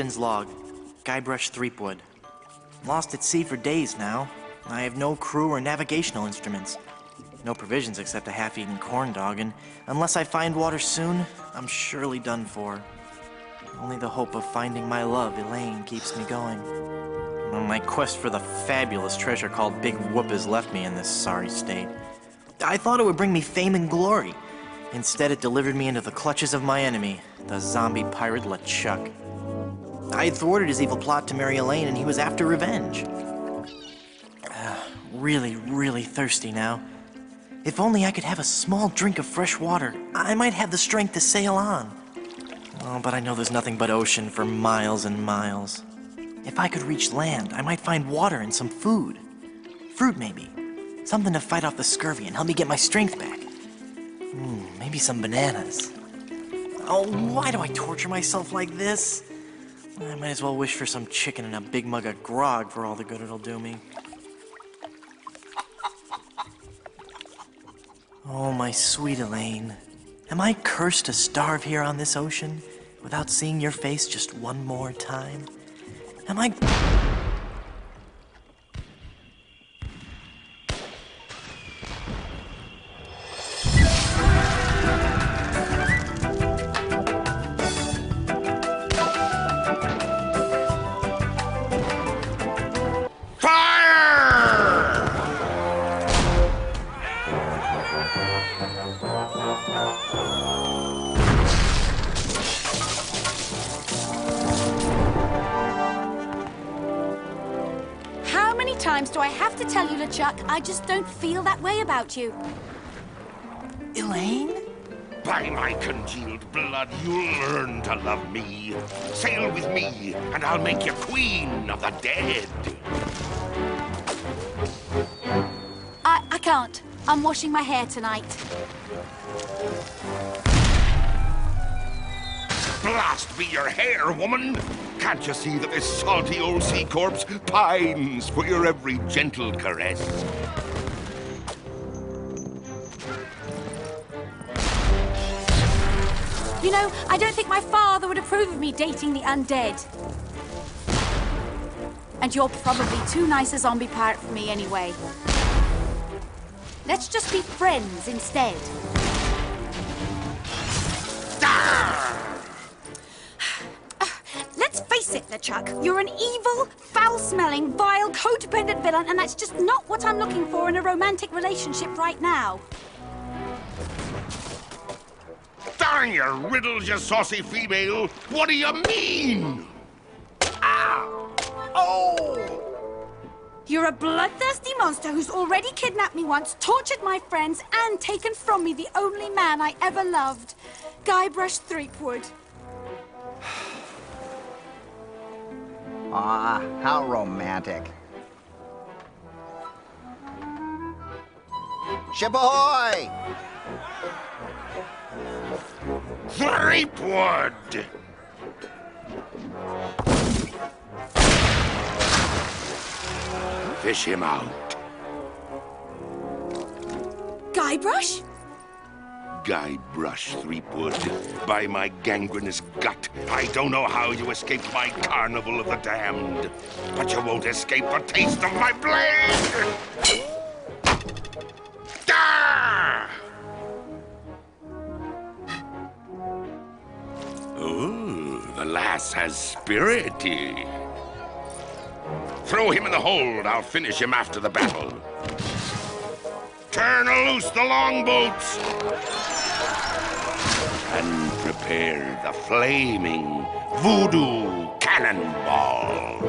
captain's log. Guybrush Threepwood. Lost at sea for days now. I have no crew or navigational instruments. No provisions except a half-eaten corn dog, and unless I find water soon, I'm surely done for. Only the hope of finding my love, Elaine, keeps me going. Well, my quest for the fabulous treasure called Big Whoop has left me in this sorry state. I thought it would bring me fame and glory. Instead, it delivered me into the clutches of my enemy, the zombie pirate LeChuck. I had thwarted his evil plot to marry Elaine, and he was after revenge. Really, really thirsty now. If only I could have a small drink of fresh water, I might have the strength to sail on. Oh, but I know there's nothing but ocean for miles and miles. If I could reach land, I might find water and some food. Fruit, maybe. Something to fight off the scurvy and help me get my strength back. Maybe some bananas. Oh, why do I torture myself like this? I might as well wish for some chicken and a big mug of grog for all the good it'll do me. Oh, my sweet Elaine. Am I cursed to starve here on this ocean without seeing your face just one more time? Am I... times do I have to tell you, LeChuck, I just don't feel that way about you. Elaine? By my congealed blood, you'll learn to love me. Sail with me, and I'll make you queen of the dead. I can't. I'm washing my hair tonight. Blast be your hair, woman! Can't you see that this salty old sea corpse pines for your every gentle caress? You know, I don't think my father would approve of me dating the undead. And you're probably too nice a zombie pirate for me anyway. Let's just be friends instead. Let's face it, LeChuck, you're an evil, foul-smelling, vile, codependent villain, and that's just not what I'm looking for in a romantic relationship right now. Darn your riddles, you saucy female! What do you mean? Ow! Oh! You're a bloodthirsty monster who's already kidnapped me once, tortured my friends, and taken from me the only man I ever loved, Guybrush Threepwood. Ah, how romantic. Ship ahoy! Threepwood! Fish him out. Guybrush? Guybrush Threepwood, by my gangrenous gut, I don't know how you escaped my carnival of the damned, but you won't escape the taste of my blade! Ah! Oh, the lass has spirity. Throw him in the hold. I'll finish him after the battle. Turn loose the longboats! And prepare the flaming voodoo cannonball.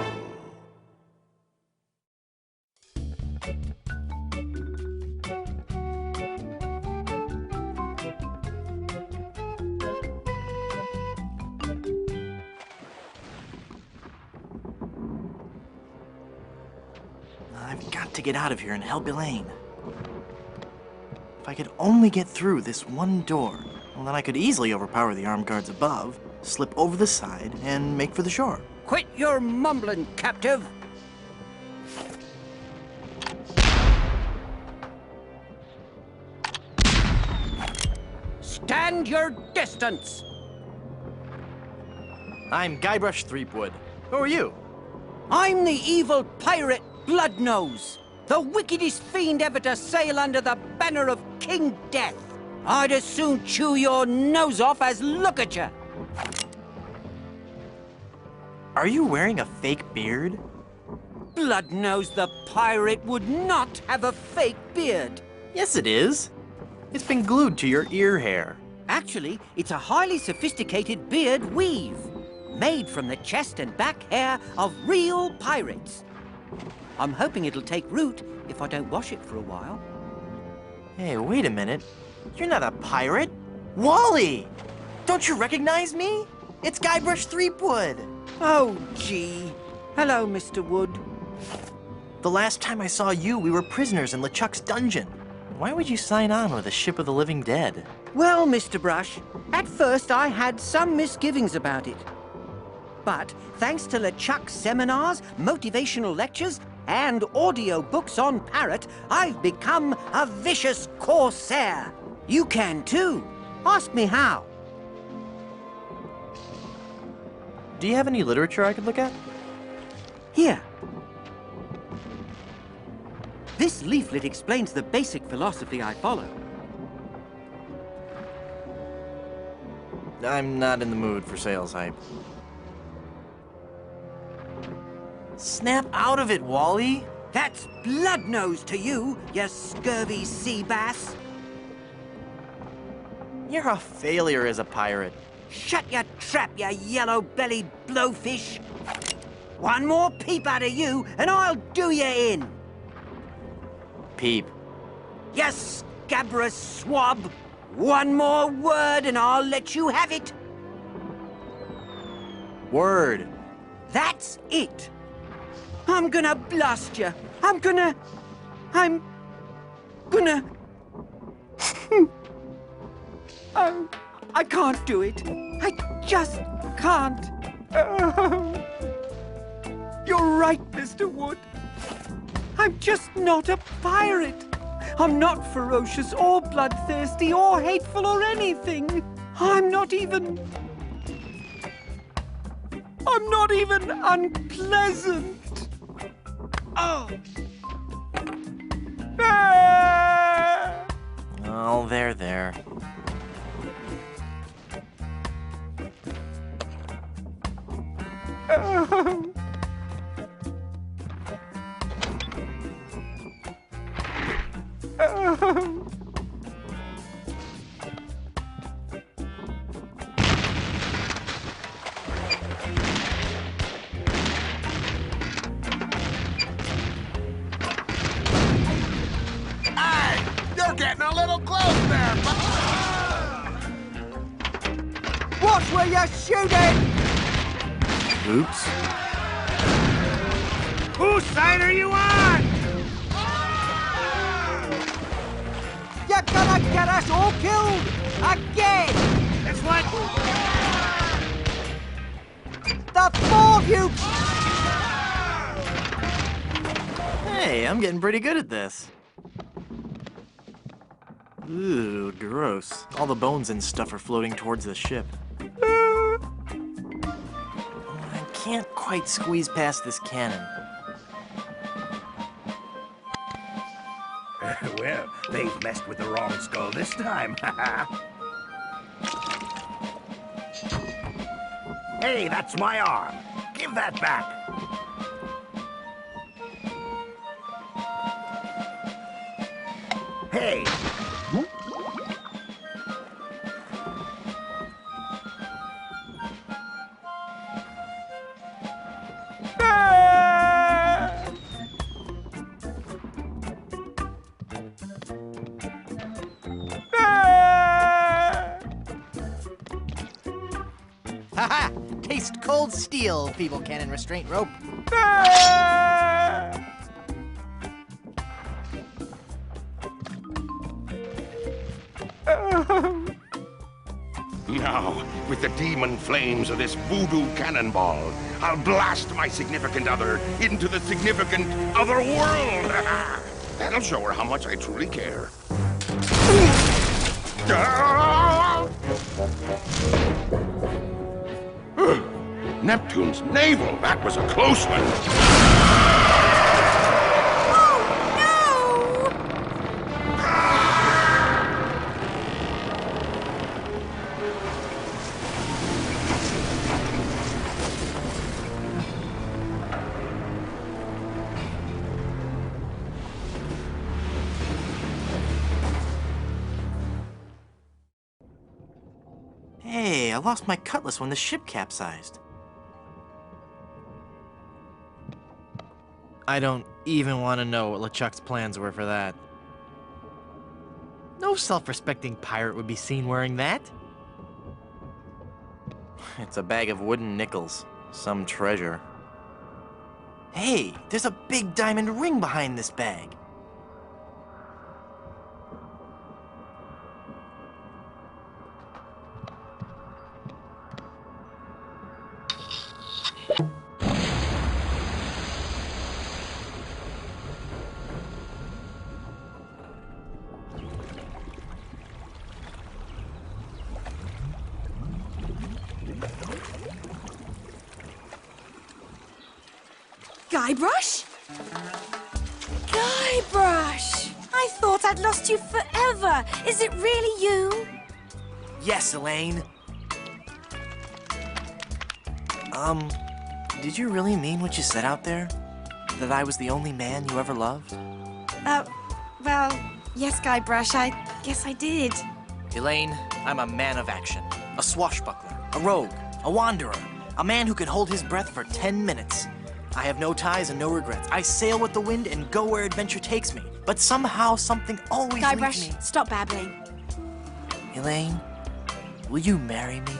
I've got to get out of here and help Elaine. If I could only get through this one door, well, then I could easily overpower the armed guards above, slip over the side, and make for the shore. Quit your mumbling, captive! Stand your distance! I'm Guybrush Threepwood. Who are you? I'm the evil pirate Bloodnose, the wickedest fiend ever to sail under the banner of King Death. I'd as soon chew your nose off as look at you. Are you wearing a fake beard? Bloodnose the pirate would not have a fake beard. Yes, it is. It's been glued to your ear hair. Actually, it's a highly sophisticated beard weave, made from the chest and back hair of real pirates. I'm hoping it'll take root if I don't wash it for a while. Hey, wait a minute. You're not a pirate. Wally! Don't you recognize me? It's Guybrush Threepwood. Oh, gee. Hello, Mr. Wood. The last time I saw you, we were prisoners in LeChuck's dungeon. Why would you sign on with a ship of the living dead? Well, Mr. Brush, at first I had some misgivings about it. But thanks to LeChuck's seminars, motivational lectures, and audio books on Parrot, I've become a vicious corsair. You can too. Ask me how. Do you have any literature I could look at? Here. This leaflet explains the basic philosophy I follow. I'm not in the mood for sales hype. Snap out of it, Wally! That's Bloodnose to you, you scurvy sea bass. You're a failure as a pirate. Shut your trap, you yellow-bellied blowfish. One more peep out of you, and I'll do you in. Peep. You scabrous swab. One more word, and I'll let you have it. Word. That's it. I'm gonna blast you. I'm gonna... I can't do it. I just can't. You're right, Mr. Wood. I'm just not a pirate. I'm not ferocious or bloodthirsty or hateful or anything. I'm not even unpleasant. Oh. Ah! Oh, there. Hey, you're getting a little close there, but... Watch where you're shooting! Oops. Whose side are you on? You're gonna get us all killed! Again! It's like... The four of you! Hey, I'm getting pretty good at this. Ooh, gross. All the bones and stuff are floating towards the ship. I can't quite squeeze past this cannon. Well, they've messed with the wrong skull this time. Hey, that's my arm. Give that back. Hey. Haha! Taste cold steel, feeble cannon restraint rope. Now, with the demon flames of this voodoo cannonball, I'll blast my significant other into the significant other world. That'll show her how much I truly care. Neptune's navel, that was a close one. Oh, no! Hey, I lost my cutlass when the ship capsized. I don't even want to know what LeChuck's plans were for that. No self-respecting pirate would be seen wearing that. It's a bag of wooden nickels. Some treasure. Hey, there's a big diamond ring behind this bag. Guybrush? Guybrush! I thought I'd lost you forever. Is it really you? Yes, Elaine. Did you really mean what you said out there? That I was the only man you ever loved? Well, yes, Guybrush, I guess I did. Elaine, I'm a man of action. A swashbuckler, a rogue, a wanderer, a man who can hold his breath for 10 minutes. I have no ties and no regrets. I sail with the wind and go where adventure takes me. But somehow, something always leads me... Guybrush, stop babbling. Elaine, will you marry me?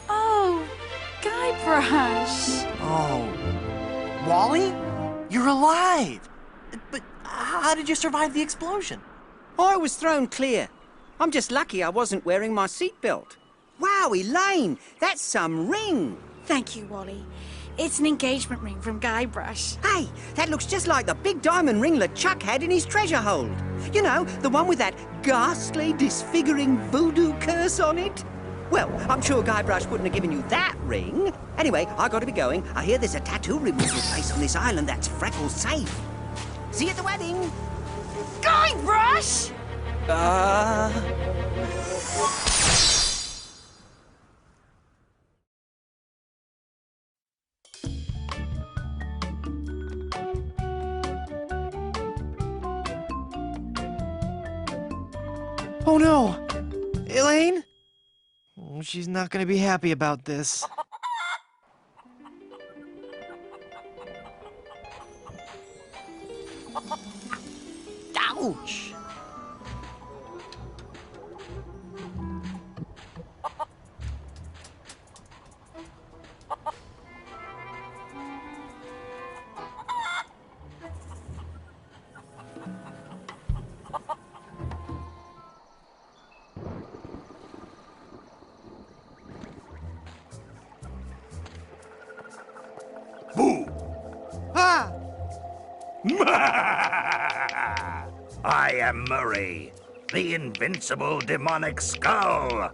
Oh, Guybrush. Oh. Wally? You're alive! But how did you survive the explosion? I was thrown clear. I'm just lucky I wasn't wearing my seatbelt. Wow, Elaine, that's some ring. Thank you, Wally. It's an engagement ring from Guybrush. Hey, that looks just like the big diamond ring LeChuck had in his treasure hold. You know, the one with that ghastly, disfiguring voodoo curse on it. Well, I'm sure Guybrush wouldn't have given you that ring. Anyway, I gotta be going. I hear there's a tattoo removal place on this island that's Freckles safe. See you at the wedding. Guybrush! Oh no! Elaine? Oh, she's not gonna be happy about this. Ouch! Boo! Ah! I am Murray, the invincible demonic skull.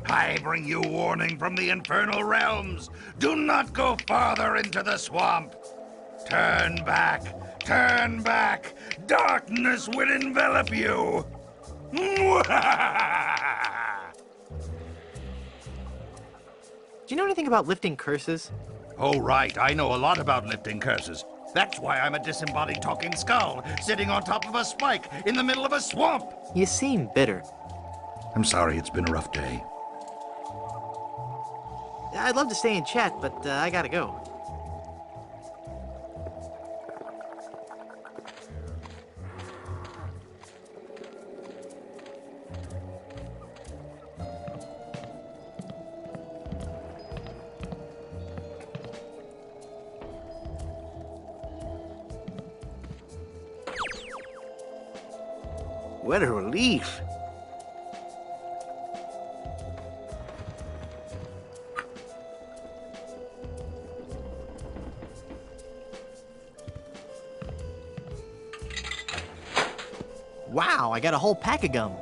I bring you warning from the infernal realms. Do not go farther into the swamp. Turn back, turn back. Darkness will envelop you. Do you know anything about lifting curses? Oh, right. I know a lot about lifting curses. That's why I'm a disembodied talking skull, sitting on top of a spike in the middle of a swamp. You seem bitter. I'm sorry, it's been a rough day. I'd love to stay and chat, but I gotta go. What a relief. Wow, I got a whole pack of gum.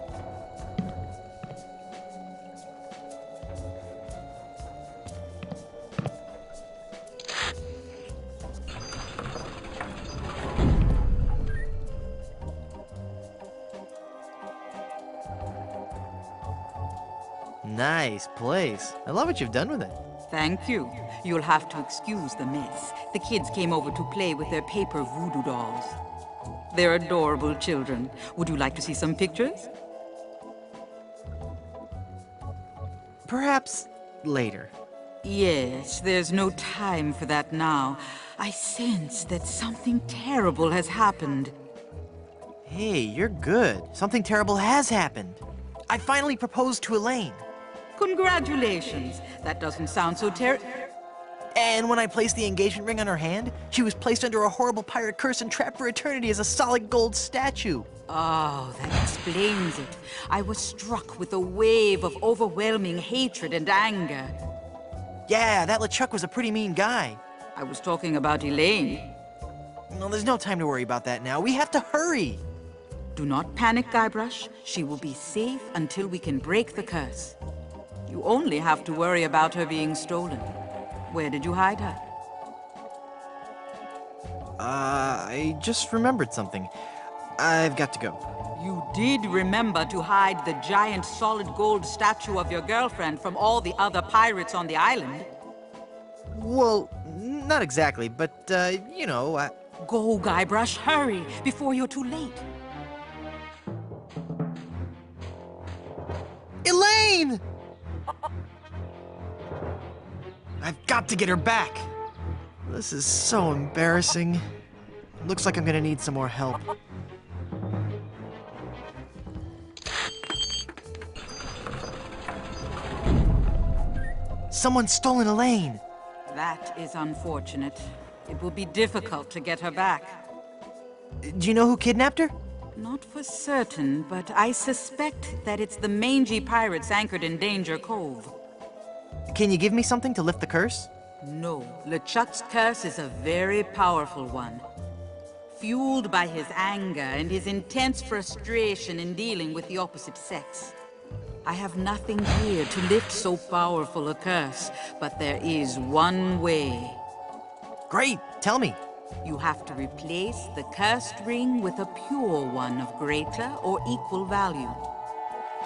Nice place. I love what you've done with it. Thank you. You'll have to excuse the mess. The kids came over to play with their paper voodoo dolls. They're adorable children. Would you like to see some pictures? Perhaps later. Yes, there's no time for that now. I sense that something terrible has happened. Hey, you're good. Something terrible has happened. I finally proposed to Elaine. Congratulations. That doesn't sound so And when I placed the engagement ring on her hand, she was placed under a horrible pirate curse and trapped for eternity as a solid gold statue. Oh, that explains it. I was struck with a wave of overwhelming hatred and anger. Yeah, that LeChuck was a pretty mean guy. I was talking about Elaine. No, there's no time to worry about that now. We have to hurry. Do not panic, Guybrush. She will be safe until we can break the curse. You only have to worry about her being stolen. Where did you hide her? I just remembered something. I've got to go. You did remember to hide the giant solid gold statue of your girlfriend from all the other pirates on the island. Well, not exactly, but, you know, Go, Guybrush, hurry, before you're too late. Elaine! I've got to get her back. This is so embarrassing. Looks like I'm gonna need some more help. Someone's stolen Elaine. That is unfortunate. It will be difficult to get her back. Do you know who kidnapped her? Not for certain, but I suspect that it's the mangy pirates anchored in Danger Cove. Can you give me something to lift the curse? No, LeChuck's curse is a very powerful one. Fueled by his anger and his intense frustration in dealing with the opposite sex. I have nothing here to lift so powerful a curse, but there is one way. Great, tell me. You have to replace the cursed ring with a pure one of greater or equal value.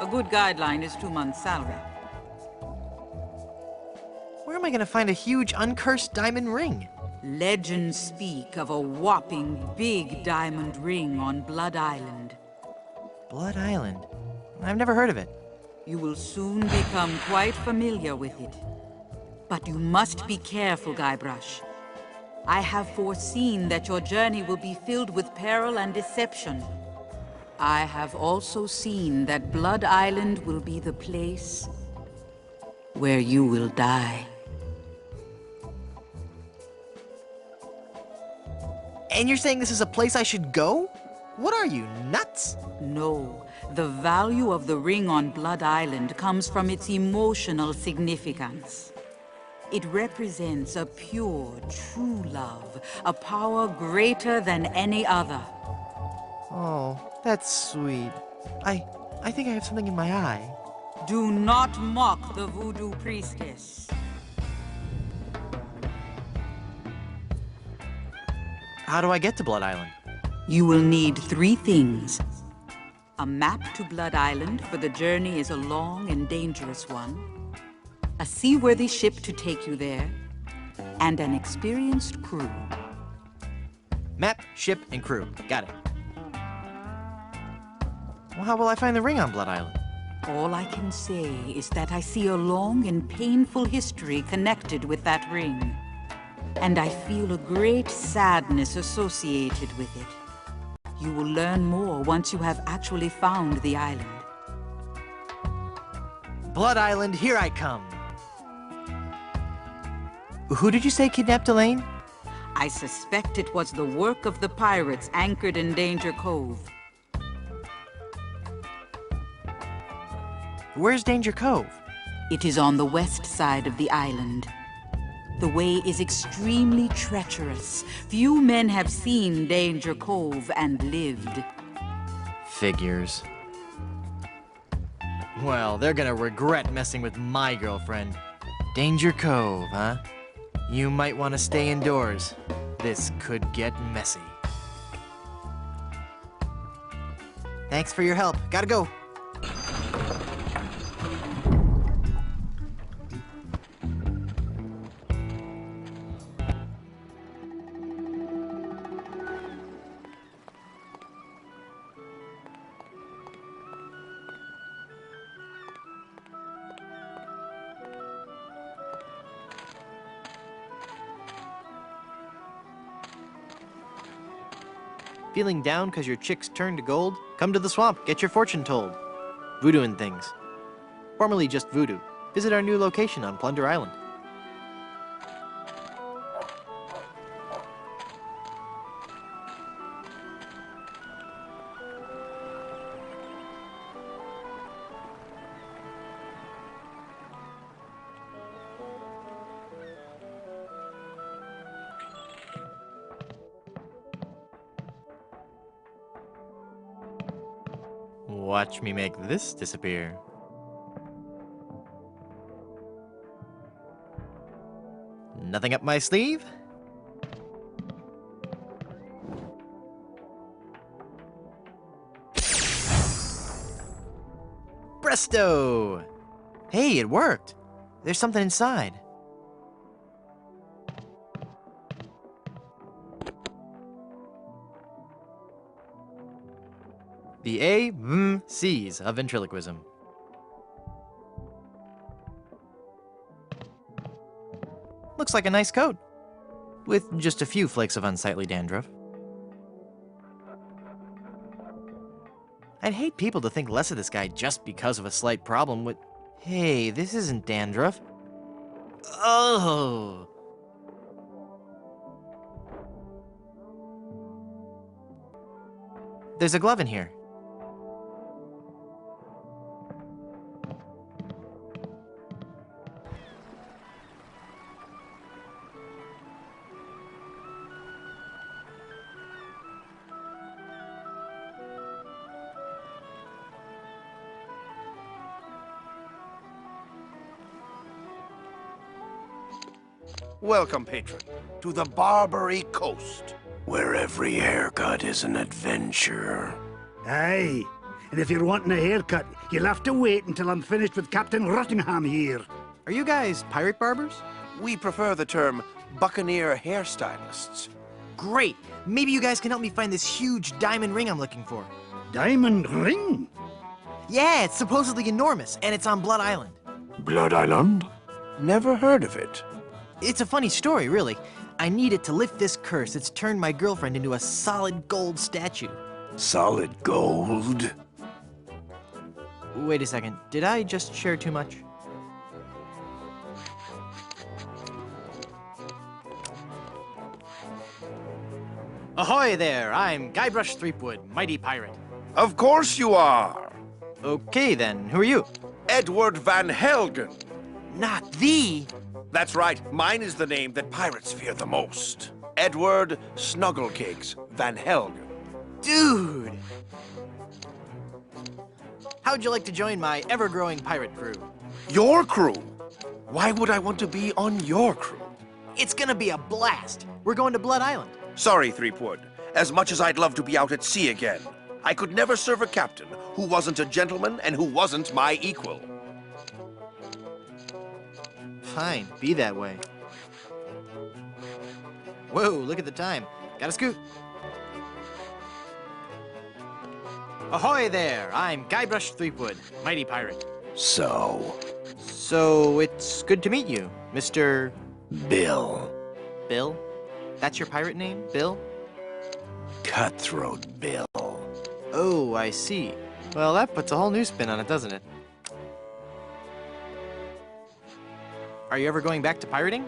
A good guideline is 2 months' salary. Where am I gonna find a huge uncursed diamond ring? Legends speak of a whopping big diamond ring on Blood Island. Blood Island? I've never heard of it. You will soon become quite familiar with it. But you must be careful, Guybrush. I have foreseen that your journey will be filled with peril and deception. I have also seen that Blood Island will be the place where you will die. And you're saying this is a place I should go? What are you, nuts? No, the value of the ring on Blood Island comes from its emotional significance. It represents a pure, true love, a power greater than any other. Oh, that's sweet. I think I have something in my eye. Do not mock the voodoo priestess. How do I get to Blood Island? You will need 3 things. A map to Blood Island, for the journey is a long and dangerous one. A seaworthy ship to take you there. And an experienced crew. Map, ship, and crew. Got it. Well, how will I find the ring on Blood Island? All I can say is that I see a long and painful history connected with that ring. And I feel a great sadness associated with it. You will learn more once you have actually found the island. Blood Island, here I come. Who did you say kidnapped Elaine? I suspect it was the work of the pirates anchored in Danger Cove. Where's Danger Cove? It is on the west side of the island. The way is extremely treacherous. Few men have seen Danger Cove and lived. Figures. Well, they're gonna regret messing with my girlfriend. Danger Cove, huh? You might want to stay indoors. This could get messy. Thanks for your help. Gotta go. Feeling down because your chicks turned to gold? Come to the swamp, get your fortune told. Voodoo and things. Formerly just voodoo. Visit our new location on Plunder Island. Watch me make this disappear. Nothing up my sleeve? Presto! Hey, it worked. There's something inside. The C's of ventriloquism. Looks like a nice coat, with just a few flakes of unsightly dandruff. I'd hate people to think less of this guy just because of a slight problem with... Hey, this isn't dandruff. Oh! There's a glove in here. Welcome, patron, to the Barbary Coast, where every haircut is an adventure. Aye. And if you're wanting a haircut, you'll have to wait until I'm finished with Captain Rottingham here. Are you guys pirate barbers? We prefer the term buccaneer hairstylists. Great! Maybe you guys can help me find this huge diamond ring I'm looking for. Diamond ring? Yeah, it's supposedly enormous, and it's on Blood Island. Blood Island? Never heard of it. It's a funny story, really. I need it to lift this curse. It's turned my girlfriend into a solid gold statue. Solid gold? Wait a second, did I just share too much? Ahoy there, I'm Guybrush Threepwood, mighty pirate. Of course you are. Okay then, who are you? Edward Van Helgen. Not the... That's right, mine is the name that pirates fear the most. Edward Snugglecakes Van Helgen. Dude! How'd you like to join my ever-growing pirate crew? Your crew? Why would I want to be on your crew? It's gonna be a blast. We're going to Blood Island. Sorry, Threepwood. As much as I'd love to be out at sea again, I could never serve a captain who wasn't a gentleman and who wasn't my equal. Fine, be that way. Whoa, look at the time. Gotta scoot. Ahoy there, I'm Guybrush Threepwood, mighty pirate. So, It's good to meet you, Mr. Bill. Bill? That's your pirate name, Bill? Cutthroat Bill. Oh, I see. Well, that puts a whole new spin on it, doesn't it? Are you ever going back to pirating?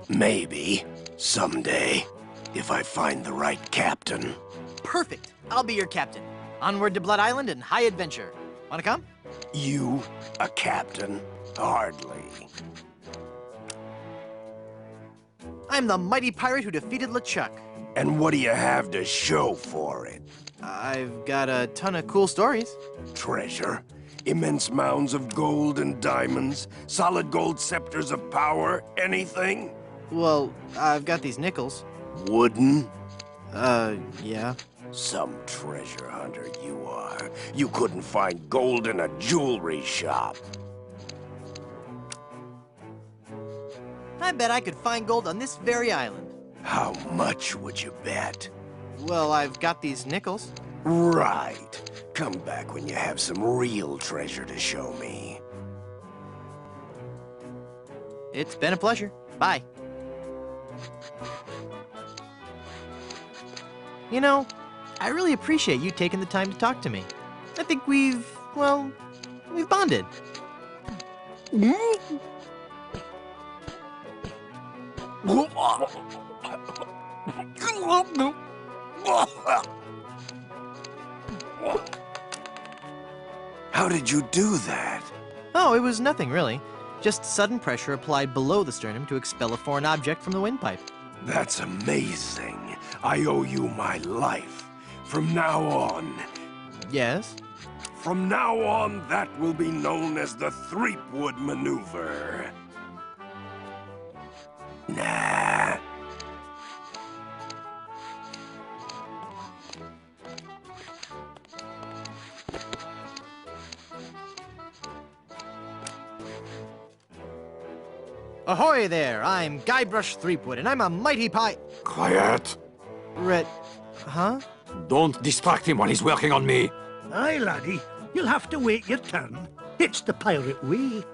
Maybe. Someday. If I find the right captain. Perfect. I'll be your captain. Onward to Blood Island and high adventure. Wanna come? You, a captain? Hardly. I'm the mighty pirate who defeated LeChuck. And what do you have to show for it? I've got a ton of cool stories. Treasure? Immense mounds of gold and diamonds? Solid gold scepters of power? Anything? Well, I've got these nickels. Wooden? Yeah. Some treasure hunter you are. You couldn't find gold in a jewelry shop. I bet I could find gold on this very island. How much would you bet? Well, I've got these nickels. Right. Come back when you have some real treasure to show me. It's been a pleasure. Bye. You know, I really appreciate you taking the time to talk to me. I think we've bonded. How did you do that? Oh, it was nothing really. Just sudden pressure applied below the sternum to expel a foreign object from the windpipe. That's amazing. I owe you my life. From now on. Yes? From now on, that will be known as the Threepwood Maneuver. Nah. Ahoy there! I'm Guybrush Threepwood, and I'm a mighty Quiet! Huh? Don't distract him while he's working on me. Aye, laddie. You'll have to wait your turn. It's the pirate way.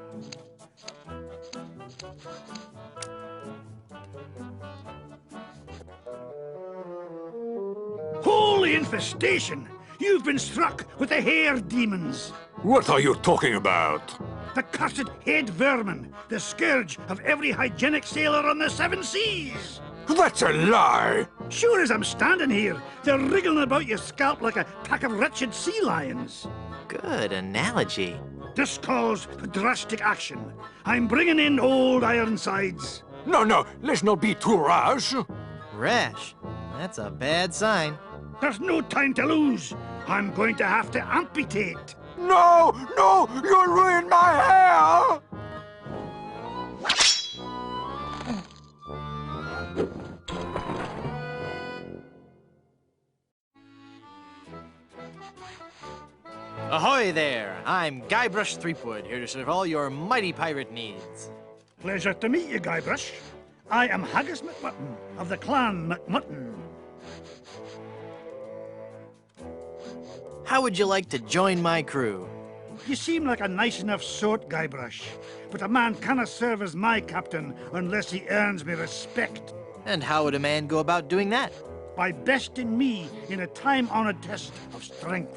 Holy infestation! You've been struck with the hair demons. What are you talking about? The cursed head vermin, the scourge of every hygienic sailor on the seven seas. That's a lie! Sure as I'm standing here, they're wriggling about your scalp like a pack of wretched sea lions. Good analogy. This calls for drastic action. I'm bringing in old Ironsides. No, let's not be too rash. Rash? That's a bad sign. There's no time to lose. I'm going to have to amputate. No, you'll ruin my hair! Ahoy there! I'm Guybrush Threepwood, here to serve all your mighty pirate needs. Pleasure to meet you, Guybrush. I am Haggis McMutton of the clan McMutton. How would you like to join my crew? You seem like a nice enough sort, Guybrush, but a man cannot serve as my captain unless he earns me respect. And how would a man go about doing that? By besting me in a time-honored test of strength.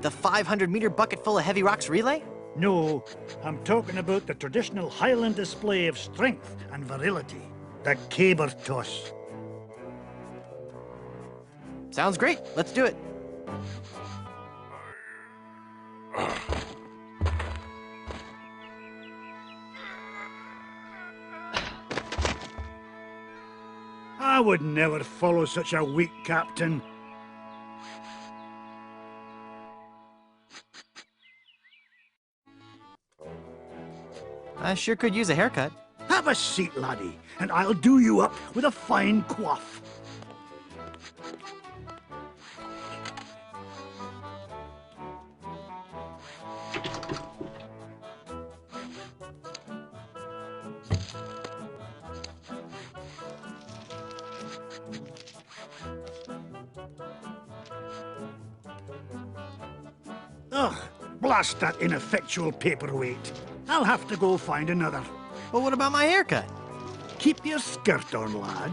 The 500-meter bucket full of heavy rocks relay? No, I'm talking about the traditional Highland display of strength and virility, the caber toss. Sounds great. Let's do it. I would never follow such a weak captain. I sure could use a haircut. Have a seat, laddie, and I'll do you up with a fine coif. Ugh, blast that ineffectual paperweight. I'll have to go find another. Well, what about my haircut? Keep your skirt on, lad.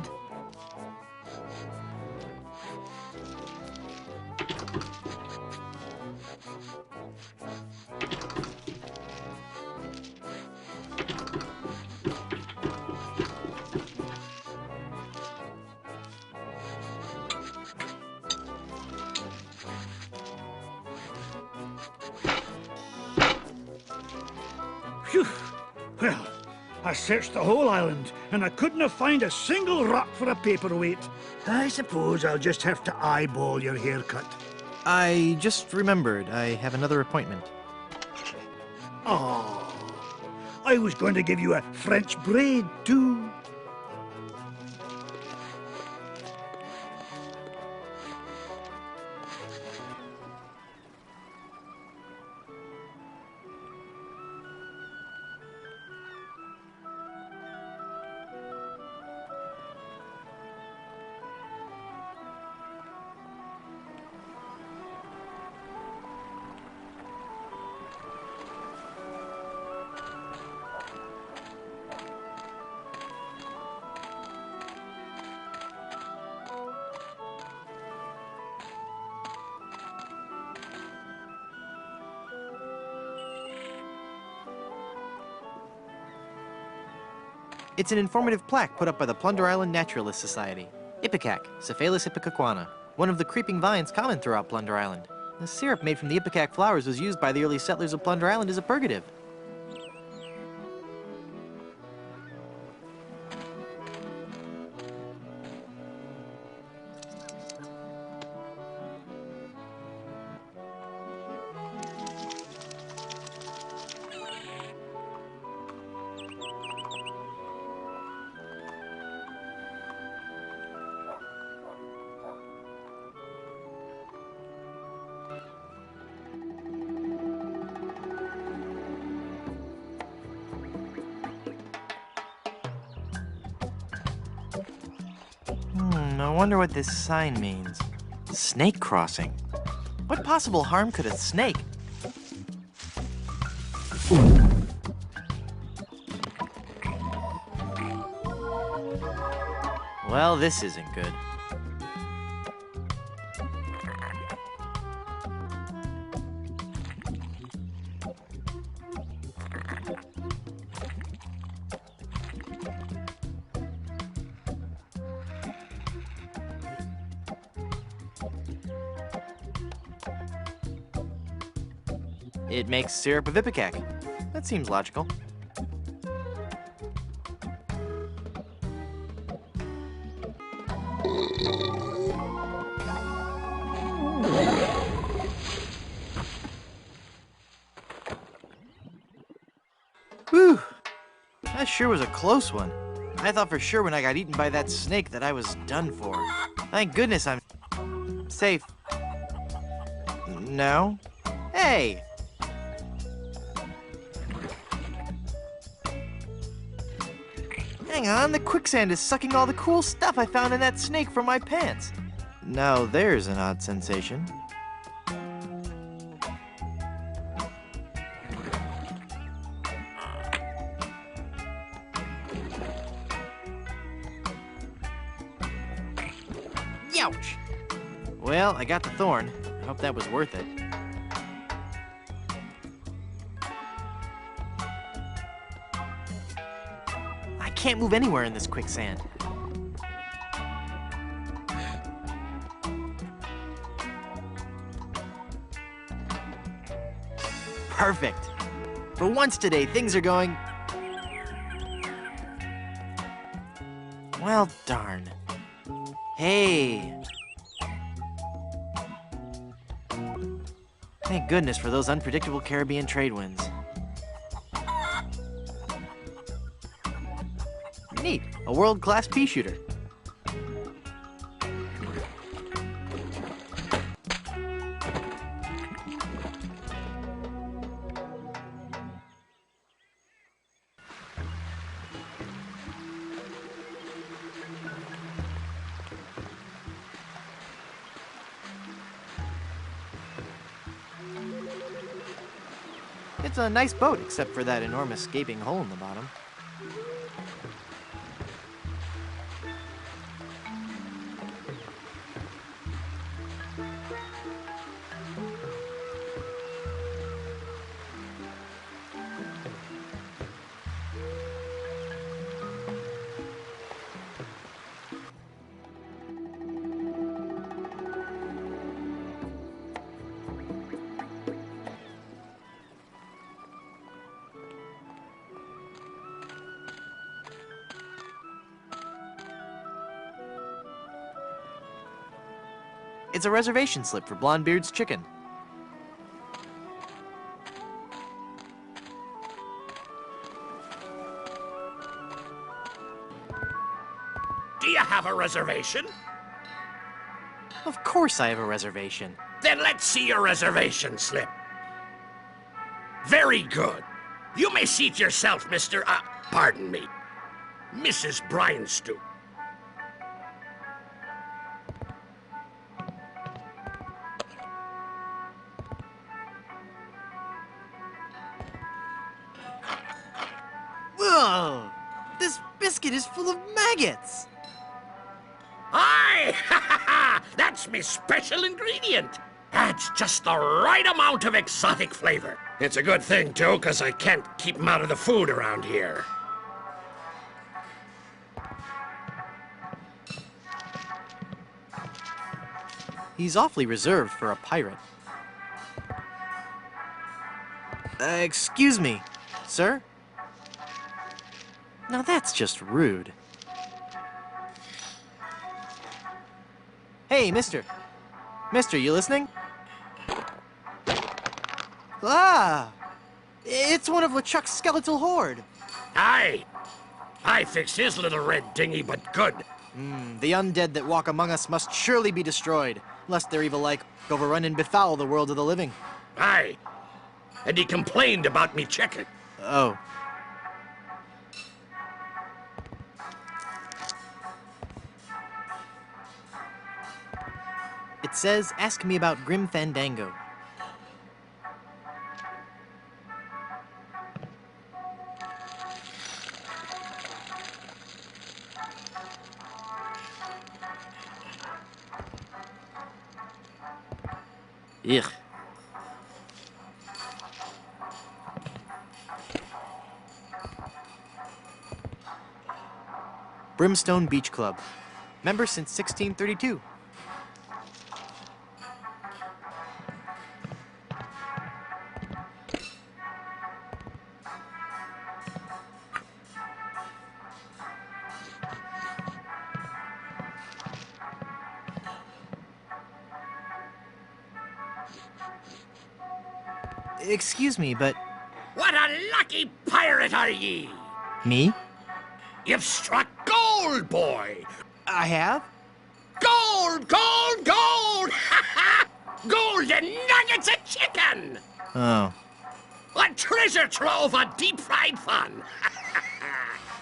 Phew. Well, I searched the whole island, and I couldn't find a single rock for a paperweight. I suppose I'll just have to eyeball your haircut. I just remembered I have another appointment. Oh, I was going to give you a French braid, too. It's an informative plaque put up by the Plunder Island Naturalist Society. Ipecac, Cephalus ipecacuana, one of the creeping vines common throughout Plunder Island. The syrup made from the ipecac flowers was used by the early settlers of Plunder Island as a purgative. I wonder what this sign means. Snake crossing. What possible harm could a snake? Well, this isn't good. It makes syrup of ipecac. That seems logical. Whew! That sure was a close one. I thought for sure when I got eaten by that snake that I was done for. Thank goodness I'm safe. No? Hey! Hang on, the quicksand is sucking all the cool stuff I found in that snake from my pants. Now there's an odd sensation. Youch! Well, I got the thorn. I hope that was worth it. I can't move anywhere in this quicksand. Perfect. For once today, things are going... Well, darn. Hey. Thank goodness for those unpredictable Caribbean trade winds. Neat, a world-class pea shooter. It's a nice boat, except for that enormous gaping hole in the bottom. It's a reservation slip for Blondebeard's chicken. Do you have a reservation? Of course I have a reservation. Then let's see your reservation slip. Very good. You may seat yourself, pardon me, Mrs. Bryanstoop. Whoa! This biscuit is full of maggots! Aye! Ha ha ha! That's my special ingredient. Adds just the right amount of exotic flavor. It's a good thing, too, because I can't keep 'em out of the food around here. He's awfully reserved for a pirate. Excuse me, sir? Now that's just rude. Hey, mister. Mister, you listening? Ah! It's one of LeChuck's skeletal horde. Aye. I fixed his little red dinghy, but good. The undead that walk among us must surely be destroyed, lest their evil like overrun and befoul the world of the living. Aye. And he complained about me chicken. Oh. It says, ask me about Grim Fandango. Ugh. Brimstone Beach Club. Member since 1632. Excuse me, but... What a lucky pirate are ye! Me? You've struck gold, boy! I have? Gold, gold, gold! Ha ha! Golden nuggets of chicken! Oh. A treasure trove of deep-fried fun!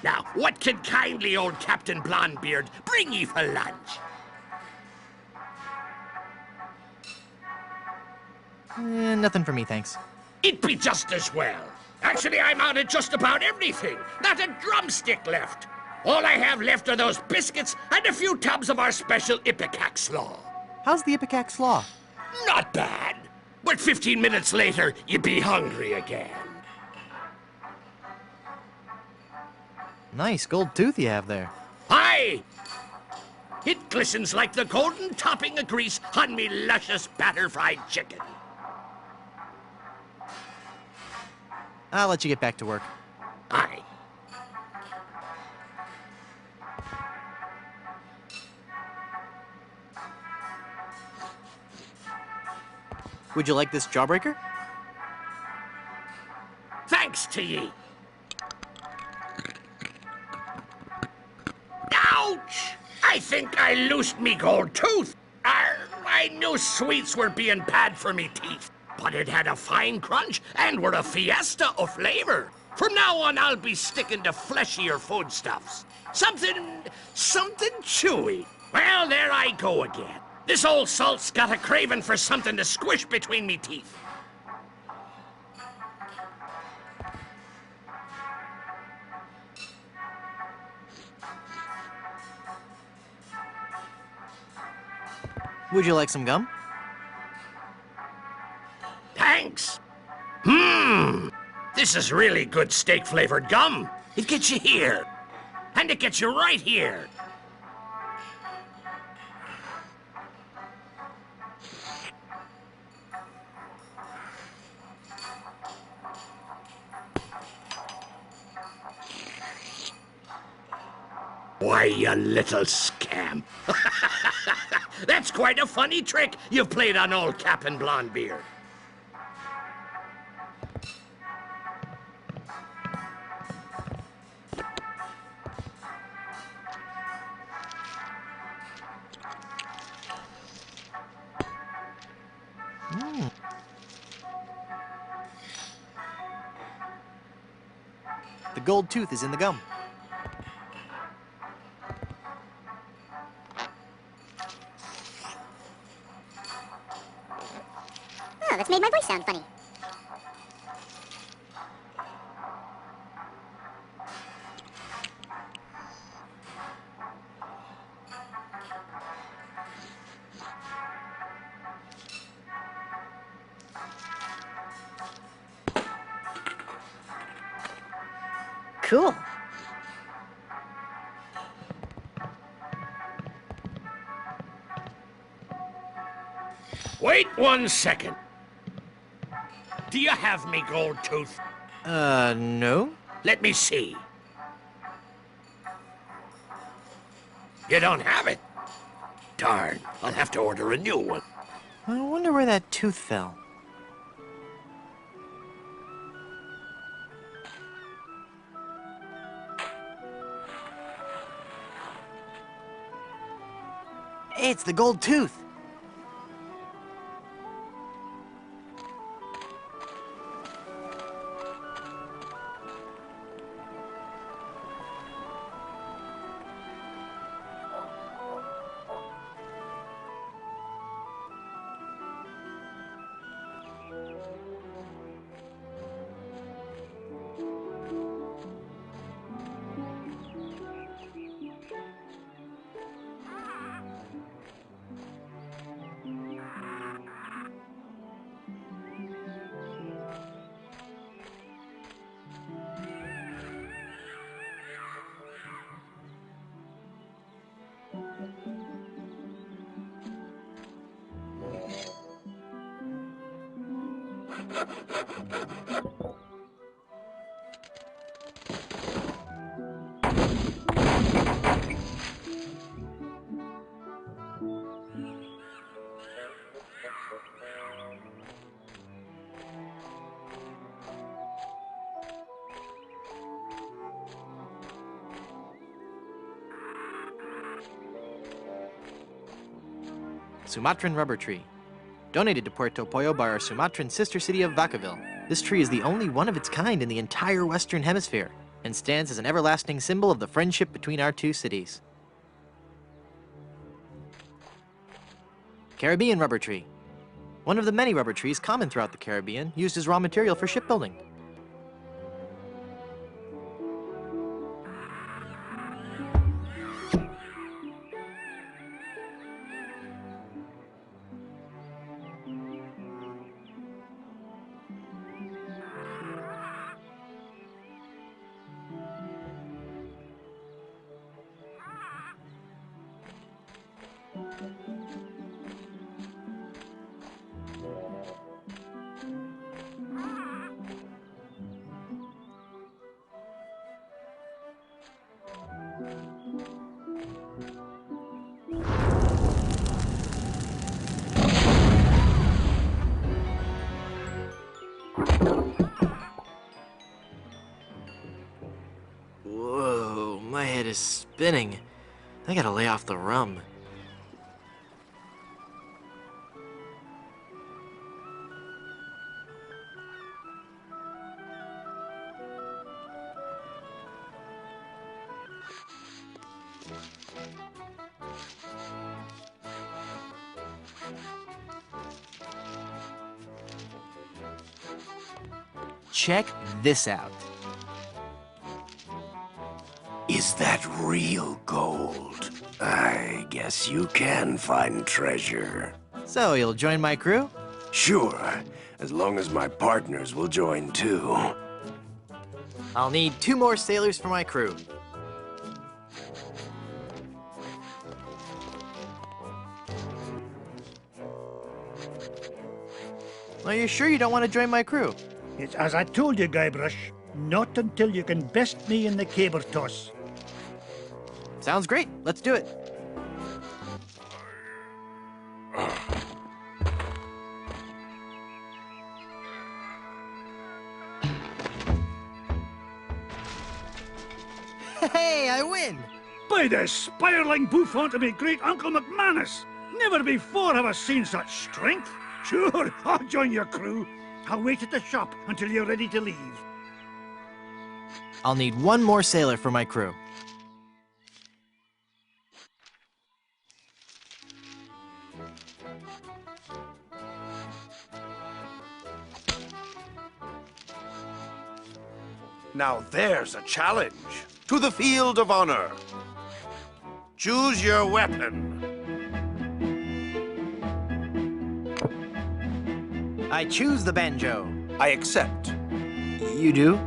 Now, what can kindly old Captain Blondebeard bring ye for lunch? Nothing for me, thanks. It'd be just as well. Actually, I'm out of just about everything. Not a drumstick left. All I have left are those biscuits and a few tubs of our special Ipecac slaw. How's the Ipecac slaw? Not bad. But 15 minutes later, you'd be hungry again. Nice gold tooth you have there. Aye! It glistens like the golden topping of grease on me luscious batter-fried chicken. I'll let you get back to work. Aye. Would you like this jawbreaker? Thanks to ye. Ouch! I think I loosed me gold tooth. I knew sweets were being bad for me teeth, but it had a fine crunch and were a fiesta of flavor. From now on, I'll be sticking to fleshier foodstuffs. Something chewy. Well, there I go again. This old salt's got a craving for something to squish between me teeth. Would you like some gum? Thanks. This is really good steak-flavored gum. It gets you here. And it gets you right here. Why, you little scamp. That's quite a funny trick you've played on old Captain Blondebeard. The gold tooth is in the gum. Oh, that's made my voice sound funny. Cool. Wait 1 second. Do you have me gold tooth? No? Let me see. You don't have it? Darn, I'll have to order a new one. I wonder where that tooth fell. Hey, it's the gold tooth. Sumatran rubber tree. Donated to Puerto Pollo by our Sumatran sister city of Vacaville. This tree is the only one of its kind in the entire Western Hemisphere and stands as an everlasting symbol of the friendship between our two cities. Caribbean rubber tree. One of the many rubber trees common throughout the Caribbean, used as raw material for shipbuilding. Whoa, my head is spinning. I gotta lay off the rum. Check this out. Is that real gold? I guess you can find treasure. So, you'll join my crew? Sure, as long as my partners will join too. I'll need 2 more sailors for my crew. Are you sure you don't want to join my crew? It's as I told you, Guybrush. Not until you can best me in the caber toss. Sounds great. Let's do it. Hey, I win! By the spiraling bouffant of me great Uncle McManus! Never before have I seen such strength. Sure, I'll join your crew. I'll wait at the shop until you're ready to leave. I'll need 1 more sailor for my crew. Now there's a challenge. To the field of honor. Choose your weapon. I choose the banjo. I accept. You do?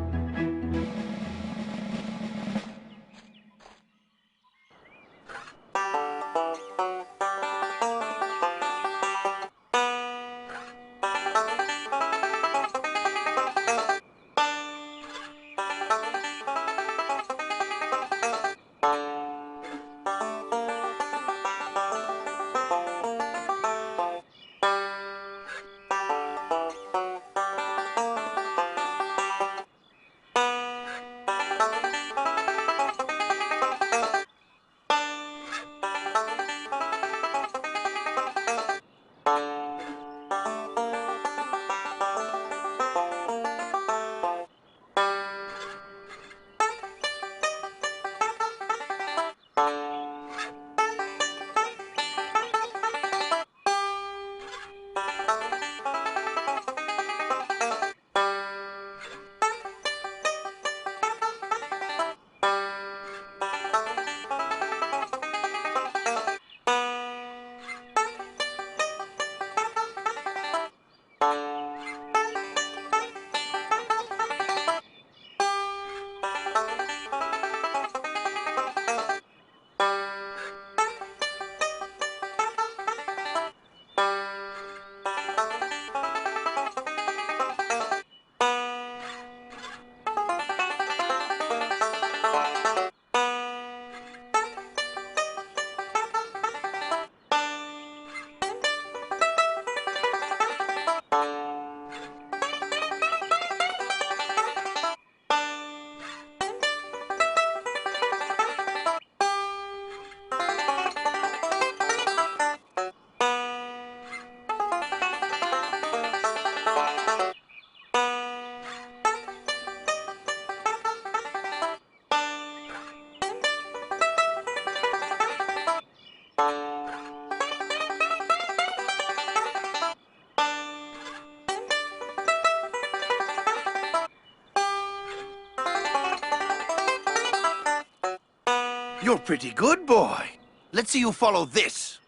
You're pretty good, boy. Let's see you follow this.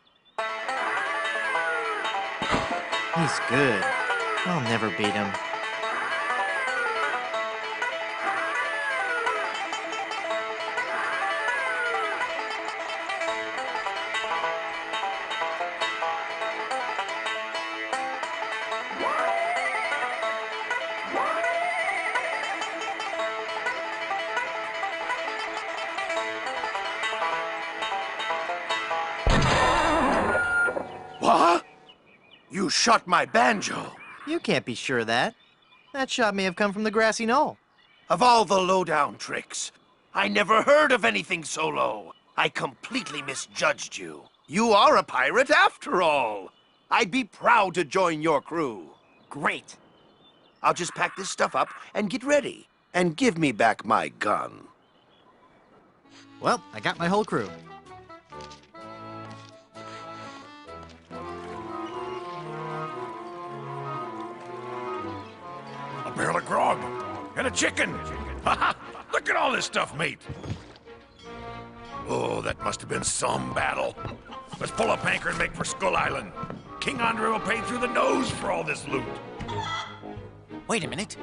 He's good. I'll never beat him. What? You shot my banjo. You can't be sure of that. That shot may have come from the grassy knoll. Of all the lowdown tricks, I never heard of anything so low. I completely misjudged you. You are a pirate after all. I'd be proud to join your crew. Great. I'll just pack this stuff up and get ready. And give me back my gun. Well, I got my whole crew. A barrel of grog and a chicken. Look at all this stuff, mate. Oh, that must have been some battle. Let's pull up anchor and make for Skull Island. King Andre will pay through the nose for all this loot. Wait a minute.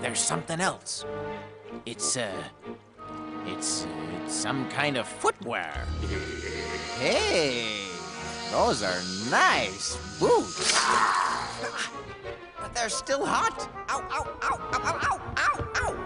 There's something else. It's some kind of footwear. Hey, those are nice boots. But they're still hot. Ow, ow, ow, ow, ow, ow, ow, ow.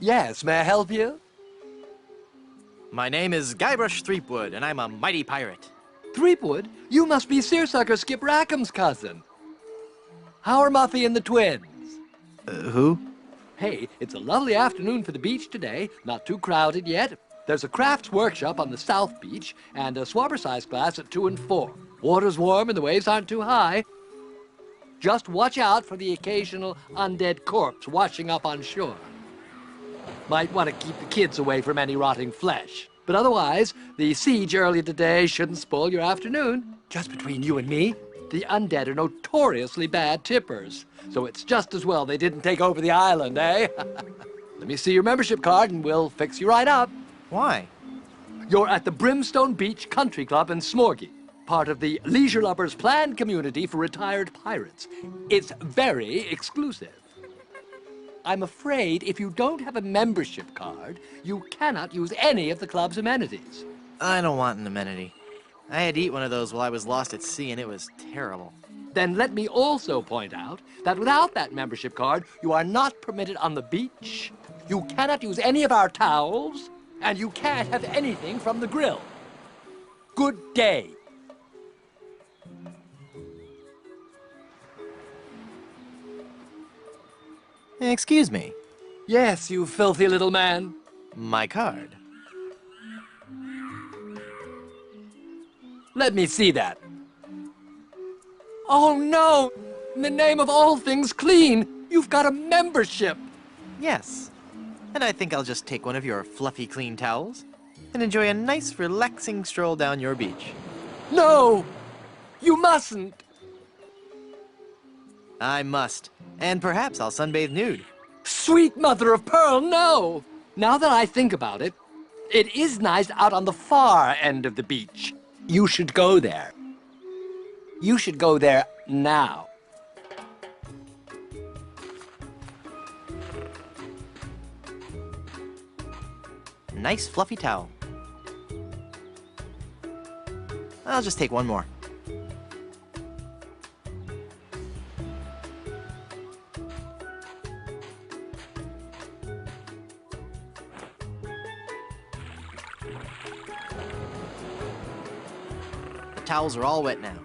Yes, may I help you? My name is Guybrush Threepwood, and I'm a mighty pirate. Threepwood? You must be Seersucker Skip Rackham's cousin. How are Muffy and the twins? Who? Hey, it's a lovely afternoon for the beach today. Not too crowded yet. There's a crafts workshop on the South Beach and a swabber-size class at 2 and 4. Water's warm and the waves aren't too high. Just watch out for the occasional undead corpse washing up on shore. Might want to keep the kids away from any rotting flesh. But otherwise, the siege earlier today shouldn't spoil your afternoon. Just between you and me, the undead are notoriously bad tippers. So it's just as well they didn't take over the island, eh? Let me see your membership card and we'll fix you right up. Why? You're at the Brimstone Beach Country Club in Smorgy, part of the Leisure Lovers planned community for retired pirates. It's very exclusive. I'm afraid if you don't have a membership card, you cannot use any of the club's amenities. I don't want an amenity. I had to eat one of those while I was lost at sea, and it was terrible. Then let me also point out that without that membership card, you are not permitted on the beach, you cannot use any of our towels, and you can't have anything from the grill. Good day. Excuse me. Yes, you filthy little man. My card. Let me see that. Oh no! In the name of all things clean, you've got a membership. Yes. And I think I'll just take one of your fluffy clean towels and enjoy a nice relaxing stroll down your beach. No! You mustn't! I must. And perhaps I'll sunbathe nude. Sweet mother of pearl, no! Now that I think about it, it is nice out on the far end of the beach. You should go there. You should go there now. Nice fluffy towel. I'll just take one more. The towels are all wet now.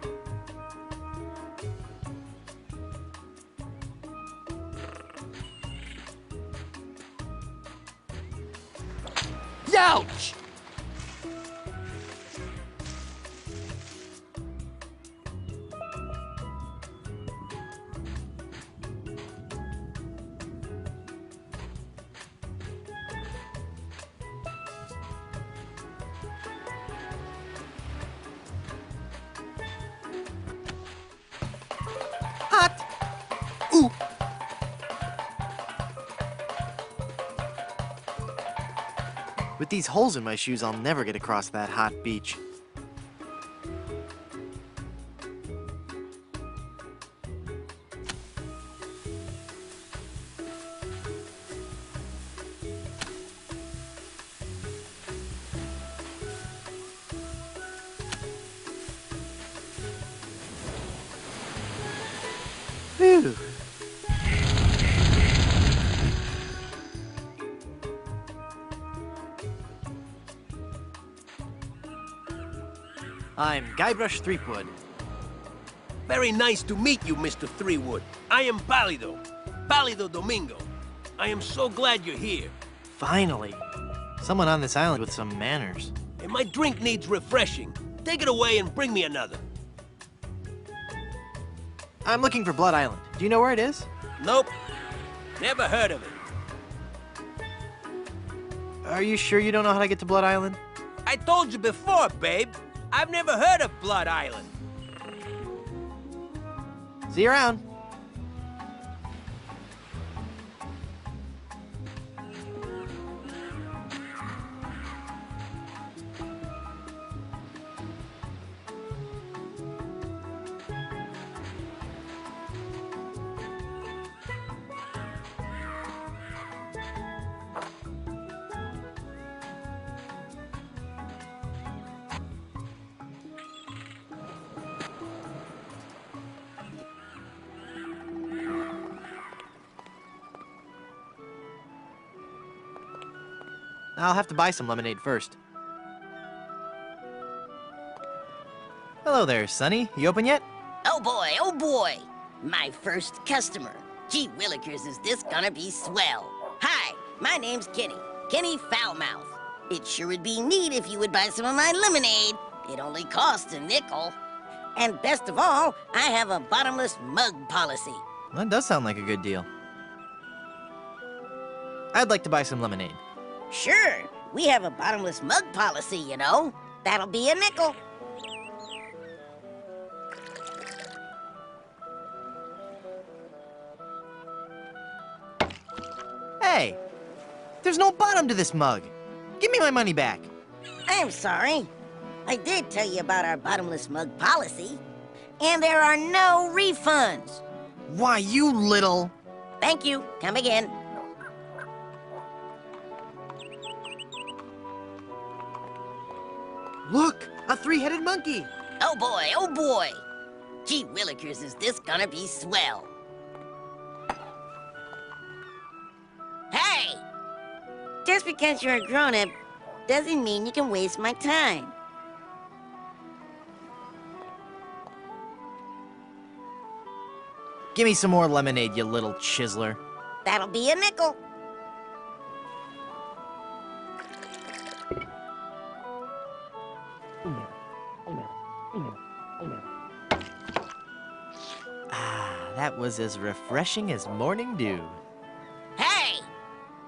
these holes in my shoes, I'll never get across that hot beach. Whew. I'm Guybrush Threepwood. Very nice to meet you, Mr. Threewood. I am Pálido Domingo. I am so glad you're here. Finally. Someone on this island with some manners. And my drink needs refreshing. Take it away and bring me another. I'm looking for Blood Island. Do you know where it is? Nope. Never heard of it. Are you sure you don't know how to get to Blood Island? I told you before, babe. I've never heard of Blood Island. See you around. I'll have to buy some lemonade first. Hello there, Sonny. You open yet? Oh boy, my first customer. Gee willikers, is this gonna be swell. Hi, my name's Kenny Foulmouth. It sure would be neat if you would buy some of my lemonade. It only costs a nickel. And best of all, I have a bottomless mug policy. Well, that does sound like a good deal. I'd like to buy some lemonade. Sure, we have a bottomless mug policy, you know. That'll be a nickel. Hey, there's no bottom to this mug. Give me my money back. I'm sorry. I did tell you about our bottomless mug policy. And there are no refunds. Why, you little... Thank you. Come again. Look, a three-headed monkey. Oh boy. Gee willikers, is this gonna be swell. Hey! Just because you're a grown-up doesn't mean you can waste my time. Give me some more lemonade, you little chiseler. That'll be a nickel. That was as refreshing as morning dew. Hey!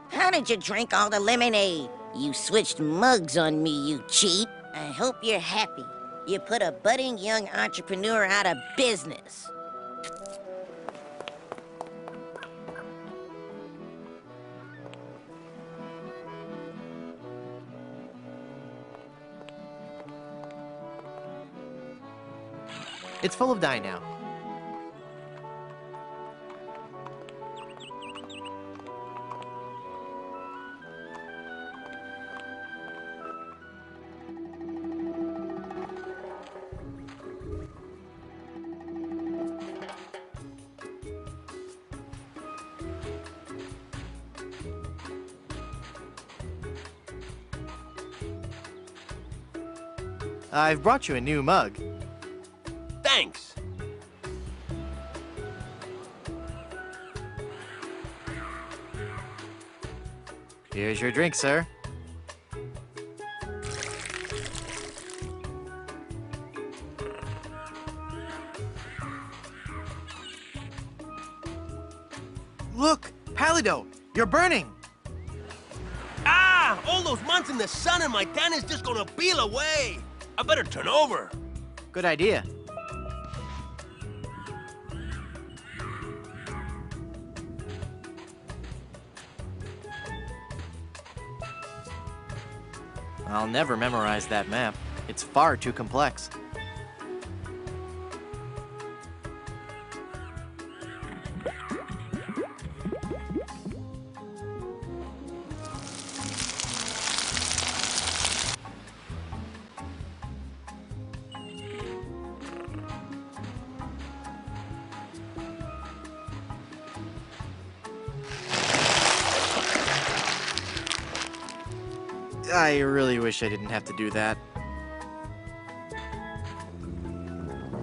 How did you drink all the lemonade? You switched mugs on me, you cheat. I hope you're happy. You put a budding young entrepreneur out of business. It's full of dye now. I've brought you a new mug. Thanks. Here's your drink, sir. Look, Pálido, you're burning. Ah! All those months in the sun and my tan is just gonna peel away. I better turn over. Good idea. I'll never memorize that map. It's far too complex. I really wish I didn't have to do that.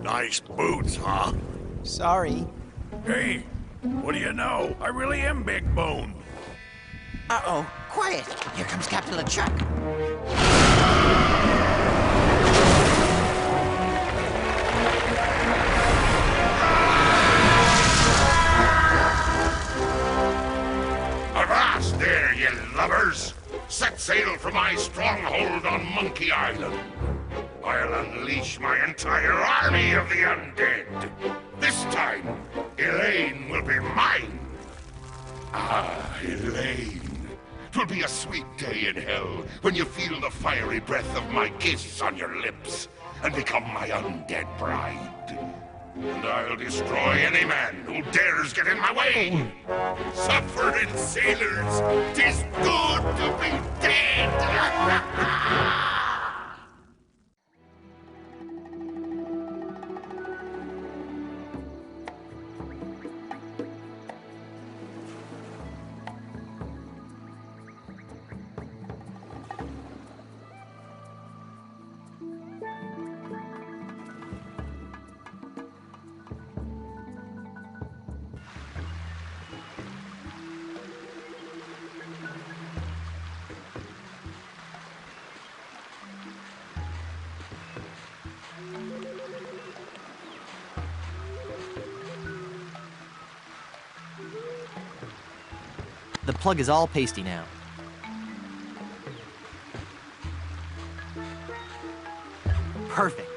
Nice boots, huh? Sorry. Hey, what do you know? I really am big boned. Uh-oh. Quiet. Here comes Captain LeChuck. Avast there, you lubbers! Set sail for my stronghold on Monkey Island. I'll unleash my entire army of the undead. This time, Elaine will be mine. Ah, Elaine. 'Twill be a sweet day in hell when you feel the fiery breath of my kiss on your lips and become my undead bride. And I'll destroy any man who dares get in my way. Suffering sailors, 'tis good to be dead. The plug is all pasty now. Perfect.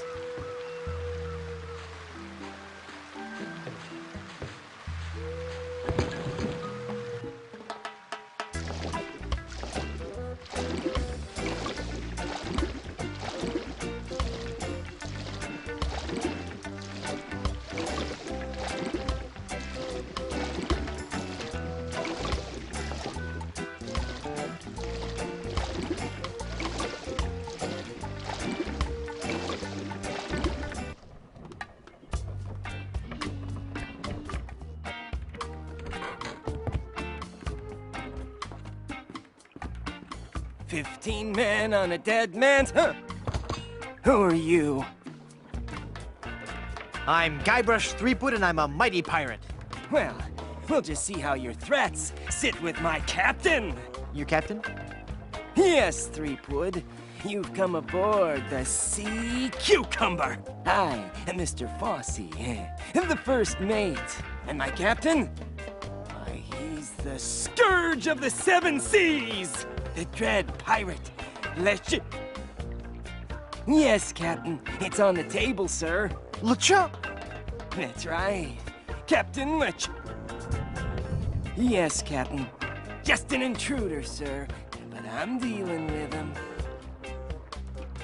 "15 men on a dead man's... Huh. Who are you?" I'm Guybrush Threepwood, and I'm a mighty pirate. Well, we'll just see how your threats sit with my captain. Your captain? Yes, Threepwood. You've come aboard the Sea Cucumber. I am Mr. Fossey, the first mate. And my captain? Why, he's the scourge of the 7 seas. The dread pirate, LeChuck. Yes, Captain. It's on the table, sir. LeChuck! That's right. Captain LeChuck. Yes, Captain. Just an intruder, sir. But I'm dealing with him.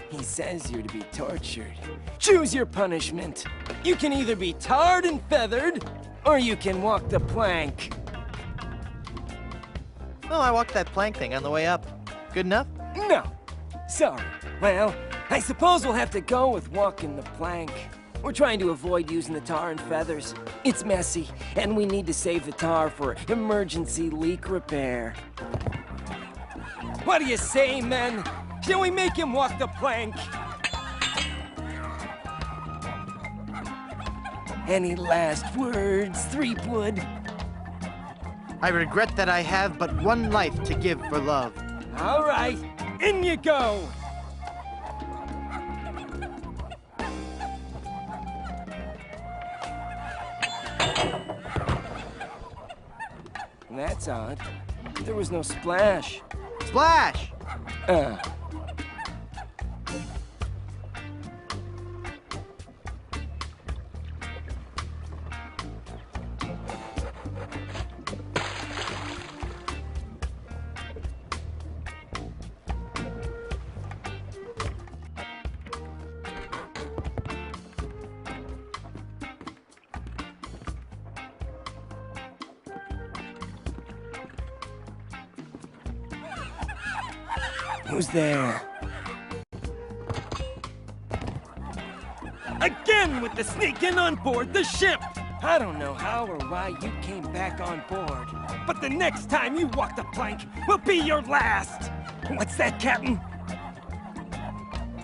He says you're to be tortured. Choose your punishment. You can either be tarred and feathered, or you can walk the plank. Well, I walked that plank thing on the way up. Good enough? No. Sorry. Well, I suppose we'll have to go with walking the plank. We're trying to avoid using the tar and feathers. It's messy, and we need to save the tar for emergency leak repair. What do you say, men? Shall we make him walk the plank? Any last words, Threepwood? I regret that I have but one life to give for love. All right, in you go! That's odd. There was no splash. Splash! Who's there? Again with the sneaking on board the ship! I don't know how or why you came back on board, but the next time you walk the plank will be your last! What's that, Captain?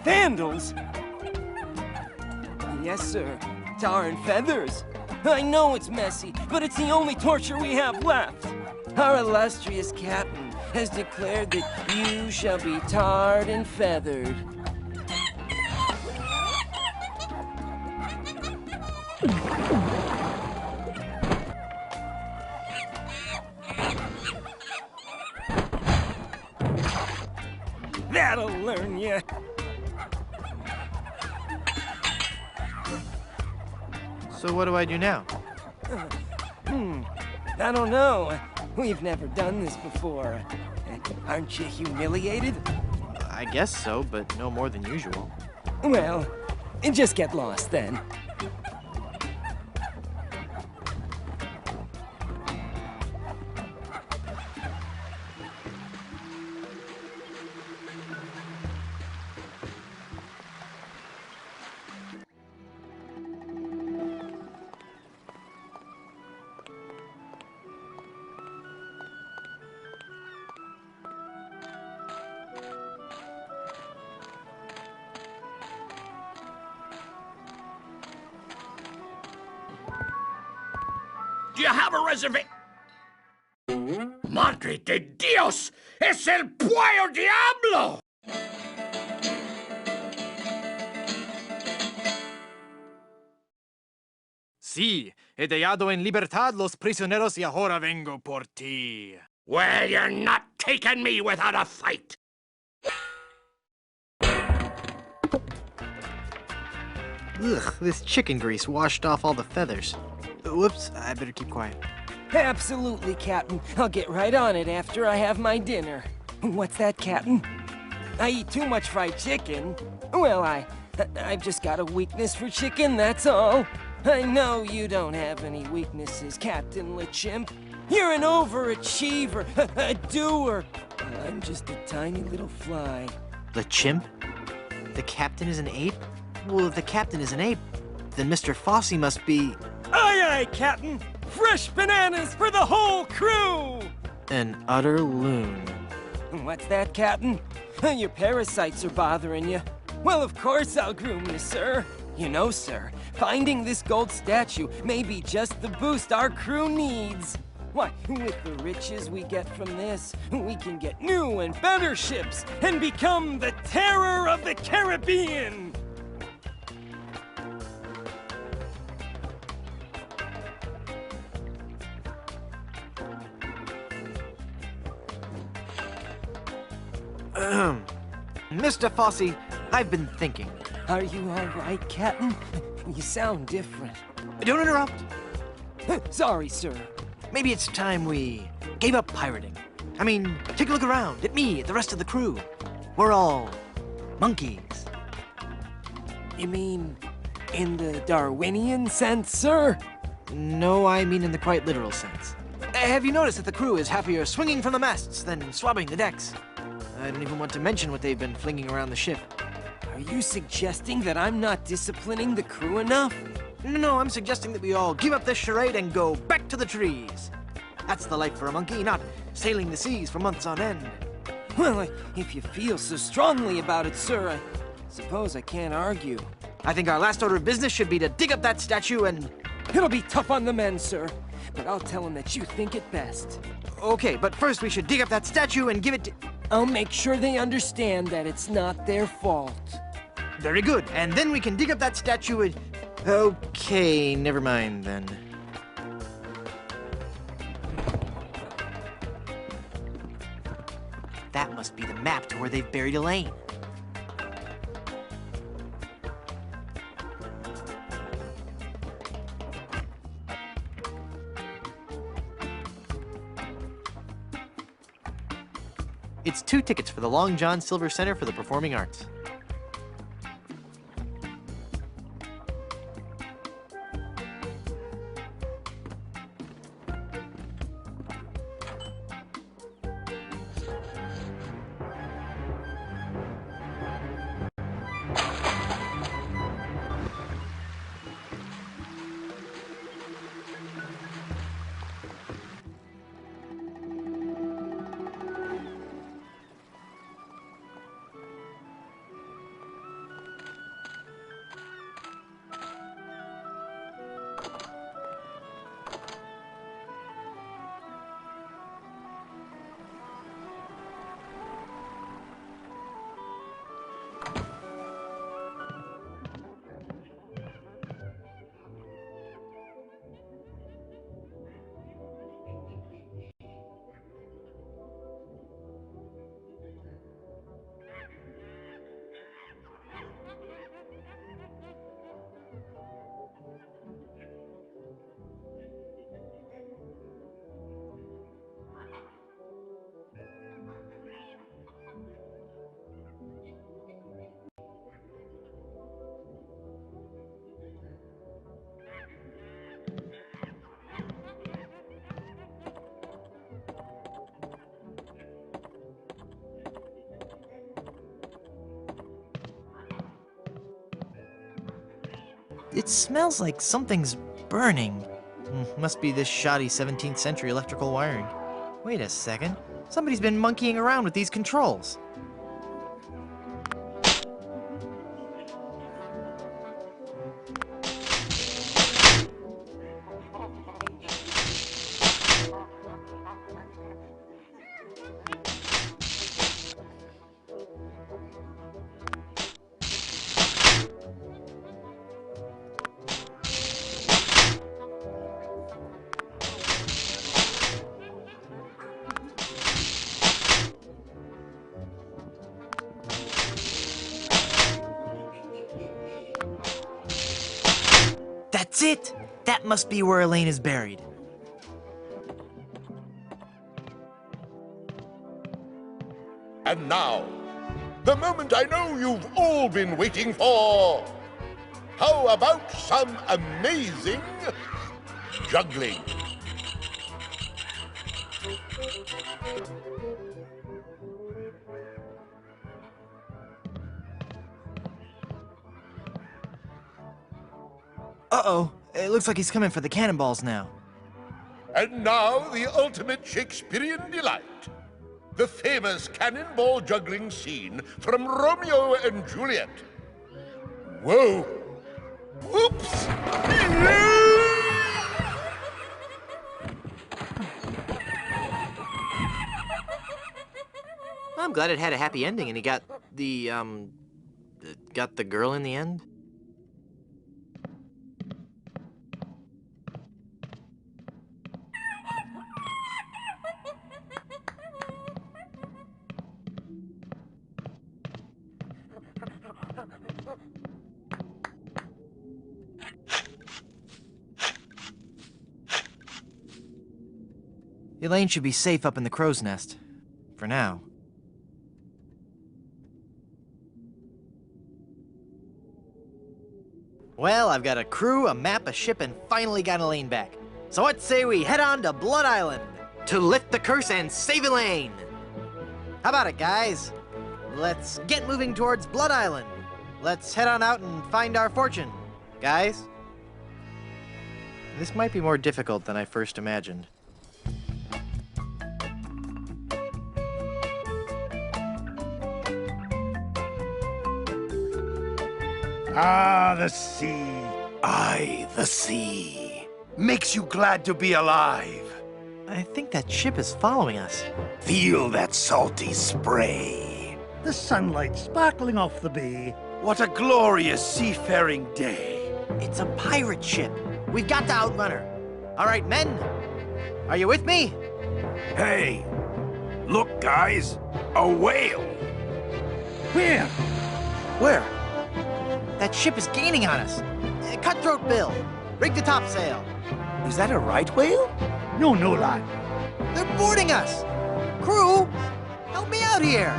Vandals? Yes, sir. Tar and feathers. I know it's messy, but it's the only torture we have left. Our illustrious captain has declared that you shall be tarred and feathered. That'll learn you. So what do I do now? I don't know. We've never done this before. Aren't you humiliated? I guess so, but no more than usual. Well, just get lost then. Do you have a reservation? Madre de Dios! ¡Es el Puello Diablo! Sí, he dejado en libertad los prisioneros y ahora vengo por ti. Well, you're not taking me without a fight. Ugh, this chicken grease washed off all the feathers. Whoops, I better keep quiet. Absolutely, Captain. I'll get right on it after I have my dinner. What's that, Captain? I eat too much fried chicken. Well, I've just got a weakness for chicken, that's all. I know you don't have any weaknesses, Captain LeChimp. You're an overachiever, a doer. I'm just a tiny little fly. LeChimp? The captain is an ape? Well, if the captain is an ape, then Mr. Fossey must be... Aye, aye, Captain! Fresh bananas for the whole crew! an utter loon. What's that, Captain? Your parasites are bothering you. Well, of course I'll groom you, sir. You know, sir, finding this gold statue may be just the boost our crew needs. Why, with the riches we get from this, we can get new and better ships and become the terror of the Caribbean! Mr. Fossey, I've been thinking. Are you all right, Captain? You sound different. Don't interrupt. Sorry, sir. Maybe it's time we gave up pirating. I mean, take a look around at me, at the rest of the crew. We're all monkeys. You mean in the Darwinian sense, sir? No, I mean in the quite literal sense. Have you noticed that the crew is happier swinging from the masts than swabbing the decks? I don't even want to mention what they've been flinging around the ship. Are you suggesting that I'm not disciplining the crew enough? No, I'm suggesting that we all give up this charade and go back to the trees. That's the life for a monkey, not sailing the seas for months on end. Well, if you feel so strongly about it, sir, I suppose I can't argue. I think our last order of business should be to dig up that statue and... It'll be tough on the men, sir, but I'll tell them that you think it best. Okay, but first we should dig up that statue and give it to... I'll make sure they understand that it's not their fault. Very good, and then we can dig up that statue and... Okay, never mind then. That must be the map to where they've buried Elaine. It's 2 tickets for the Long John Silver Center for the Performing Arts. It smells like something's burning. Must be this shoddy 17th century electrical wiring. Wait a second. Somebody's been monkeying around with these controls. That's it! That must be where Elaine is buried. And now, the moment I know you've all been waiting for. How about some amazing juggling? Uh-oh. It looks like he's coming for the cannonballs now. And now, the ultimate Shakespearean delight. The famous cannonball juggling scene from Romeo and Juliet. Whoa! Whoops! I'm glad it had a happy ending and he got the girl in the end. Elaine should be safe up in the crow's nest. For now. Well, I've got a crew, a map, a ship, and finally got Elaine back. So what say we head on to Blood Island to lift the curse and save Elaine? How about it, guys? Let's get moving towards Blood Island. Let's head on out and find our fortune. Guys? This might be more difficult than I first imagined. Ah, the sea. Aye, the sea. Makes you glad to be alive. I think that ship is following us. Feel that salty spray. The sunlight sparkling off the bay. What a glorious seafaring day. It's a pirate ship. We've got to outrun her. All right, men. Are you with me? Hey, look, guys. A whale. Where? Where? That ship is gaining on us. Cutthroat Bill, rig the topsail. Is that a right whale? No, lad. They're boarding us. Crew, help me out here.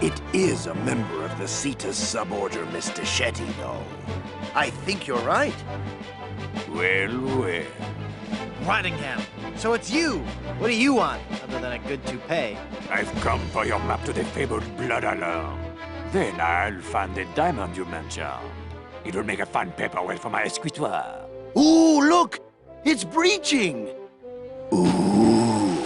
It is a member of the Cetus suborder, Mr. Shetty, though. I think you're right. Well, well. Rottingham, so it's you. What do you want, other than a good toupee? I've come for your map to the fabled Blood Island. Then I'll find the diamond you mentioned. It'll make a fine paperweight for my escritoire. Ooh, look! It's breaching! Ooh.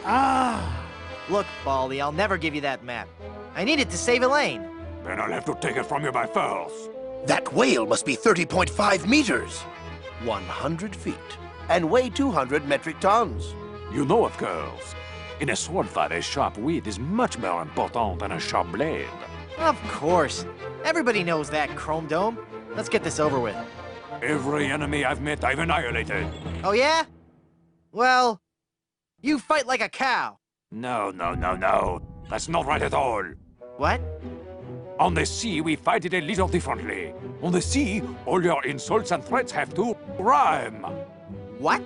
Ah! Look, Baldy, I'll never give you that map. I need it to save Elaine. Then I'll have to take it from you by force. That whale must be 30.5 meters. 100 feet. And weigh 200 metric tons. You know, of course. In a sword fight, a sharp wit is much more important than a sharp blade. Of course. Everybody knows that, Chrome Dome. Let's get this over with. Every enemy I've met, I've annihilated. Oh, yeah? Well, you fight like a cow. No. That's not right at all. What? On the sea, we fight it a little differently. On the sea, all your insults and threats have to rhyme. What?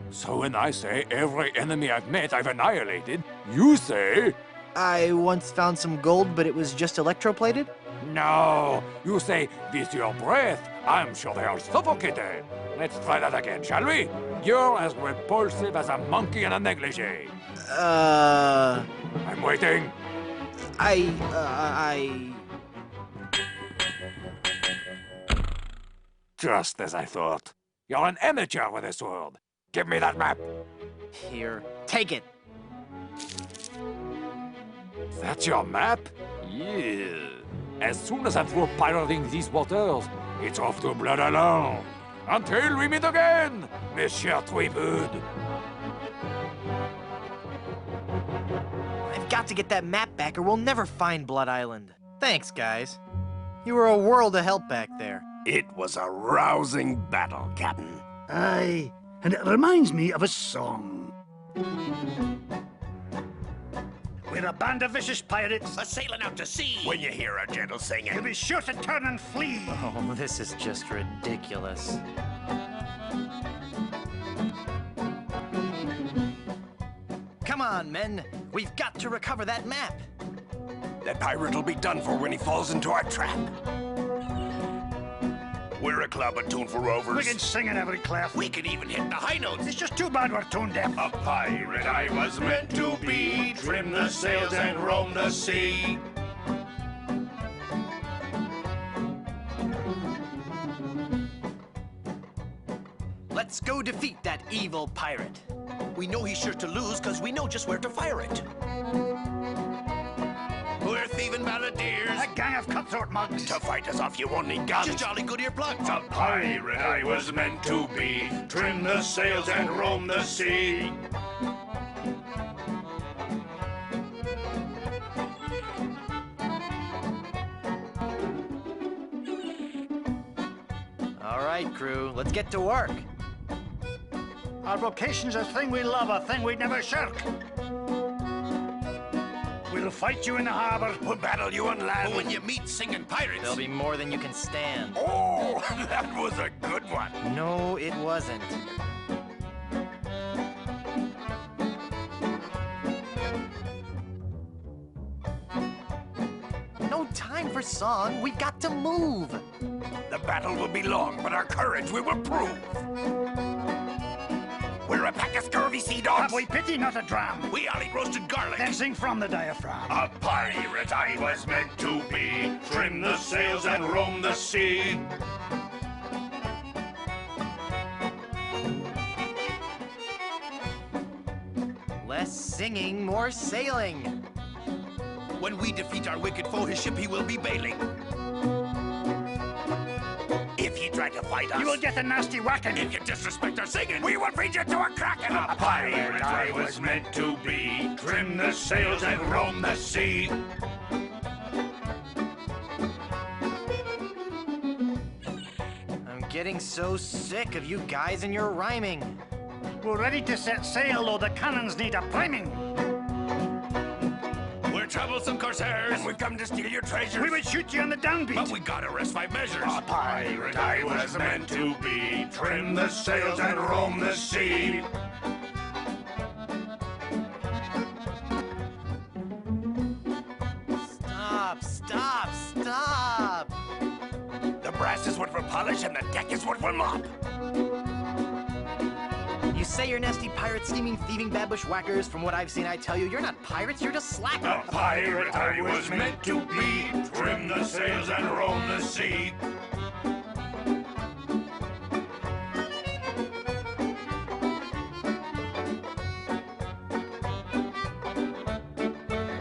So when I say every enemy I've met, I've annihilated, you say... I once found some gold, but it was just electroplated? No, you say, with your breath, I'm sure they are suffocated. Let's try that again, shall we? You're as repulsive as a monkey in a negligee. I'm waiting. Just as I thought. You're an amateur with a sword. Give me that map. Here, take it. That's your map? Yeah. As soon as I'm through pirating these waters, it's off to Blood Island. Until we meet again, Monsieur Tweepood. I've got to get that map back or we'll never find Blood Island. Thanks, guys. You were a world of help back there. It was a rousing battle, Captain. Aye, and it reminds me of a song. We're a band of vicious pirates, A-sailing out to sea. When you hear our gentle singing, you'll be sure to turn and flee. Oh, this is just ridiculous. Come on, men. We've got to recover that map. that pirate will be done for when he falls into our trap. We're a club attuned for rovers. We can sing in every clef. We can even hit the high notes. It's just too bad we're tone deaf. A pirate I was meant to be, trim the sails and roam the sea. Let's go defeat that evil pirate. We know he's sure to lose because we know just where to fire it. We're thieving balladeers. A gang of cutthroat mugs. To fight us off, you won't need guns. Just jolly good earplugs. A pirate I was meant to be, trim the sails and roam the sea. All right, crew, let's get to work. Our vocation's a thing we love, a thing we'd never shirk. We'll fight you in the harbor. We'll battle you on land. But when you meet singing pirates, There'll be more than you can stand. Oh, that was a good one. No, it wasn't. No time for song. We've got to move. The battle will be long, but our courage we will prove. We're a pack of scurvy sea dogs. Have we pity, not a dram? We all eat roasted garlic. Then sing from the diaphragm. A pirate I was meant to be, trim the sails and roam the sea. Less singing, more sailing. When we defeat our wicked foe, his ship he will be bailing. If you try to fight us, You will get a nasty whacking. if you disrespect our singing, we will feed you to a kraken. A pirate I was meant to be, trim the sails and roam the sea. I'm getting so sick of you guys and your rhyming. We're ready to set sail, though the cannons need a priming. We're troublesome corsairs, and we've come to steal your treasures. We would shoot you on the downbeat. But we gotta rest 5 measures. A pirate I was meant to be, trim the sails and roam the sea. Stop, stop, stop! The brass is wood for polish, and the deck is wood for mop. You say you're nasty pirates, steaming, thieving, bad bushwhackers. From what I've seen, I tell you, you're not pirates, you're just slackers. A pirate I was meant to be, trim the sails and roam the sea.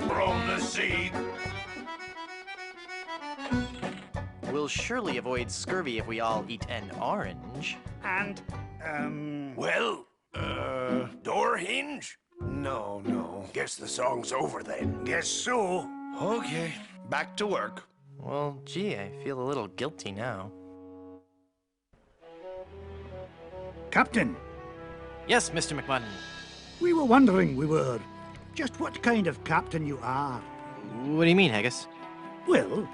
Roam the sea. We'll surely avoid scurvy if we all eat an orange. And, Well, door hinge? No. Guess the song's over then. guess so. Okay, back to work. Well, gee, I feel a little guilty now. Captain, Yes, Mr. McMutton. we were wondering, just what kind of captain you are. What do you mean, Haggis? Well,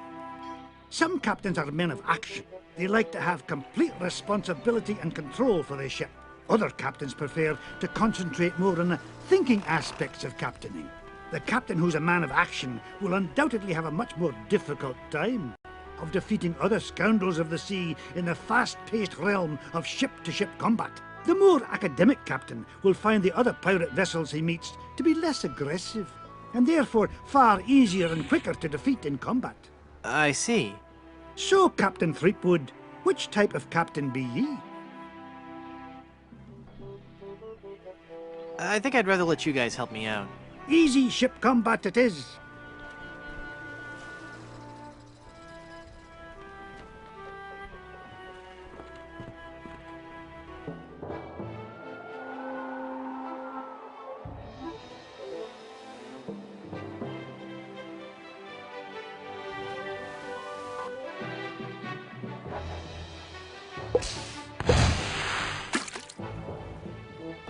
some captains are men of action. They like to have complete responsibility and control for their ship. Other captains prefer to concentrate more on the thinking aspects of captaining. The captain who's a man of action will undoubtedly have a much more difficult time of defeating other scoundrels of the sea in the fast-paced realm of ship-to-ship combat. The more academic captain will find the other pirate vessels he meets to be less aggressive, and therefore far easier and quicker to defeat in combat. I see. So, Captain Threepwood, Which type of captain be ye? I think I'd rather let you guys help me out. Easy ship combat it is.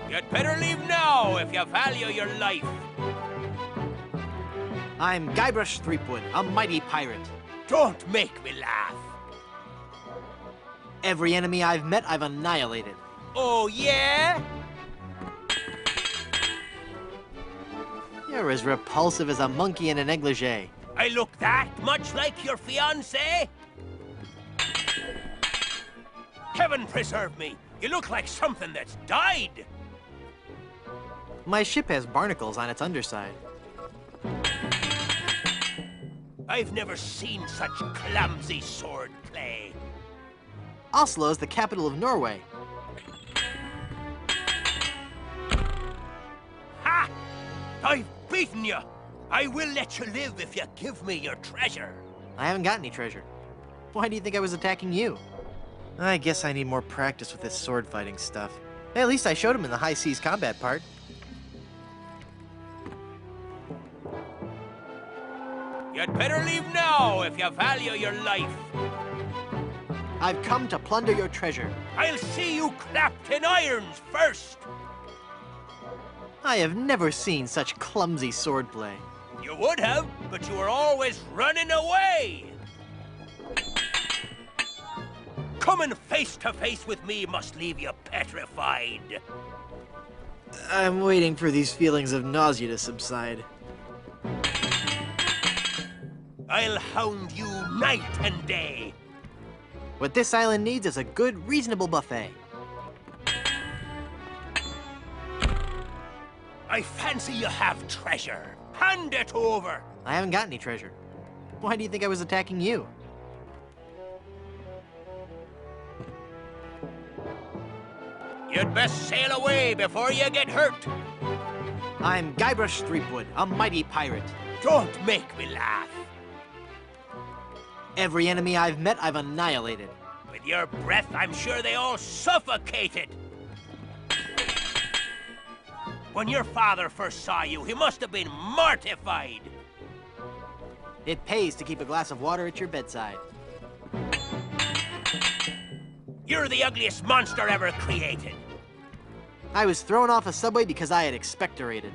You'd better leave now if you value your life. I'm Guybrush Threepwood, a mighty pirate. Don't make me laugh. Every enemy I've met, I've annihilated. Oh, yeah? You're as repulsive as a monkey in a negligee. I look that much like your fiancé? Heaven preserve me. You look like something that's died. My ship has barnacles on its underside. I've never seen such clumsy swordplay. Oslo is the capital of Norway. Ha! I've beaten you. I will let you live if you give me your treasure. I haven't got any treasure. Why do you think I was attacking you? I guess I need more practice with this sword fighting stuff. At least I showed him in the high seas combat part. You'd better leave now if you value your life. I've come to plunder your treasure. I'll see you clapped in irons first. I have never seen such clumsy swordplay. You would have, but you were always running away. Coming face to face with me must leave you petrified. I'm waiting for these feelings of nausea to subside. I'll hound you night and day. What this island needs is a good, reasonable buffet. I fancy you have treasure. Hand it over. I haven't got any treasure. Why do you think I was attacking you? You'd best sail away before you get hurt. I'm Guybrush Threepwood, a mighty pirate. Don't make me laugh. Every enemy I've met, I've annihilated. With your breath, I'm sure they all suffocated. When your father first saw you, he must have been mortified. It pays to keep a glass of water at your bedside. You're the ugliest monster ever created. I was thrown off a subway because I had expectorated.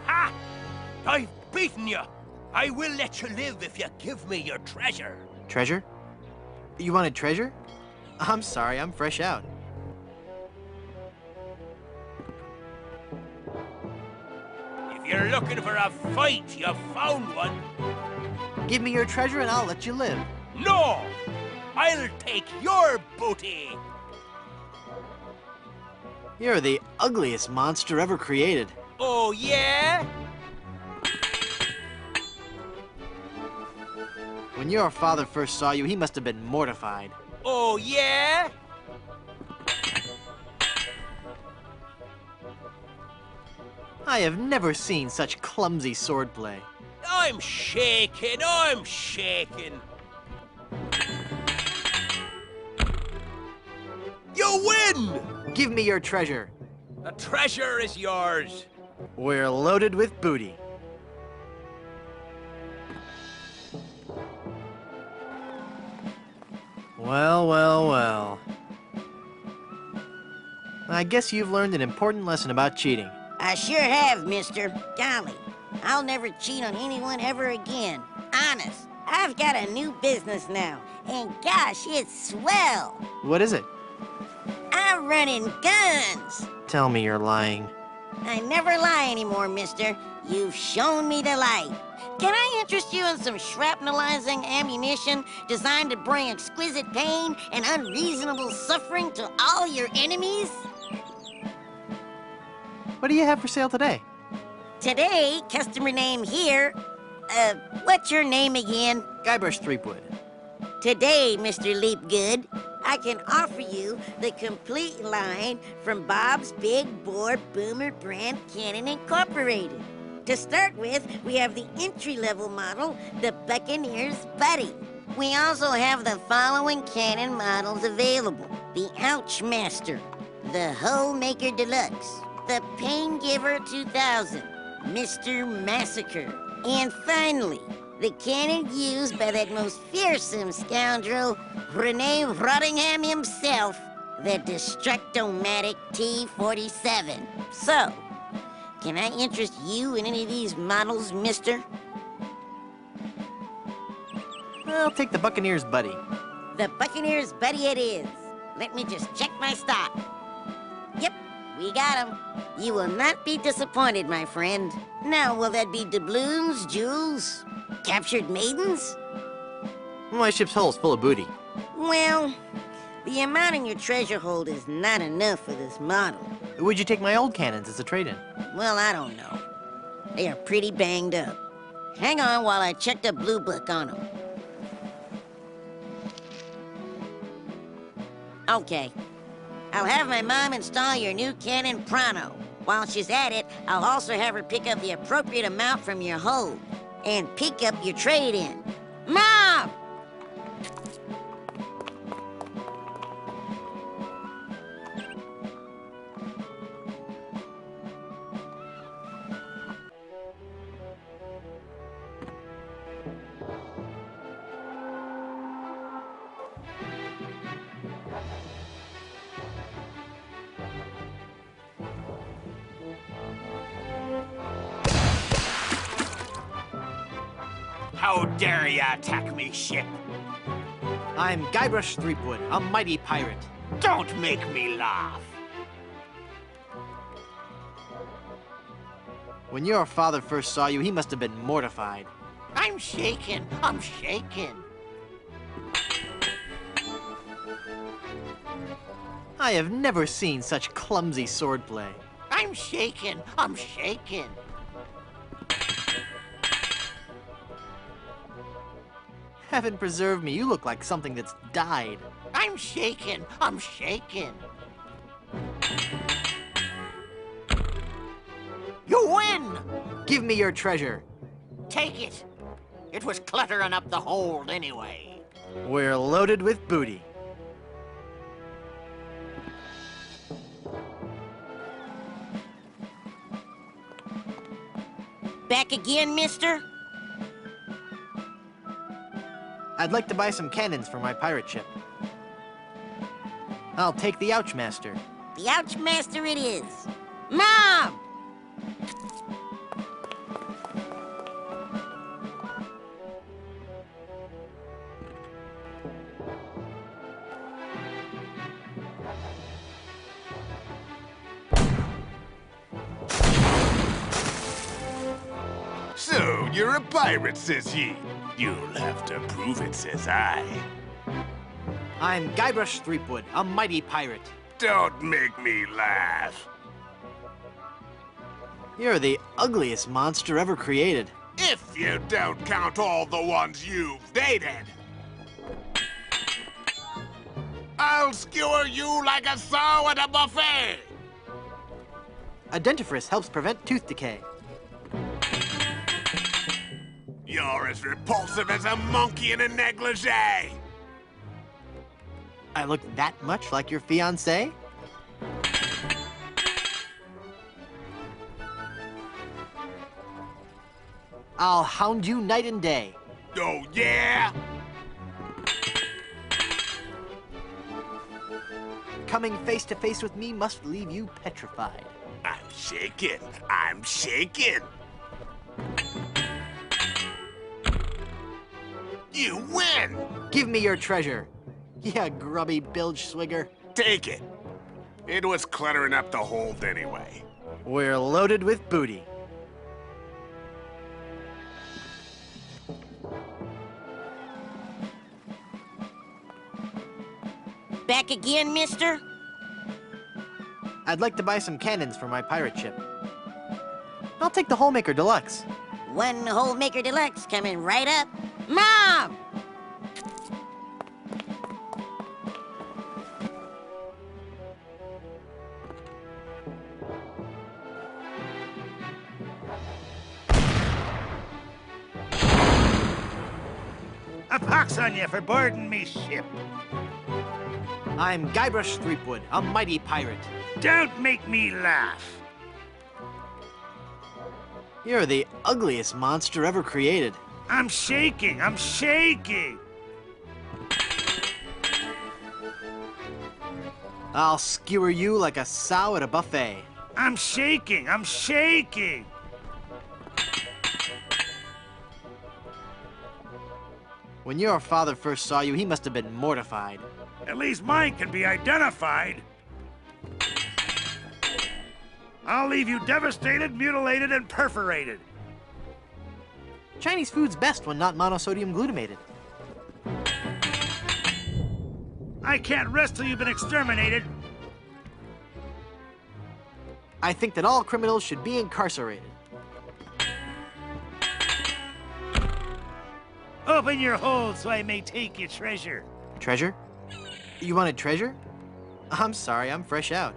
Ha! I've beaten you. I will let you live if you give me your treasure. Treasure? You wanted treasure? I'm sorry, I'm fresh out. If you're looking for a fight, you've found one. Give me your treasure and I'll let you live. No! I'll take your booty. You're the ugliest monster ever created. Oh, yeah? When your father first saw you, he must have been mortified. Oh, yeah? I have never seen such clumsy swordplay. I'm shaking, I'm shaking. You win! Give me your treasure. The treasure is yours. We're loaded with booty. Well, well, well. I guess you've learned an important lesson about cheating. I sure have, mister. Golly, I'll never cheat on anyone ever again. Honest, I've got a new business now, and gosh, it's swell. What is it? I'm running guns. Tell me you're lying. I never lie anymore, mister. You've shown me the light. Can I interest you in some shrapnelizing ammunition designed to bring exquisite pain and unreasonable suffering to all your enemies? What do you have for sale today? Today, customer name here. What's your name again? Guybrush Threepwood. Today, Mr. Leapgood, I can offer you the complete line from Bob's Big Bore Boomer Brand Cannon Incorporated. To start with, we have the entry-level model, the Buccaneer's Buddy. We also have the following cannon models available. The Ouch Master, the Hole Maker Deluxe, the Pain Giver 2000, Mr. Massacre, and finally, the cannon used by that most fearsome scoundrel, Rene Rottingham himself, the Destructomatic T-47. So, can I interest you in any of these models, mister? I'll take the Buccaneer's Buddy. The Buccaneer's Buddy it is. Let me just check my stock. Yep, we got him. You will not be disappointed, my friend. Now, will that be doubloons, jewels, captured maidens? My ship's hull's full of booty. Well, the amount in your treasure hold is not enough for this model. Would you take my old cannons as a trade-in? Well, I don't know. They are pretty banged up. Hang on while I check the blue book on them. Okay. I'll have my mom install your new cannon pronto. While she's at it, I'll also have her pick up the appropriate amount from your hold and pick up your trade-in. Mom! How dare you attack me, ship? I'm Guybrush Threepwood, a mighty pirate. Don't make me laugh. When your father first saw you, he must have been mortified. I'm shaken. I'm shaken. I have never seen such clumsy swordplay. I'm shaken. I'm shaken. Heaven preserve me, you look like something that's died. I'm shaken. I'm shaken. You win! Give me your treasure. Take it. It was cluttering up the hold anyway. We're loaded with booty. Back again, mister? I'd like to buy some cannons for my pirate ship. I'll take the Ouch Master. The Ouch Master it is. Mom! So, you're a pirate, says ye. You'll have to prove it, says I. I'm Guybrush Threepwood, a mighty pirate. Don't make me laugh. You're the ugliest monster ever created. If you don't count all the ones you've dated. I'll skewer you like a sow at a buffet. A dentifrice helps prevent tooth decay. You're as repulsive as a monkey in a negligee. I look that much like your fiancé? I'll hound you night and day. Oh, yeah? Coming face to face with me must leave you petrified. I'm shaking. I'm shaking. You win! Give me your treasure. Yeah, grubby bilge swigger. Take it. It was cluttering up the hold anyway. We're loaded with booty. Back again, mister? I'd like to buy some cannons for my pirate ship. I'll take the Holemaker Deluxe. One Hole Maker Deluxe coming right up. Mom! A pox on you for boarding me ship. I'm Guybrush Threepwood, a mighty pirate. Don't make me laugh. You're the ugliest monster ever created. I'm shaking. I'm shaking. I'll skewer you like a sow at a buffet. I'm shaking. I'm shaking. When your father first saw you, he must have been mortified. At least mine can be identified. I'll leave you devastated, mutilated, and perforated. Chinese food's best when not monosodium glutamated. I can't rest till you've been exterminated. I think that all criminals should be incarcerated. Open your hold so I may take your treasure. Treasure? You wanted treasure? I'm sorry, I'm fresh out.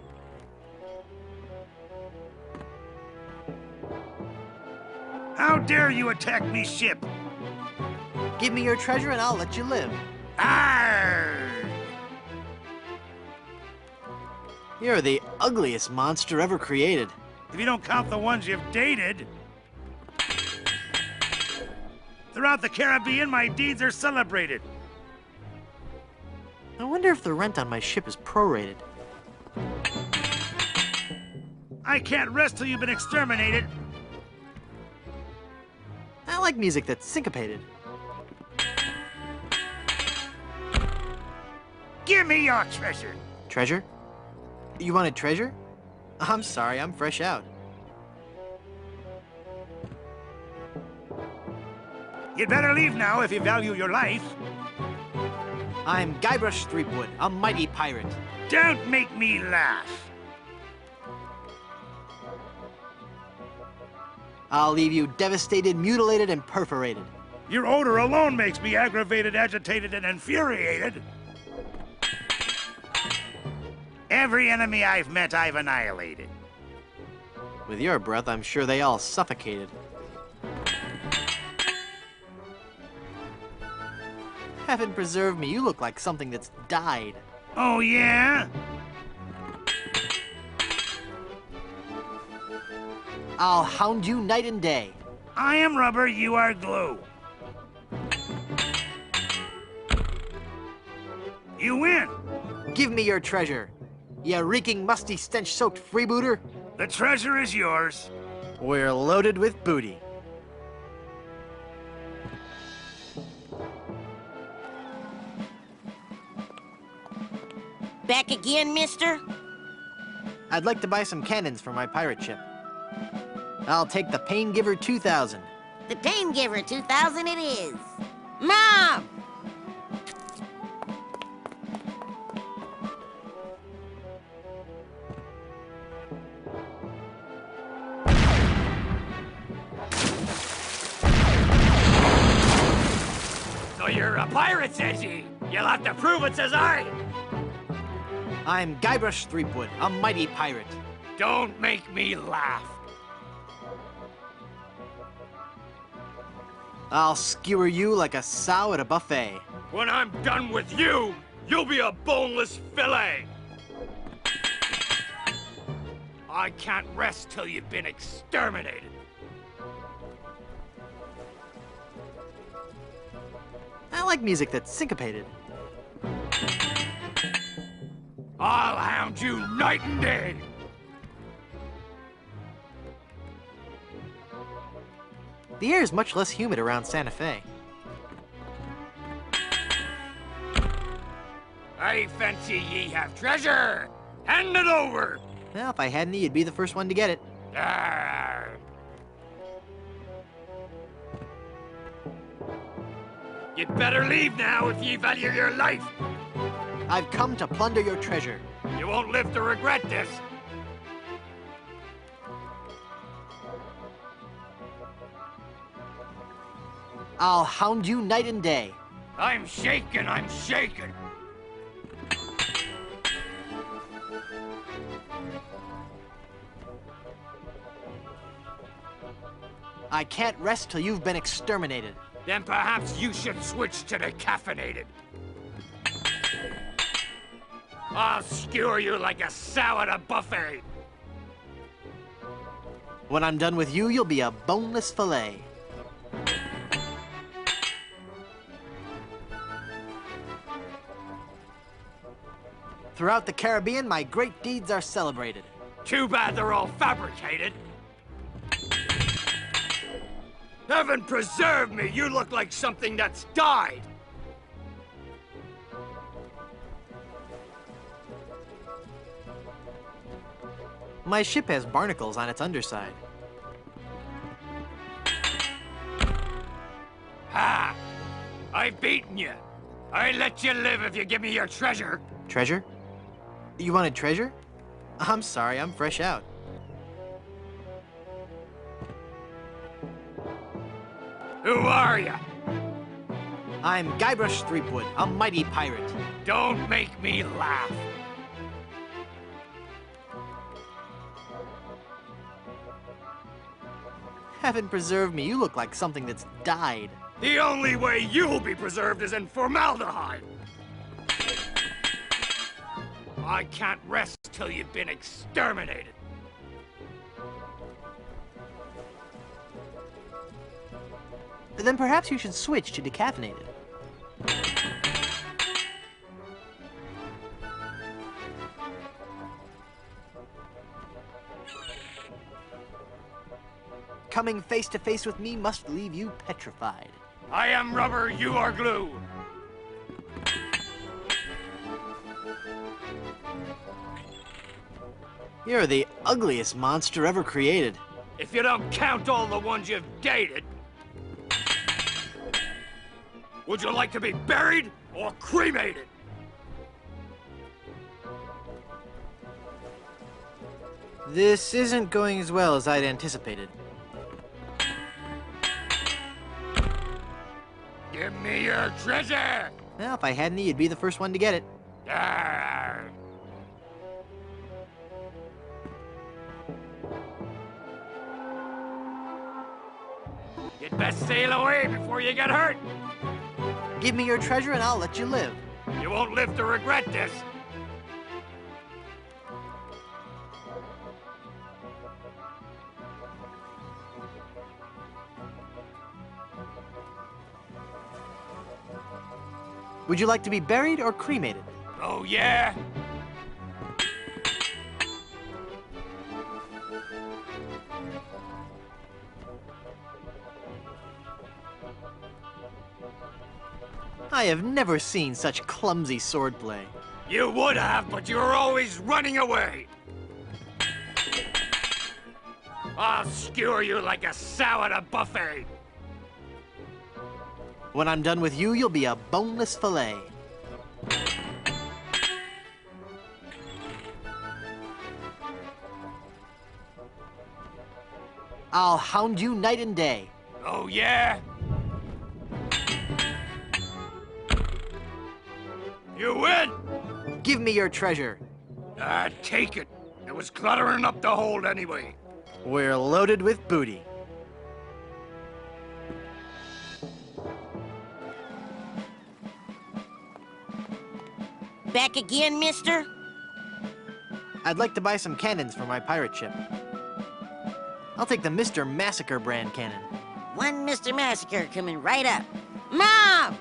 How dare you attack me ship? Give me your treasure and I'll let you live. Arrgh! You're the ugliest monster ever created. If you don't count the ones you've dated. Throughout the Caribbean, my deeds are celebrated. I wonder if the rent on my ship is prorated. I can't rest till you've been exterminated. I like music that's syncopated. Give me your treasure. Treasure? You wanted treasure? I'm sorry, I'm fresh out. You'd better leave now if you value your life. I'm Guybrush Threepwood, a mighty pirate. Don't make me laugh. I'll leave you devastated, mutilated, and perforated. Your odor alone makes me aggravated, agitated, and infuriated. Every enemy I've met, I've annihilated. With your breath, I'm sure they all suffocated. Heaven preserve me, you look like something that's died. Oh, yeah? I'll hound you night and day. I am rubber, you are glue. You win. Give me your treasure, you reeking, musty, stench-soaked freebooter. The treasure is yours. We're loaded with booty. Back again, mister? I'd like to buy some cannons for my pirate ship. I'll take the Pain Giver 2000. The Pain Giver 2000 it is. Mom! So you're a pirate, says he. You'll have to prove it, says I. I'm Guybrush Threepwood, a mighty pirate. Don't make me laugh. I'll skewer you like a sow at a buffet. When I'm done with you, you'll be a boneless fillet. I can't rest till you've been exterminated. I like music that's syncopated. I'll hound you night and day. The air is much less humid around Santa Fe. I fancy ye have treasure. Hand it over. Well, if I had any, you'd be the first one to get it. Arr. You'd better leave now if ye value your life. I've come to plunder your treasure. You won't live to regret this. I'll hound you night and day. I'm shaking, I'm shaking. I can't rest till you've been exterminated. Then perhaps you should switch to the caffeinated. I'll skewer you like a sow at a buffet. When I'm done with you, you'll be a boneless fillet. Throughout the Caribbean, my great deeds are celebrated. Too bad they're all fabricated. Heaven preserve me, you look like something that's died. My ship has barnacles on its underside. Ha! I've beaten you. I let you live if you give me your treasure. Treasure? You wanted treasure? I'm sorry, I'm fresh out. Who are you? I'm Guybrush Threepwood, a mighty pirate. Don't make me laugh. Heaven preserve me, you look like something that's died. The only way you'll be preserved is in formaldehyde. I can't rest till you've been exterminated. Then perhaps you should switch to decaffeinated. Coming face to face with me must leave you petrified. I am rubber, you are glue. You're the ugliest monster ever created. If you don't count all the ones you've dated. Would you like to be buried or cremated? This isn't going as well as I'd anticipated. Give me your treasure! Well, if I had any, you'd be the first one to get it. Arr. You'd best sail away before you get hurt. Give me your treasure and I'll let you live. You won't live to regret this. Would you like to be buried or cremated? Oh, yeah? I have never seen such clumsy swordplay. You would have, but you were always running away. I'll skewer you like a sow at a buffet. When I'm done with you, you'll be a boneless fillet. I'll hound you night and day. Oh, yeah? You win! Give me your treasure. Take it. It was cluttering up the hold anyway. We're loaded with booty. Back again, mister? I'd like to buy some cannons for my pirate ship. I'll take the Mr. Massacre brand cannon. One Mr. Massacre coming right up. Mom!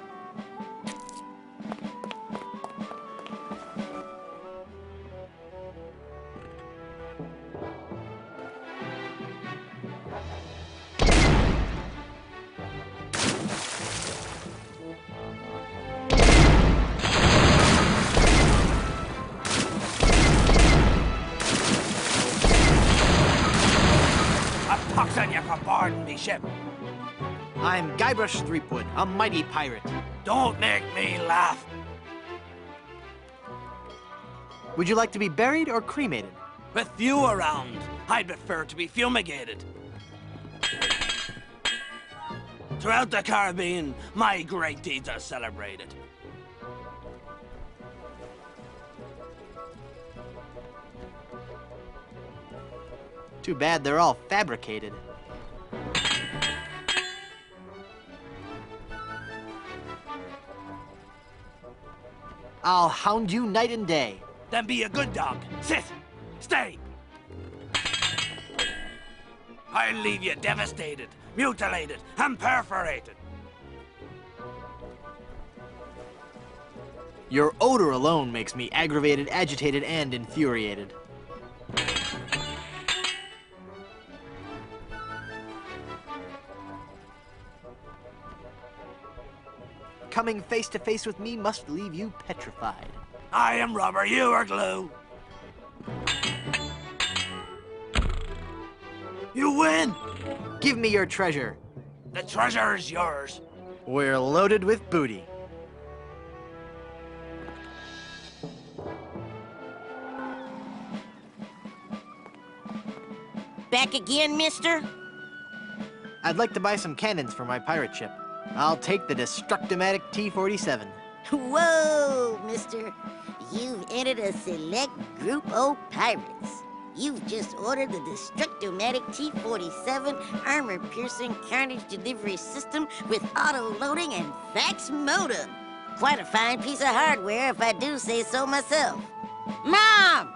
Pox on you for boarding me ship. I'm Guybrush Threepwood, a mighty pirate. Don't make me laugh. Would you like to be buried or cremated? With you around, I'd prefer to be fumigated. Throughout the Caribbean, my great deeds are celebrated. Too bad they're all fabricated. I'll hound you night and day. Then be a good dog. Sit! Stay! I'll leave you devastated, mutilated, and perforated. Your odor alone makes me aggravated, agitated, and infuriated. Coming face to face with me must leave you petrified. I am rubber, you are glue. You win! Give me your treasure. The treasure is yours. We're loaded with booty. Back again, mister? I'd like to buy some cannons for my pirate ship. I'll take the Destructomatic T-47. Whoa, mister. You've entered a select group of pirates. You've just ordered the Destructomatic T-47 armor-piercing carnage delivery system with auto-loading and fax modem. Quite a fine piece of hardware, if I do say so myself. Mom!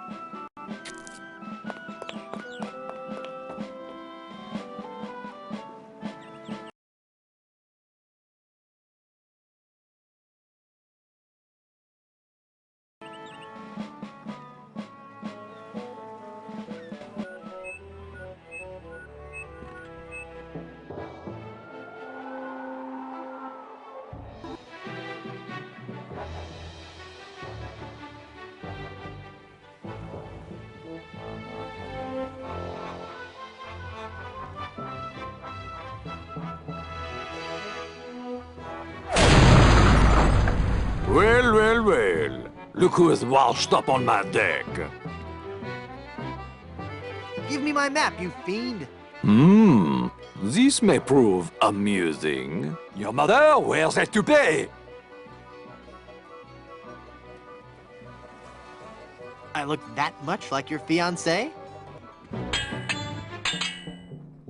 Well, well, well. Look who is washed up on my deck. Give me my map, you fiend. This may prove amusing. Your mother, where's that toupee? I look that much like your fiancé?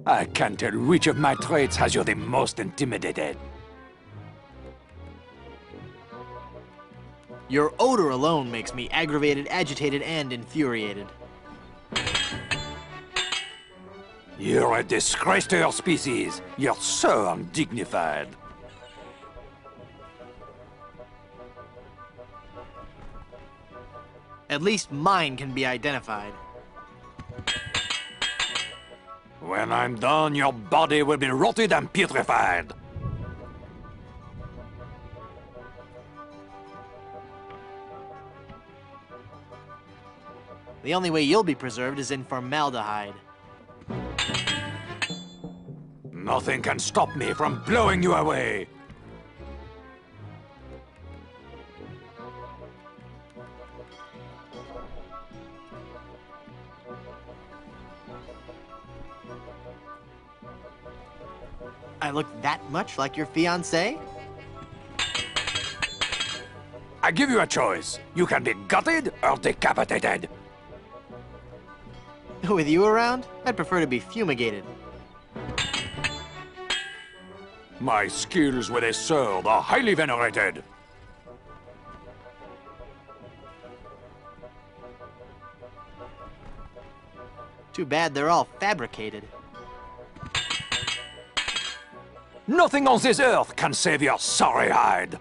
I can't tell which of my traits has you the most intimidated. Your odor alone makes me aggravated, agitated, and infuriated. You're a disgrace to your species. You're so undignified. At least mine can be identified. When I'm done, your body will be rotted and putrefied. The only way you'll be preserved is in formaldehyde. Nothing can stop me from blowing you away. I look that much like your fiancé? I give you a choice. You can be gutted or decapitated. With you around, I'd prefer to be fumigated. My skills with a sword are highly venerated. Too bad they're all fabricated. Nothing on this earth can save your sorry hide.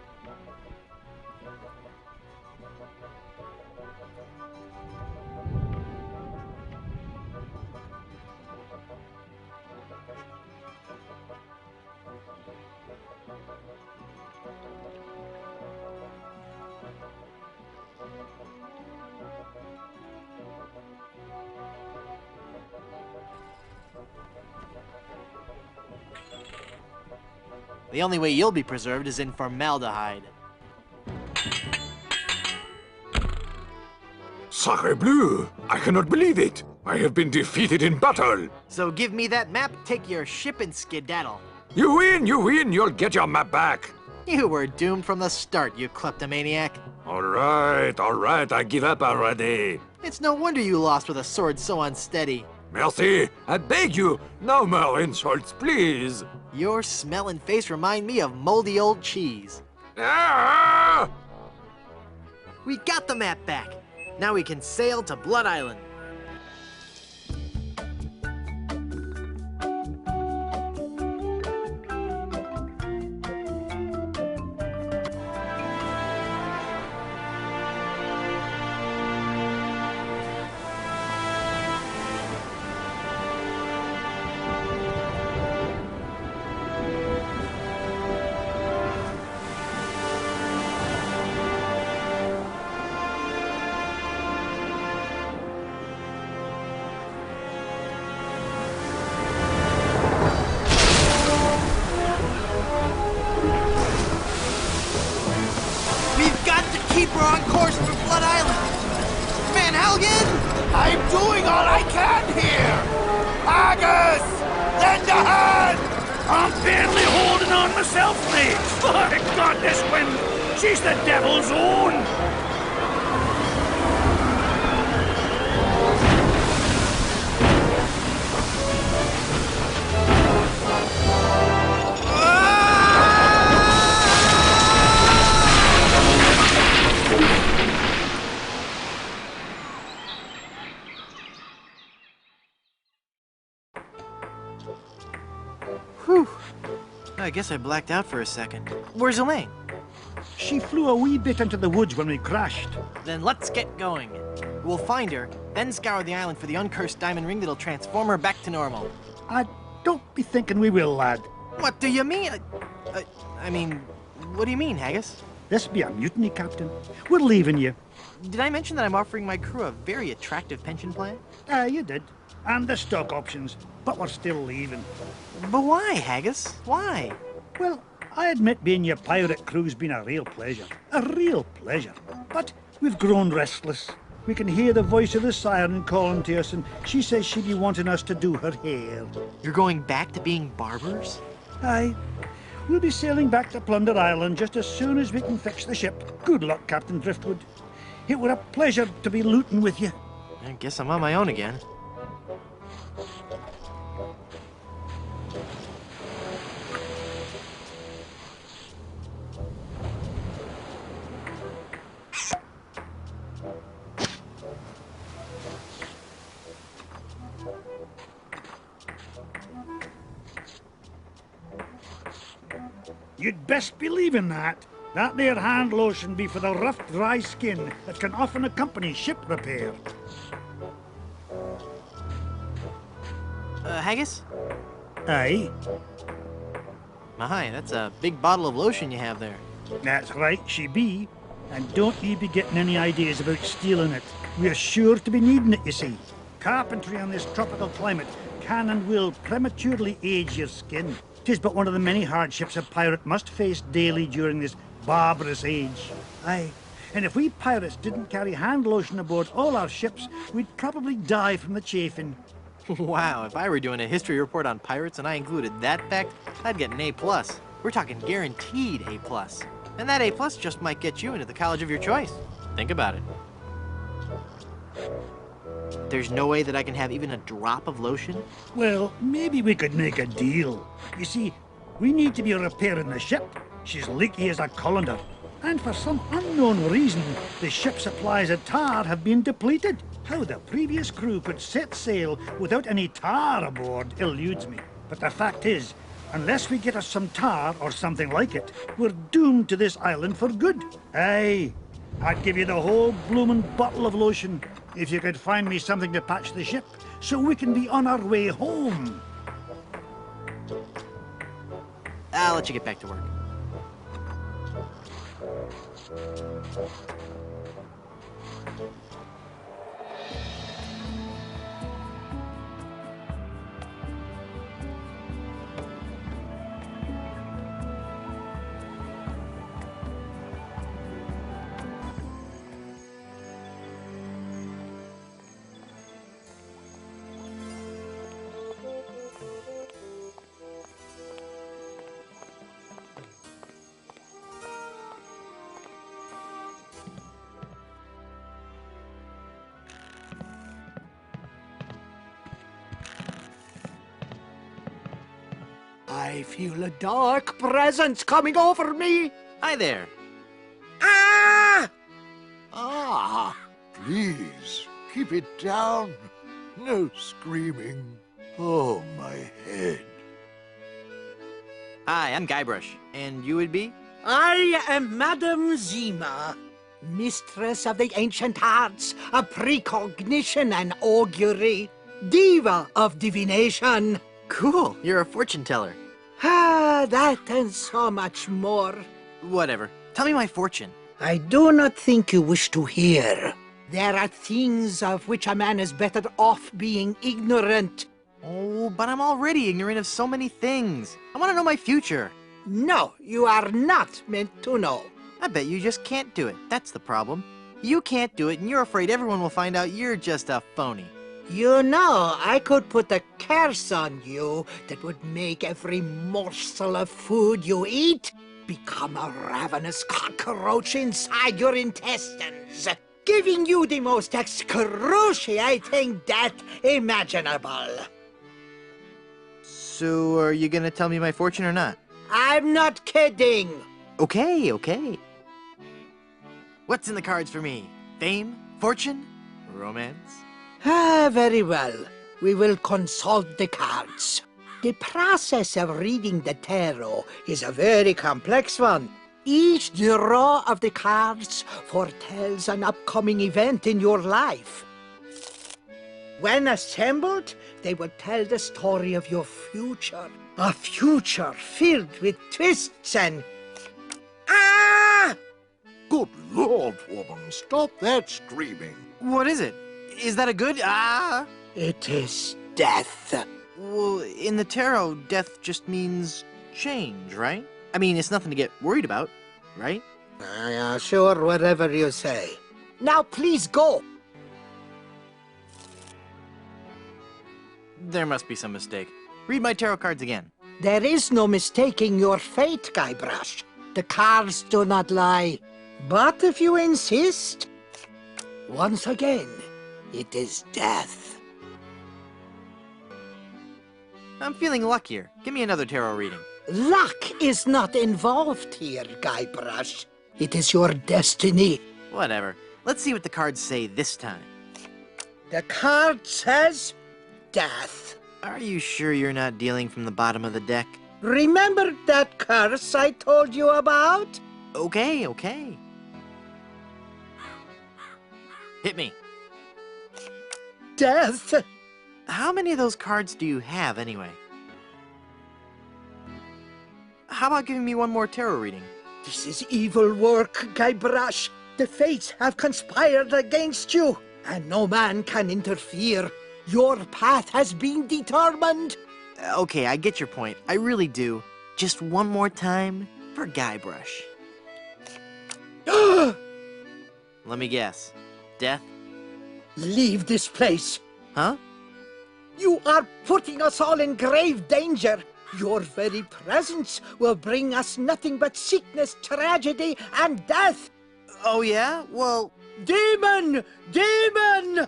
The only way you'll be preserved is in formaldehyde. Sacre bleu! I cannot believe it! I have been defeated in battle! So give me that map, take your ship, and skedaddle. You win! You win! You'll get your map back! You were doomed from the start, you kleptomaniac. All right, I give up already. It's no wonder you lost with a sword so unsteady. Merci! I beg you, no more insults, please! Your smell and face remind me of moldy old cheese. Ah! We got the map back. Now we can sail to Blood Island. Keep her on course for Blood Island. Van Helgen! I'm doing all I can here! Haggis! Lend a hand! I'm barely holding on myself, mate! My God, this wind! She's the devil's own! Whew. I guess I blacked out for a second. Where's Elaine? She flew a wee bit into the woods when we crashed. Then let's get going. We'll find her, then scour the island for the uncursed diamond ring that'll transform her back to normal. I don't be thinking we will, lad. What do you mean? I mean, what do you mean, Haggis? This be a mutiny, Captain. We're leaving you. Did I mention that I'm offering my crew a very attractive pension plan? You did. And the stock options. But we're still leaving. But why, Haggis? Why? Well, I admit being your pirate crew's been a real pleasure. A real pleasure. But we've grown restless. We can hear the voice of the siren calling to us, and she says she'd be wanting us to do her hair. You're going back to being barbers? Aye. We'll be sailing back to Plunder Island just as soon as we can fix the ship. Good luck, Captain Driftwood. It were a pleasure to be looting with you. I guess I'm on my own again. You'd best believe in that. That there hand lotion be for the rough, dry skin that can often accompany ship repair. Haggis? Aye? My, that's a big bottle of lotion you have there. That's right, she be. And don't you be getting any ideas about stealing it. We're sure to be needing it, you see. Carpentry on this tropical climate can and will prematurely age your skin. 'Tis but one of the many hardships a pirate must face daily during this barbarous age. Aye, and if we pirates didn't carry hand lotion aboard all our ships, we'd probably die from the chafing. Wow, if I were doing a history report on pirates and I included that fact, I'd get an A+. We're talking guaranteed A+. And that A+ just might get you into the college of your choice. Think about it. There's no way that I can have even a drop of lotion? Well, maybe we could make a deal. You see, we need to be repairing the ship. She's leaky as a colander. And for some unknown reason, the ship's supplies of tar have been depleted. How the previous crew could set sail without any tar aboard eludes me. But the fact is, unless we get us some tar or something like it, we're doomed to this island for good. Aye, I'd give you the whole bloomin' bottle of lotion if you could find me something to patch the ship so we can be on our way home. I'll let you get back to work. I feel a dark presence coming over me. Hi there. Ah! Please, keep it down. No screaming. Oh, my head. Hi, I'm Guybrush. And you would be? I am Madame Zima, mistress of the ancient arts of precognition and augury, diva of divination. Cool, you're a fortune teller. Ah, that and so much more. Whatever. Tell me my fortune. I do not think you wish to hear. There are things of which a man is better off being ignorant. Oh, but I'm already ignorant of so many things. I want to know my future. No, you are not meant to know. I bet you just can't do it. That's the problem. You can't do it, and you're afraid everyone will find out you're just a phony. You know, I could put a curse on you that would make every morsel of food you eat become a ravenous cockroach inside your intestines, giving you the most excruciating death imaginable. So, are you gonna tell me my fortune or not? I'm not kidding. Okay, okay. What's in the cards for me? Fame? Fortune? Romance? Ah, very well. We will consult the cards. The process of reading the tarot is a very complex one. Each draw of the cards foretells an upcoming event in your life. When assembled, they will tell the story of your future. A future filled with twists and... Ah! Good Lord, woman, stop that screaming. What is it? Is that a good... Ah? It is death. Well, in the tarot, death just means change, right? I mean, it's nothing to get worried about, right? Sure, whatever you say. Now please go. There must be some mistake. Read my tarot cards again. There is no mistaking your fate, Guybrush. The cards do not lie. But if you insist, once again, it is death. I'm feeling luckier. Give me another tarot reading. Luck is not involved here, Guybrush. It is your destiny. Whatever. Let's see what the cards say this time. The card says death. Are you sure you're not dealing from the bottom of the deck? Remember that curse I told you about? Okay, okay. Hit me. Death? How many of those cards do you have, anyway? How about giving me one more tarot reading? This is evil work, Guybrush. The fates have conspired against you, and no man can interfere. Your path has been determined. Okay, I get your point. I really do. Just one more time for Guybrush. Let me guess. Death? Leave this place. Huh? You are putting us all in grave danger. Your very presence will bring us nothing but sickness, tragedy, and death. Oh, yeah? Well... Demon! Demon!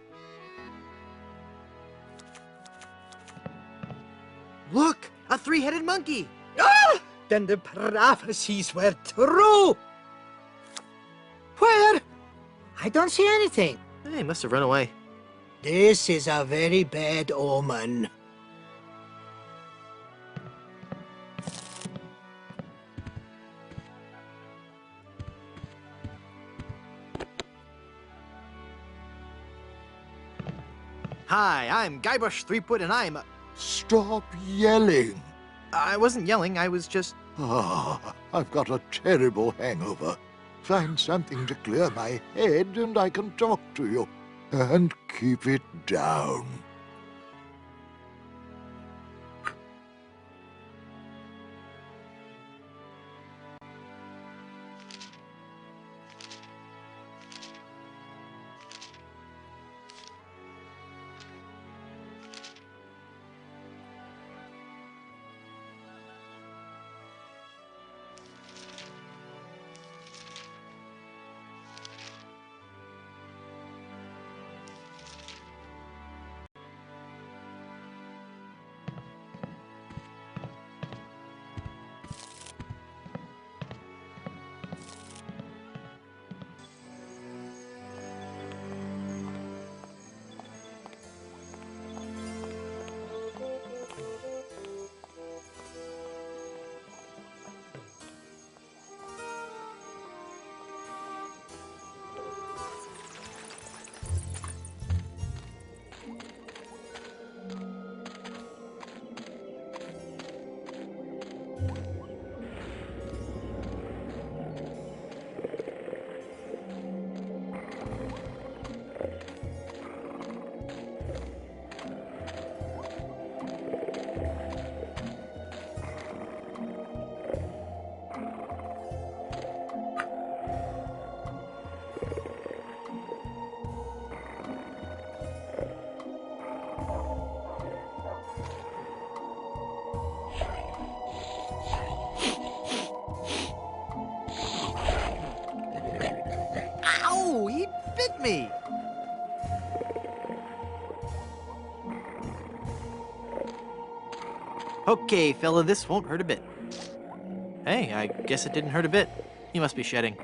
Look! A three-headed monkey! Ah! Then the prophecies were true! Where? I don't see anything. He must have run away. This is a very bad omen. Hi, I'm Guybrush Threepwood, and I'm... Stop yelling. I wasn't yelling, I was just... I've got a terrible hangover. Find something to clear my head and I can talk to you. And keep it down. me! Okay, fella, this won't hurt a bit. Hey, I guess it didn't hurt a bit. He must be shedding.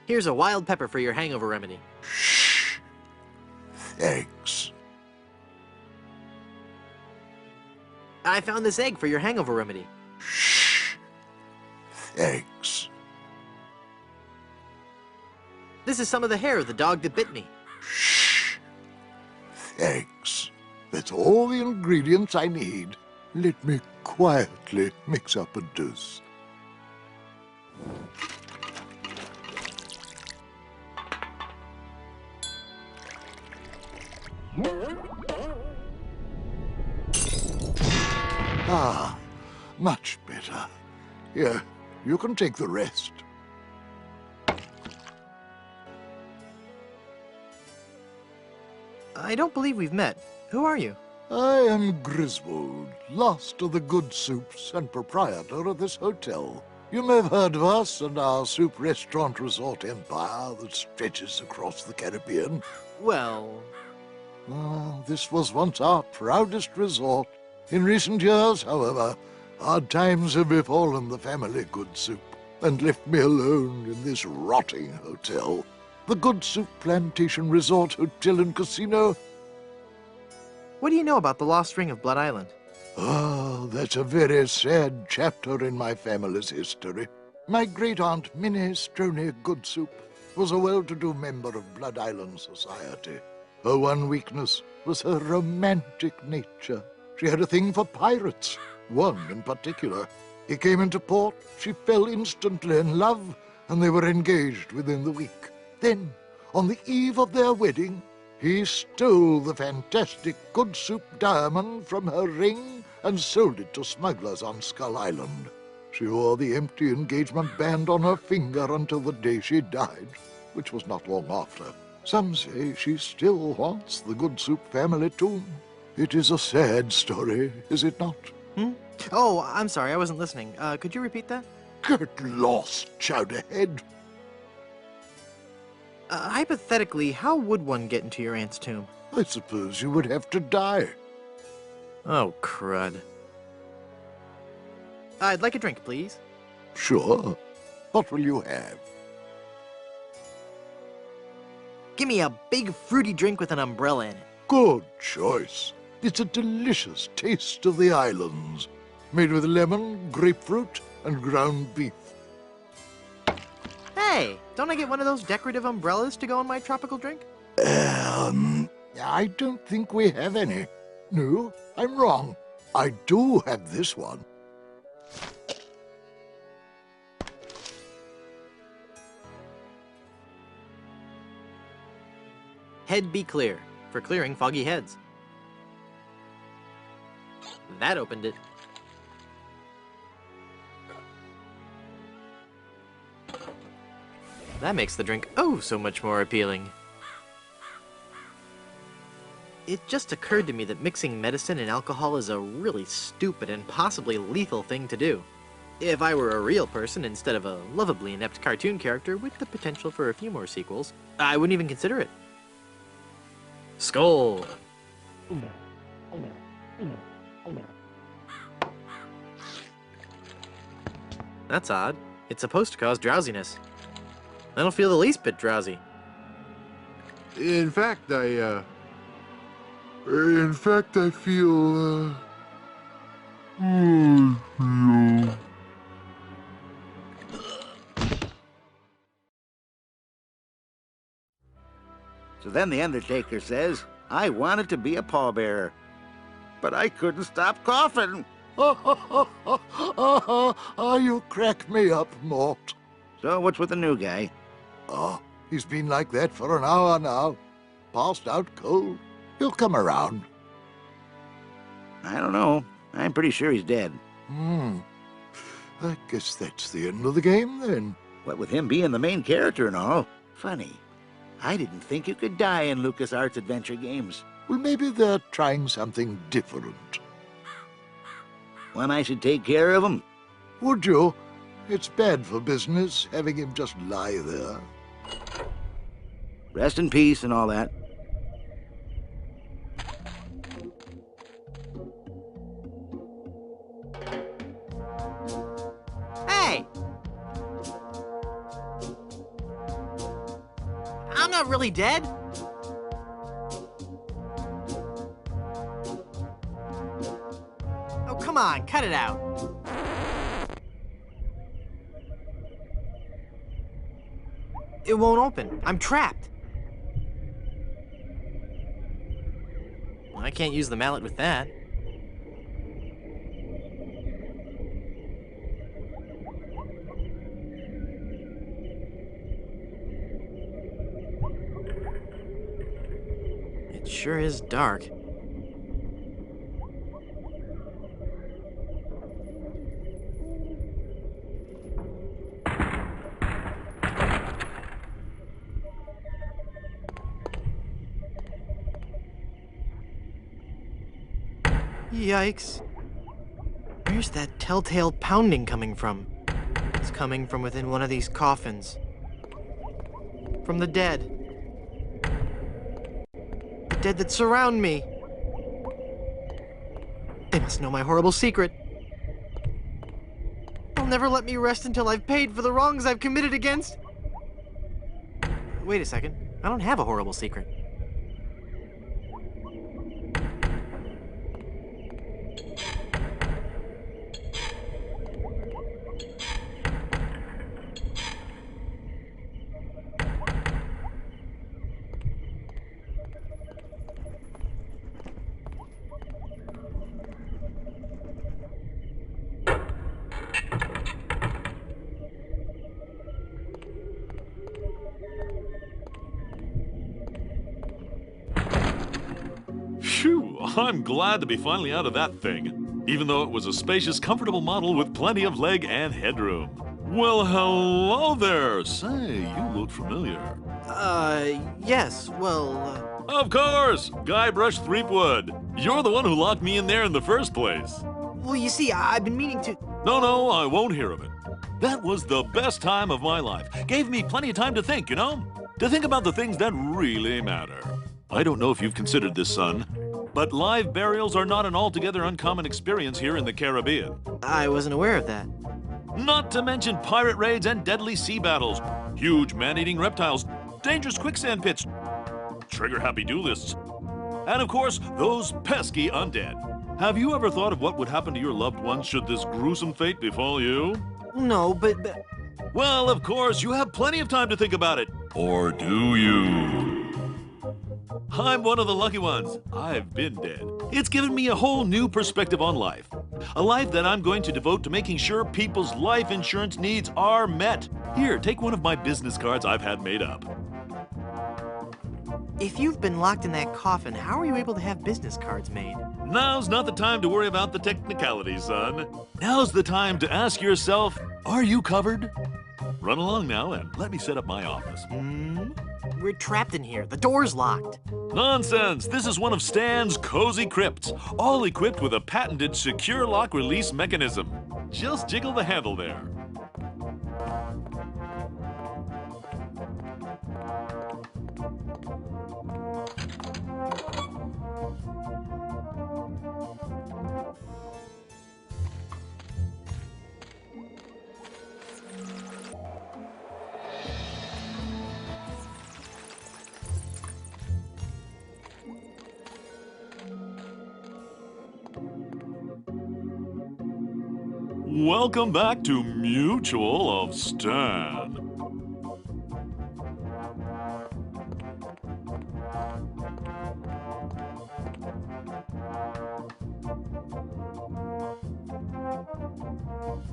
Here's a wild pepper for your hangover remedy. Thanks. I found this egg for your hangover remedy. Thanks. This is some of the hair of the dog that bit me. Thanks. That's all the ingredients I need. Let me quietly mix up a dose. Ah, much better. Here, you can take the rest. I don't believe we've met. Who are you? I am Griswold, last of the good soups and proprietor of this hotel. You may have heard of us and our soup restaurant resort empire that stretches across the Caribbean. Well... this was once our proudest resort. In recent years, however, hard times have befallen the family Good Soup and left me alone in this rotting hotel. The Good Soup Plantation Resort Hotel and Casino. What do you know about the lost ring of Blood Island? Oh, that's a very sad chapter in my family's history. My great-aunt Minnie Stroney Good Soup was a well-to-do member of Blood Island society. Her one weakness was her romantic nature. She had a thing for pirates, one in particular. He came into port, she fell instantly in love, and they were engaged within the week. Then, on the eve of their wedding, he stole the fantastic Good Soup diamond from her ring and sold it to smugglers on Skull Island. She wore the empty engagement band on her finger until the day she died, which was not long after. Some say she still haunts the Good Soup family tomb. It is a sad story, is it not? Oh, I'm sorry, I wasn't listening. Could you repeat that? Get lost, Chowderhead. Hypothetically, how would one get into your aunt's tomb? I suppose you would have to die. Oh, crud. I'd like a drink, please. Sure. What will you have? Give me a big fruity drink with an umbrella in it. Good choice. It's a delicious taste of the islands, made with lemon, grapefruit, and ground beef. Hey, don't I get one of those decorative umbrellas to go in my tropical drink? I don't think we have any. No, I'm wrong. I do have this one. Head be clear, for clearing foggy heads. That opened it. That makes the drink oh so much more appealing. It just occurred to me that mixing medicine and alcohol is a really stupid and possibly lethal thing to do. If I were a real person instead of a lovably inept cartoon character with the potential for a few more sequels, I wouldn't even consider it. Skull! That's odd. It's supposed to cause drowsiness. I don't feel the least bit drowsy. In fact, I feel, So then the Undertaker says, I wanted to be a pallbearer, but I couldn't stop coughing. You crack me up, Mort. So what's with the new guy? Oh, he's been like that for an hour now. Passed out cold. He'll come around. I don't know. I'm pretty sure he's dead. I guess that's the end of the game, then. What with him being the main character and all. Funny. I didn't think you could die in LucasArts adventure games. Well, maybe they're trying something different. When I should take care of him? Would you? It's bad for business, having him just lie there. Rest in peace and all that. Hey! I'm not really dead. Oh, come on, cut it out. It won't open. I'm trapped. I can't use the mallet with that. It sure is dark. Yikes. Where's that telltale pounding coming from? It's coming from within one of these coffins. From the dead. The dead that surround me. They must know my horrible secret. They'll never let me rest until I've paid for the wrongs I've committed against. Wait a second. I don't have a horrible secret. Phew, I'm glad to be finally out of that thing, even though it was a spacious, comfortable model with plenty of leg and headroom. Well, hello there. Say, you look familiar. Yes, well, Of course! Guybrush Threepwood. You're the one who locked me in there in the first place. Well, you see, I've been meaning to... No, I won't hear of it. That was the best time of my life. Gave me plenty of time to think, you know? to think about the things that really matter. I don't know if you've considered this, son, but live burials are not an altogether uncommon experience here in the Caribbean. I wasn't aware of that. Not to mention pirate raids and deadly sea battles, huge man-eating reptiles, dangerous quicksand pits, trigger-happy duelists, and of course, those pesky undead. Have you ever thought of what would happen to your loved ones should this gruesome fate befall you? No, but... Well, of course, you have plenty of time to think about it. Or do you? I'm one of the lucky ones. I've been dead. It's given me a whole new perspective on life. A life that I'm going to devote to making sure people's life insurance needs are met. Here, take one of my business cards I've had made up. If you've been locked in that coffin, how are you able to have business cards made? Now's not the time to worry about the technicalities, son. Now's the time to ask yourself, are you covered? Run along now and let me set up my office. We're trapped in here. The door's locked. Nonsense! This is one of Stan's cozy crypts, all equipped with a patented secure lock release mechanism. Just jiggle the handle there. Welcome back to Mutual of Stan.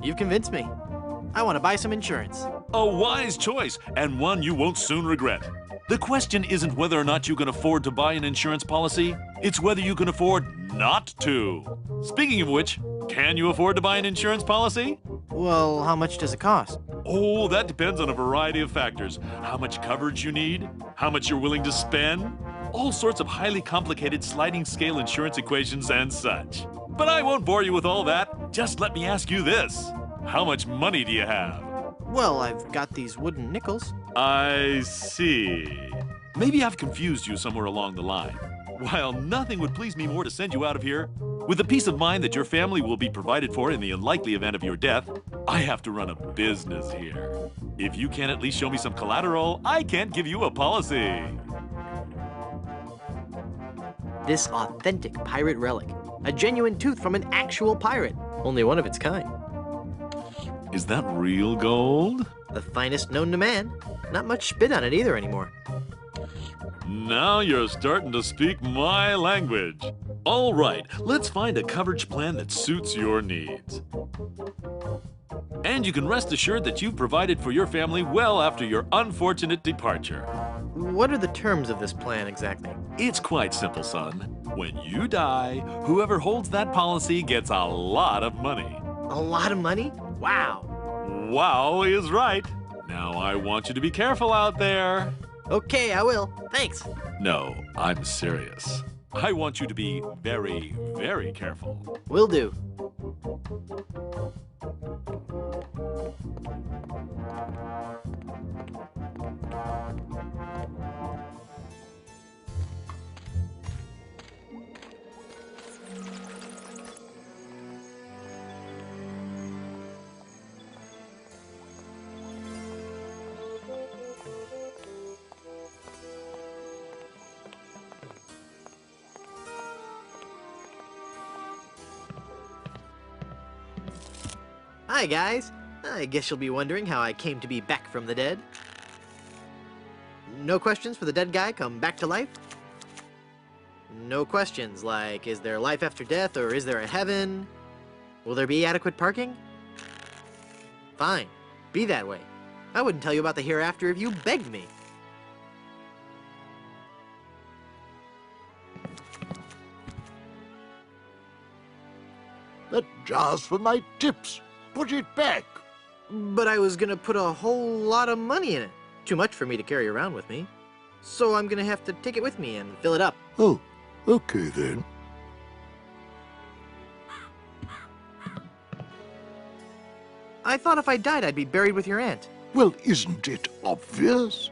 You've convinced me. I want to buy some insurance. A wise choice, and one you won't soon regret. The question isn't whether or not you can afford to buy an insurance policy, it's whether you can afford not to. Speaking of which, can you afford to buy an insurance policy? Well, how much does it cost? Oh, that depends on a variety of factors. How much coverage you need, how much you're willing to spend, all sorts of highly complicated sliding scale insurance equations and such. But I won't bore you with all that. Just let me ask you this. How much money do you have? Well, I've got these wooden nickels. I see. Maybe I've confused you somewhere along the line. While nothing would please me more to send you out of here, with the peace of mind that your family will be provided for in the unlikely event of your death, I have to run a business here. If you can't at least show me some collateral, I can't give you a policy. This authentic pirate relic. A genuine tooth from an actual pirate. Only one of its kind. Is that real gold? The finest known to man. Not much spit on it either anymore. Now you're starting to speak my language. All right, let's find a coverage plan that suits your needs. And you can rest assured that you've provided for your family well after your unfortunate departure. What are the terms of this plan exactly? It's quite simple, son. When you die, whoever holds that policy gets a lot of money. A lot of money? Wow. Wow is right. Now I want you to be careful out there. Okay, I will. Thanks. No, I'm serious. I want you to be very, very careful. Will do. Hi, guys. I guess you'll be wondering how I came to be back from the dead. No questions for the dead guy come back to life? No questions like, is there life after death or is there a heaven? Will there be adequate parking? Fine. Be that way. I wouldn't tell you about the hereafter if you begged me. That jar's for my tips. Put it back. But I was gonna put a whole lot of money in it. Too much for me to carry around with me. So I'm gonna have to take it with me and fill it up. Oh, okay then. I thought if I died, I'd be buried with your aunt. Well, isn't it obvious?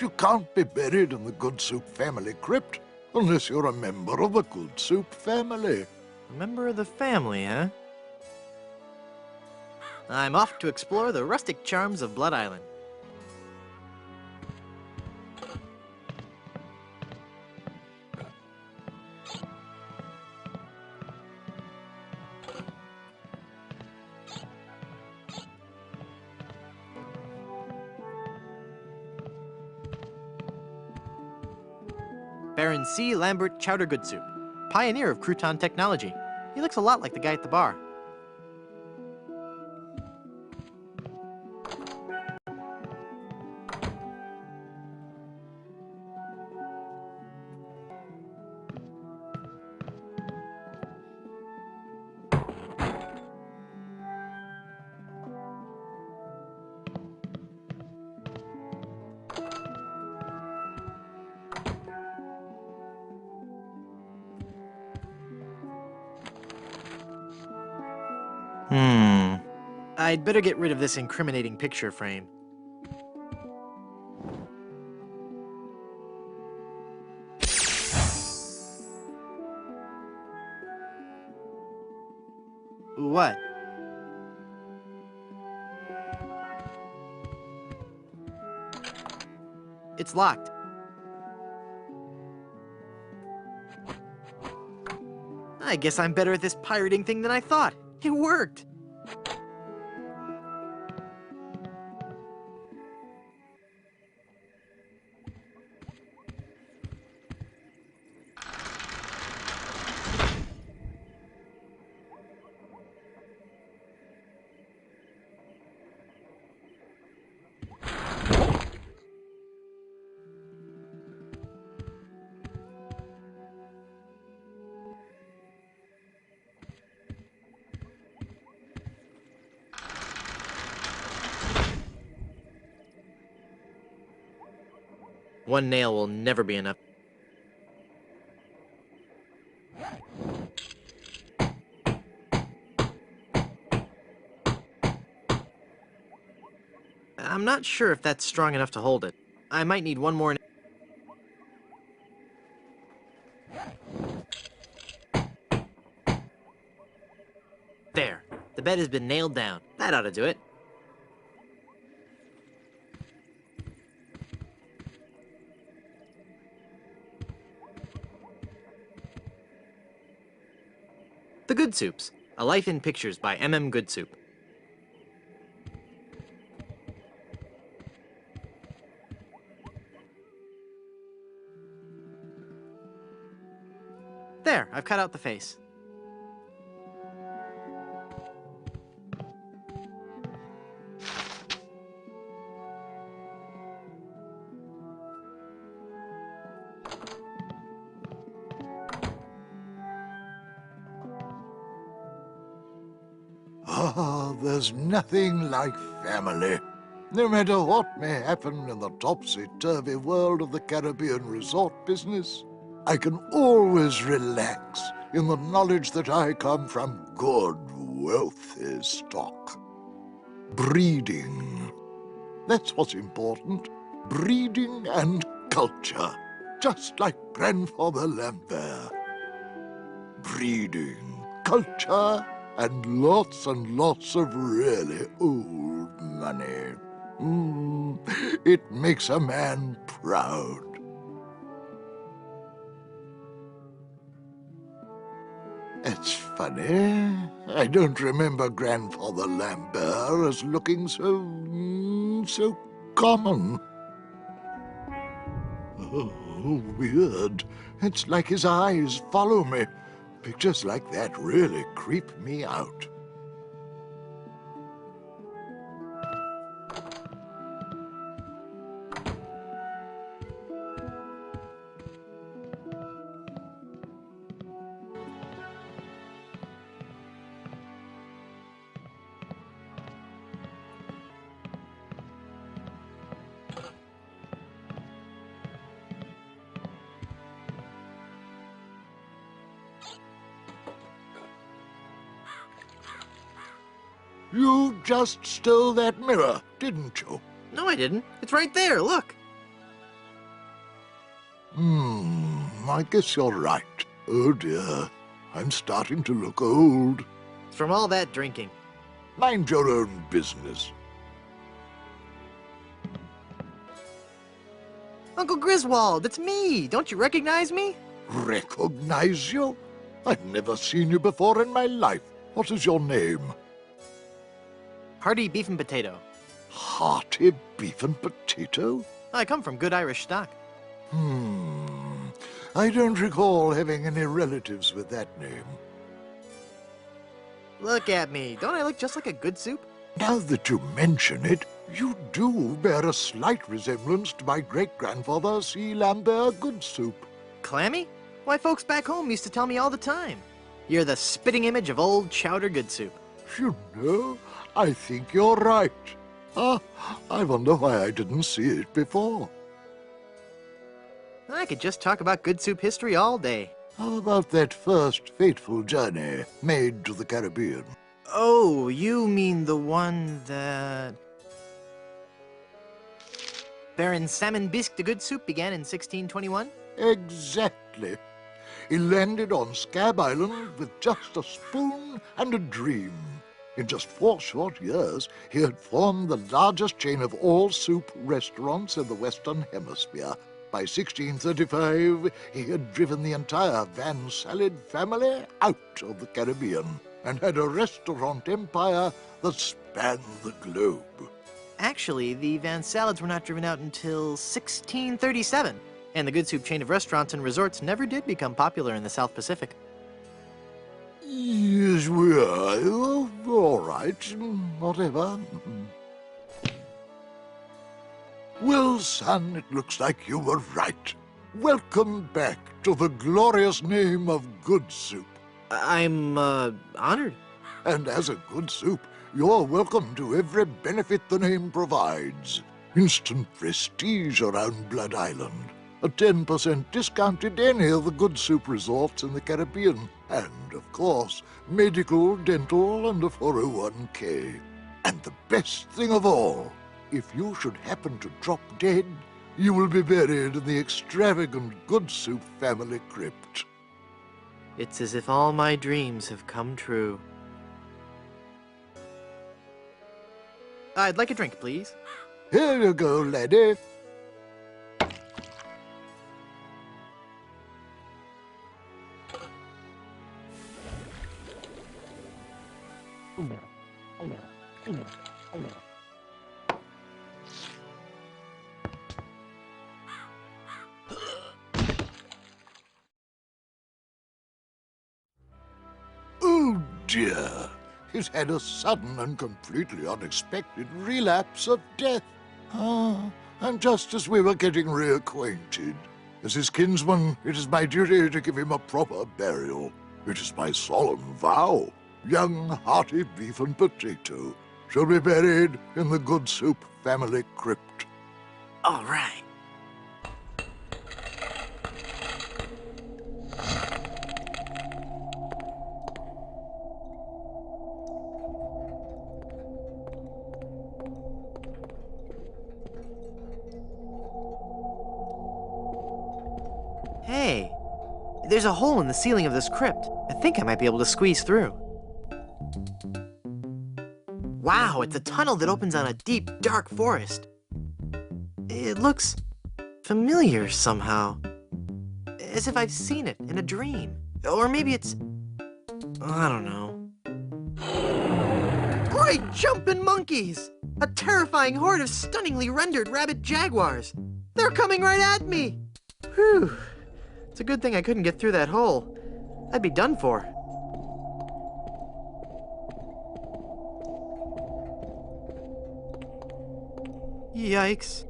You can't be buried in the Good Soup family crypt unless you're a member of the Good Soup family. A member of the family, huh? I'm off to explore the rustic charms of Blood Island. Baron C. Lambert Chowder Good Soup, pioneer of crouton technology. He looks a lot like the guy at the bar. I'd better get rid of this incriminating picture frame. What? It's locked. I guess I'm better at this pirating thing than I thought. It worked. One nail will never be enough. I'm not sure if that's strong enough to hold it. I might need one more. There. The bed has been nailed down. That ought to do it. The Good Soups, A Life in Pictures by M.M. Good Soup. There, I've cut out the face. Ah, there's nothing like family. No matter what may happen in the topsy-turvy world of the Caribbean resort business, I can always relax in the knowledge that I come from good, wealthy stock. Breeding. That's what's important. Breeding and culture. Just like Grandfather Lambert. Breeding, culture, and lots of really old money. It makes a man proud. It's funny. I don't remember Grandfather Lambert as looking so common. Oh, weird. It's like his eyes follow me. Pictures like that really creep me out. You just stole that mirror, didn't you? No, I didn't. It's right there, look. I guess you're right. Oh dear, I'm starting to look old. It's from all that drinking. Mind your own business. Uncle Griswold, it's me! Don't you recognize me? Recognize you? I've never seen you before in my life. What is your name? Hearty beef and potato. Hearty beef and potato? I come from good Irish stock. I don't recall having any relatives with that name. Look at me. Don't I look just like a good soup? Now that you mention it, you do bear a slight resemblance to my great-grandfather, C. Lambert Goodsoup. Clammy? Why, folks back home used to tell me all the time. You're the spitting image of old Chowder Goodsoup. You know, I think you're right. I wonder why I didn't see it before. I could just talk about good soup history all day. How about that first fateful journey made to the Caribbean? Oh, you mean the one that... Baron Salmon Bisque de Good Soup began in 1621? Exactly. He landed on Scab Island with just a spoon and a dream. In just 4 short years, he had formed the largest chain of all soup restaurants in the Western Hemisphere. By 1635, he had driven the entire Van Salad family out of the Caribbean and had a restaurant empire that spanned the globe. Actually, the Van Salads were not driven out until 1637, and the Good Soup chain of restaurants and resorts never did become popular in the South Pacific. Yes, we are. All right, whatever. Well, son, it looks like you were right. Welcome back to the glorious name of Good Soup. I'm, honored. And as a Good Soup, you're welcome to every benefit the name provides. Instant prestige around Blood Island. A 10% discount at any of the Good Soup resorts in the Caribbean. And, of course, medical, dental, and a 401k. And the best thing of all, if you should happen to drop dead, you will be buried in the extravagant Good Soup family crypt. It's as if all my dreams have come true. I'd like a drink, please. Here you go, laddie. Oh dear, he's had a sudden and completely unexpected relapse of death. And just as we were getting reacquainted, as his kinsman, it is my duty to give him a proper burial. It is my solemn vow. Young, hearty beef and potato shall be buried in the Good Soup family crypt. All right. Hey, there's a hole in the ceiling of this crypt. I think I might be able to squeeze through. Wow, it's a tunnel that opens on a deep, dark forest. It looks familiar somehow. As if I've seen it in a dream. Or maybe it's... I don't know. Great jumping monkeys! A terrifying horde of stunningly rendered rabbit jaguars. They're coming right at me! Whew. It's a good thing I couldn't get through that hole. I'd be done for. Yikes.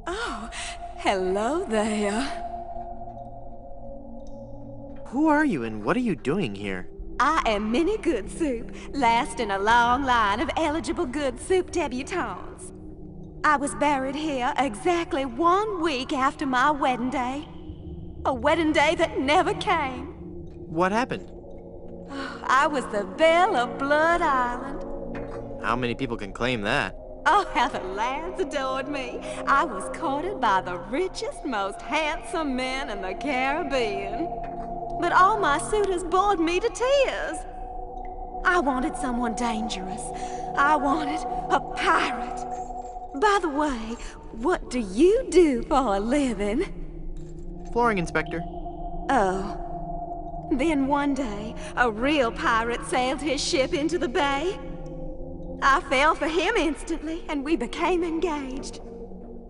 Oh, hello there. Who are you and what are you doing here? I am Minnie Good Soup, last in a long line of eligible Good Soup debutantes. I was buried here exactly 1 week after my wedding day. A wedding day that never came. What happened? I was the belle of Blood Island. How many people can claim that? Oh, how the lads adored me. I was courted by the richest, most handsome men in the Caribbean. But all my suitors bored me to tears. I wanted someone dangerous. I wanted a pirate. By the way, what do you do for a living? Flooring inspector. Oh. Then one day, a real pirate sailed his ship into the bay. I fell for him instantly, and we became engaged.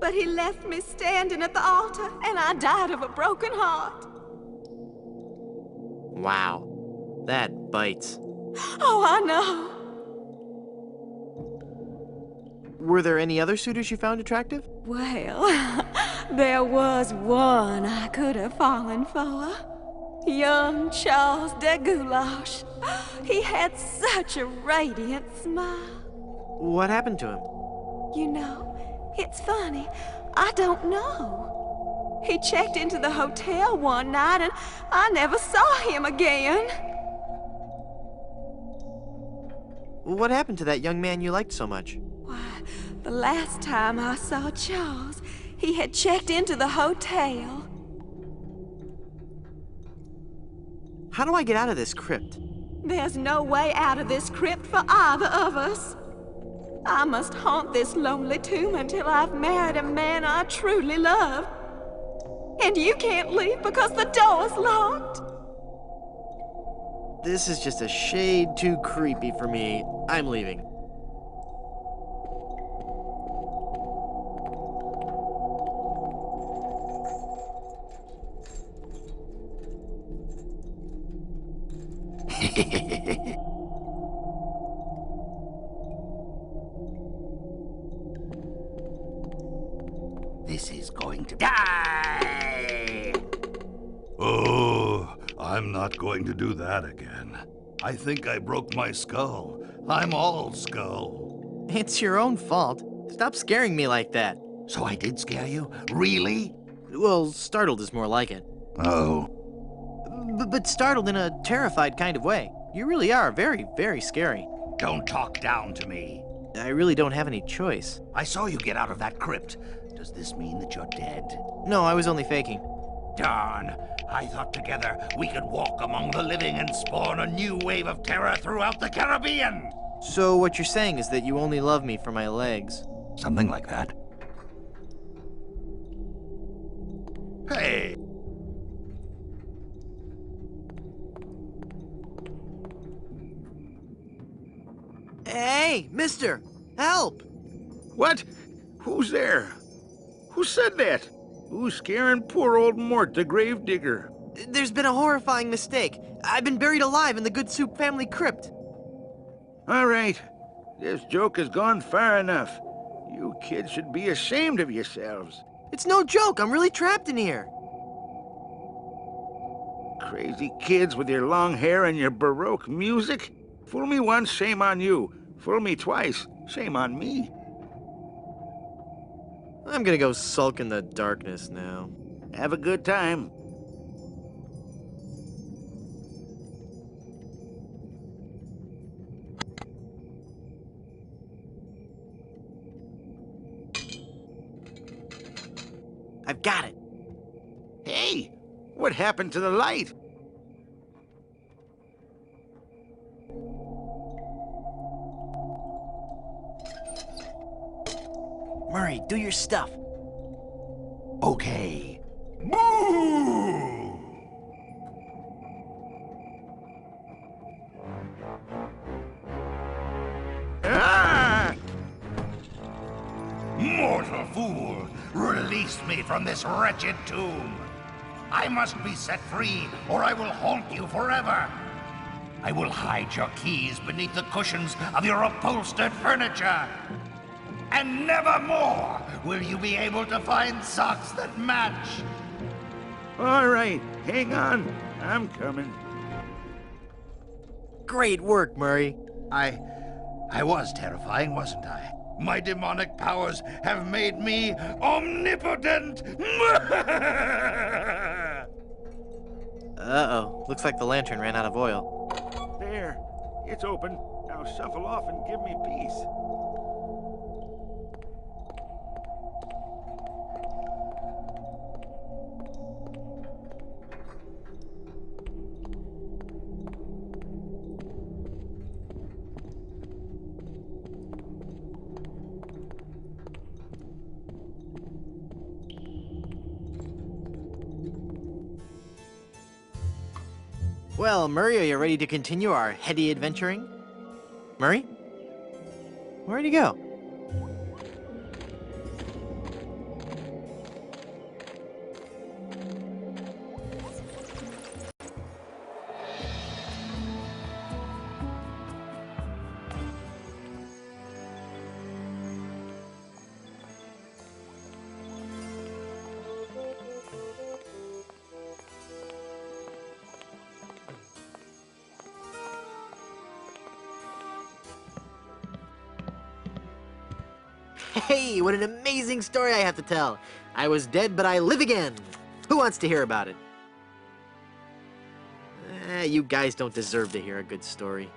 But he left me standing at the altar, and I died of a broken heart. Wow. That bites. Oh, I know. Were there any other suitors you found attractive? Well, there was one I could have fallen for. Young Charles de Goulash. He had such a radiant smile. What happened to him? You know, it's funny. I don't know. He checked into the hotel one night and I never saw him again. What happened to that young man you liked so much? Why, the last time I saw Charles, he had checked into the hotel. How do I get out of this crypt? There's no way out of this crypt for either of us. I must haunt this lonely tomb until I've married a man I truly love. And you can't leave because the door's locked. This is just a shade too creepy for me. I'm leaving. This is going to die! Oh, I'm not going to do that again. I think I broke my skull. I'm all skull. It's your own fault. Stop scaring me like that. So I did scare you? Really? Well, startled is more like it. Oh. But startled in a terrified kind of way. You really are very, very scary. Don't talk down to me. I really don't have any choice. I saw you get out of that crypt. Does this mean that you're dead? No, I was only faking. Darn. I thought together we could walk among the living and spawn a new wave of terror throughout the Caribbean. So what you're saying is that you only love me for my legs? Something like that. Hey! Hey, mister! Help! What? Who's there? Who said that? Who's scaring poor old Mort, the gravedigger? There's been a horrifying mistake. I've been buried alive in the Good Soup family crypt. All right. This joke has gone far enough. You kids should be ashamed of yourselves. It's no joke. I'm really trapped in here. Crazy kids with your long hair and your Baroque music. Fool me once, shame on you. Fool me twice, shame on me. I'm gonna go sulk in the darkness now. Have a good time. I've got it. Hey, what happened to the light? Murray, do your stuff. Okay. Boo! Ah! Mortal fool! Release me from this wretched tomb! I must be set free, or I will haunt you forever! I will hide your keys beneath the cushions of your upholstered furniture! And never more will you be able to find socks that match! All right, hang on. I'm coming. Great work, Murray. I was terrifying, wasn't I? My demonic powers have made me omnipotent! Uh-oh. Looks like the lantern ran out of oil. There. It's open. Now shuffle off and give me peace. Well, Murray, are you ready to continue our heady adventuring? Murray? Where'd he go? Hey, what an amazing story I have to tell. I was dead, but I live again. Who wants to hear about it? You guys don't deserve to hear a good story.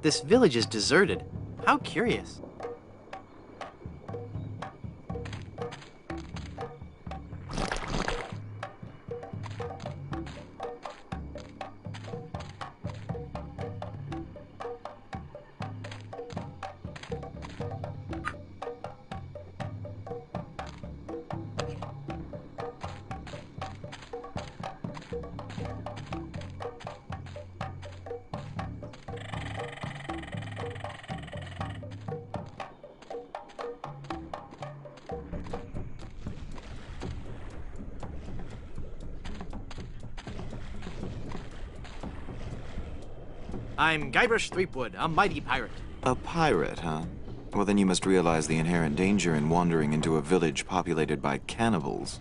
This village is deserted. How curious. I'm Guybrush Threepwood, a mighty pirate. A pirate, huh? Well, then you must realize the inherent danger in wandering into a village populated by cannibals.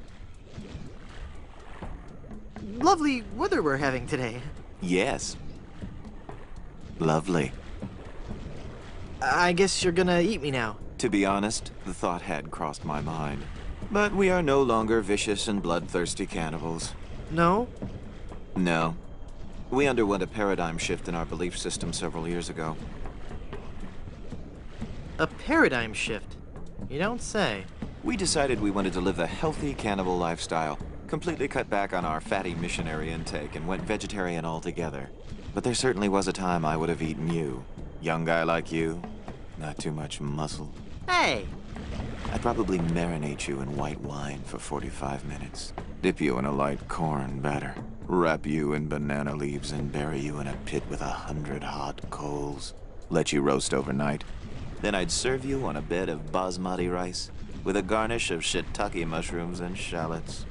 Lovely weather we're having today. Yes. Lovely. I guess you're gonna eat me now. To be honest, the thought had crossed my mind. But we are no longer vicious and bloodthirsty cannibals. No? No. We underwent a paradigm shift in our belief system several years ago. A paradigm shift? You don't say. We decided we wanted to live a healthy cannibal lifestyle, completely cut back on our fatty missionary intake, and went vegetarian altogether. But there certainly was a time I would have eaten you. Young guy like you, not too much muscle. Hey! I'd probably marinate you in white wine for 45 minutes. Dip you in a light corn batter. Wrap you in banana leaves and bury you in a pit with 100 hot coals. Let you roast overnight. Then I'd serve you on a bed of basmati rice with a garnish of shiitake mushrooms and shallots.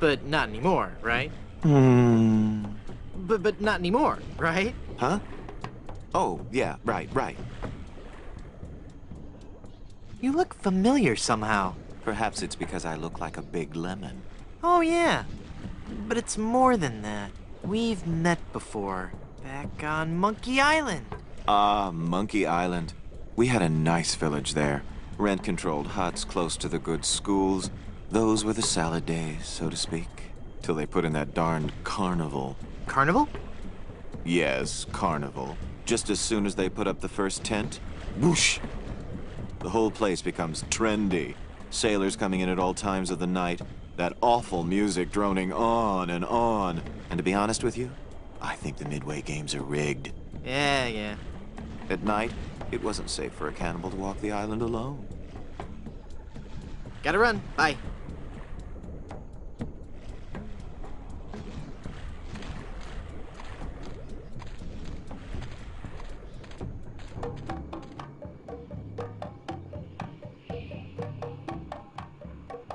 But not anymore, right? But not anymore, right? Huh? Oh, yeah, right. You look familiar somehow. Perhaps it's because I look like a big lemon. Oh, yeah. But it's more than that. We've met before. Back on Monkey Island. Ah, Monkey Island. We had a nice village there. Rent-controlled huts close to the good schools. Those were the salad days, so to speak. Till they put in that darned carnival. Carnival? Yes, carnival. Just as soon as they put up the first tent, whoosh! The whole place becomes trendy. Sailors coming in at all times of the night. That awful music droning on and on. And to be honest with you, I think the Midway games are rigged. Yeah. At night, it wasn't safe for a cannibal to walk the island alone. Gotta run. Bye.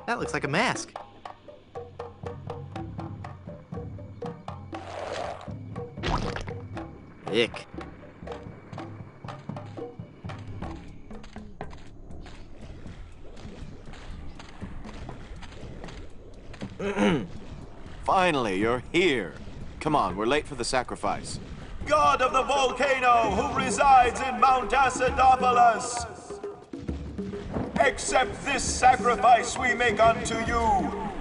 That looks like a mask. Ick. Finally, you're here. Come on, we're late for the sacrifice. God of the volcano who resides in Mount Acidopolis, accept this sacrifice we make unto you.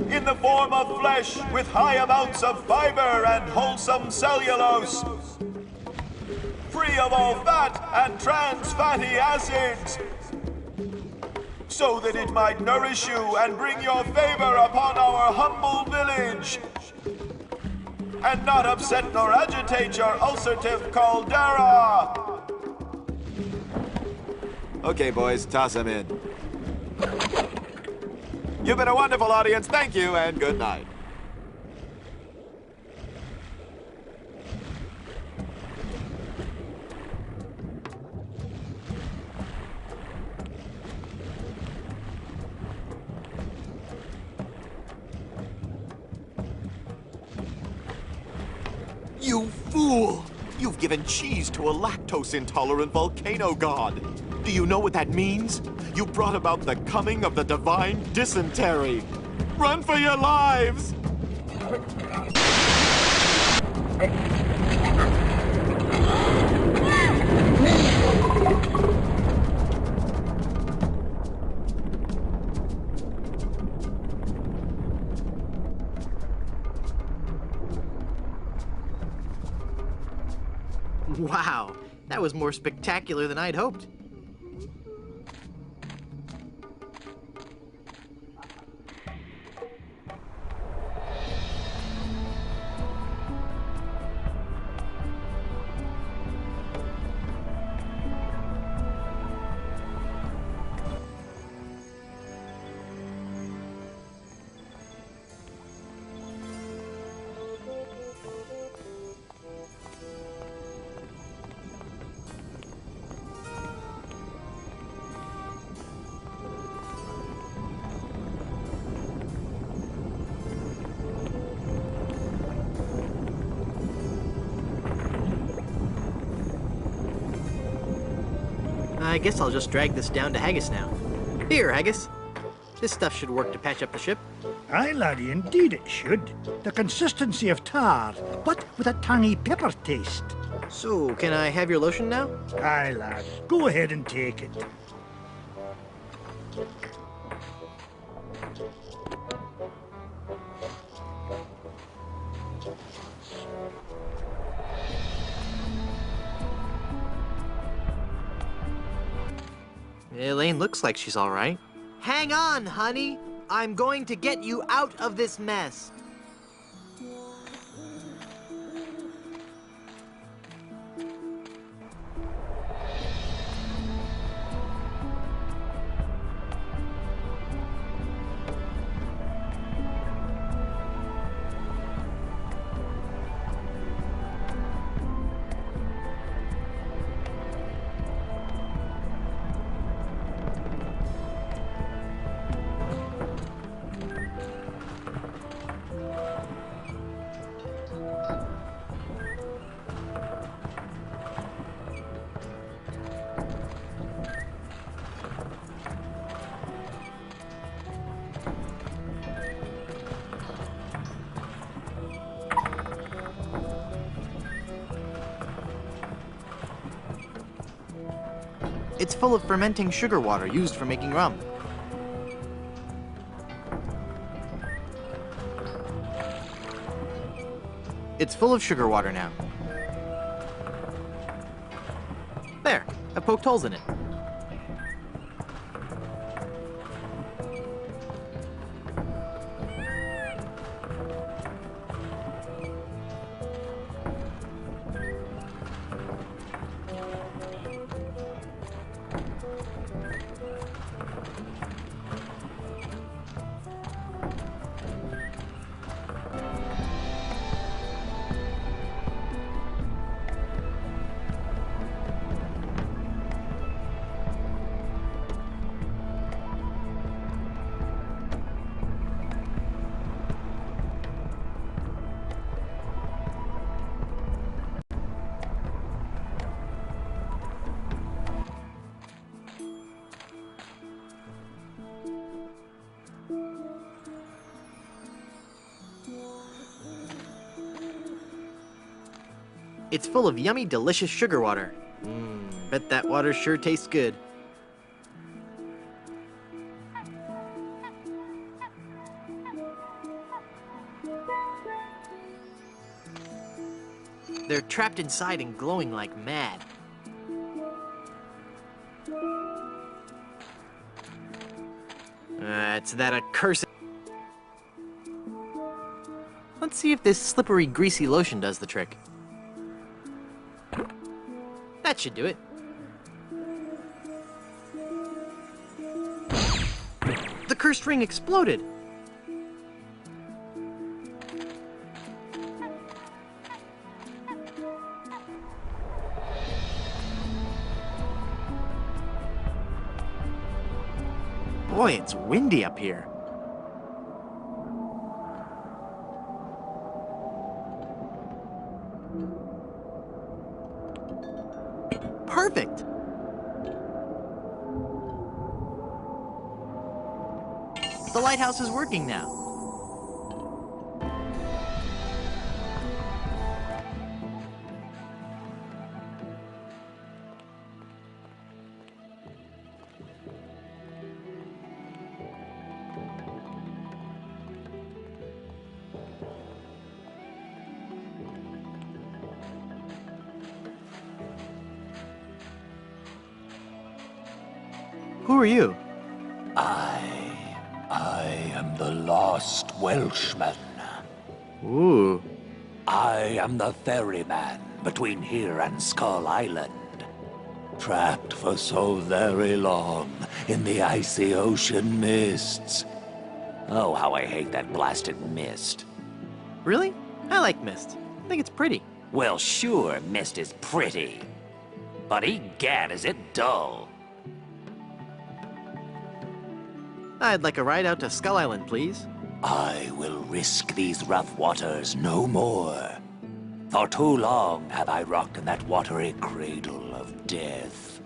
In the form of flesh with high amounts of fiber and wholesome cellulose, free of all fat and trans fatty acids, so that it might nourish you and bring your favor upon our humble village, and not upset nor agitate your ulcerative caldera. Okay, boys, toss him in. You've been a wonderful audience. Thank you, and good night. You fool! You've given cheese to a lactose-intolerant volcano god. Do you know what that means? You brought about the coming of the divine dysentery. Run for your lives! Wow, that was more spectacular than I'd hoped. I guess I'll just drag this down to Haggis now. Here, Haggis. This stuff should work to patch up the ship. Aye, laddie, indeed it should. The consistency of tar, but with a tangy pepper taste. So, can I have your lotion now? Aye, lad. Go ahead and take it. Elaine looks like she's all right. Hang on, honey. I'm going to get you out of this mess. It's full of fermenting sugar water used for making rum. It's full of sugar water now. There, I poked holes in it. It's full of yummy, delicious sugar water. Bet that water sure tastes good. They're trapped inside and glowing like mad. It's that accursed... Let's see if this slippery, greasy lotion does the trick. That should do it. The cursed ring exploded. Boy, it's windy up here. Perfect! The lighthouse is working now. Who are you? I am the lost Welshman. Ooh. I am the ferryman between here and Skull Island. Trapped for so very long in the icy ocean mists. Oh, how I hate that blasted mist. Really? I like mist. I think it's pretty. Well, sure, mist is pretty. But egad, is it dull. I'd like a ride out to Skull Island, please. I will risk these rough waters no more. For too long have I rocked in that watery cradle of death.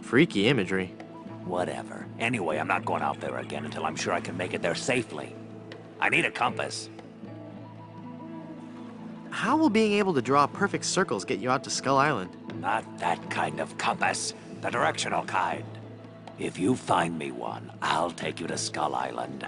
Freaky imagery. Whatever. Anyway, I'm not going out there again until I'm sure I can make it there safely. I need a compass. How will being able to draw perfect circles get you out to Skull Island? Not that kind of compass. The directional kind. If you find me one, I'll take you to Skull Island.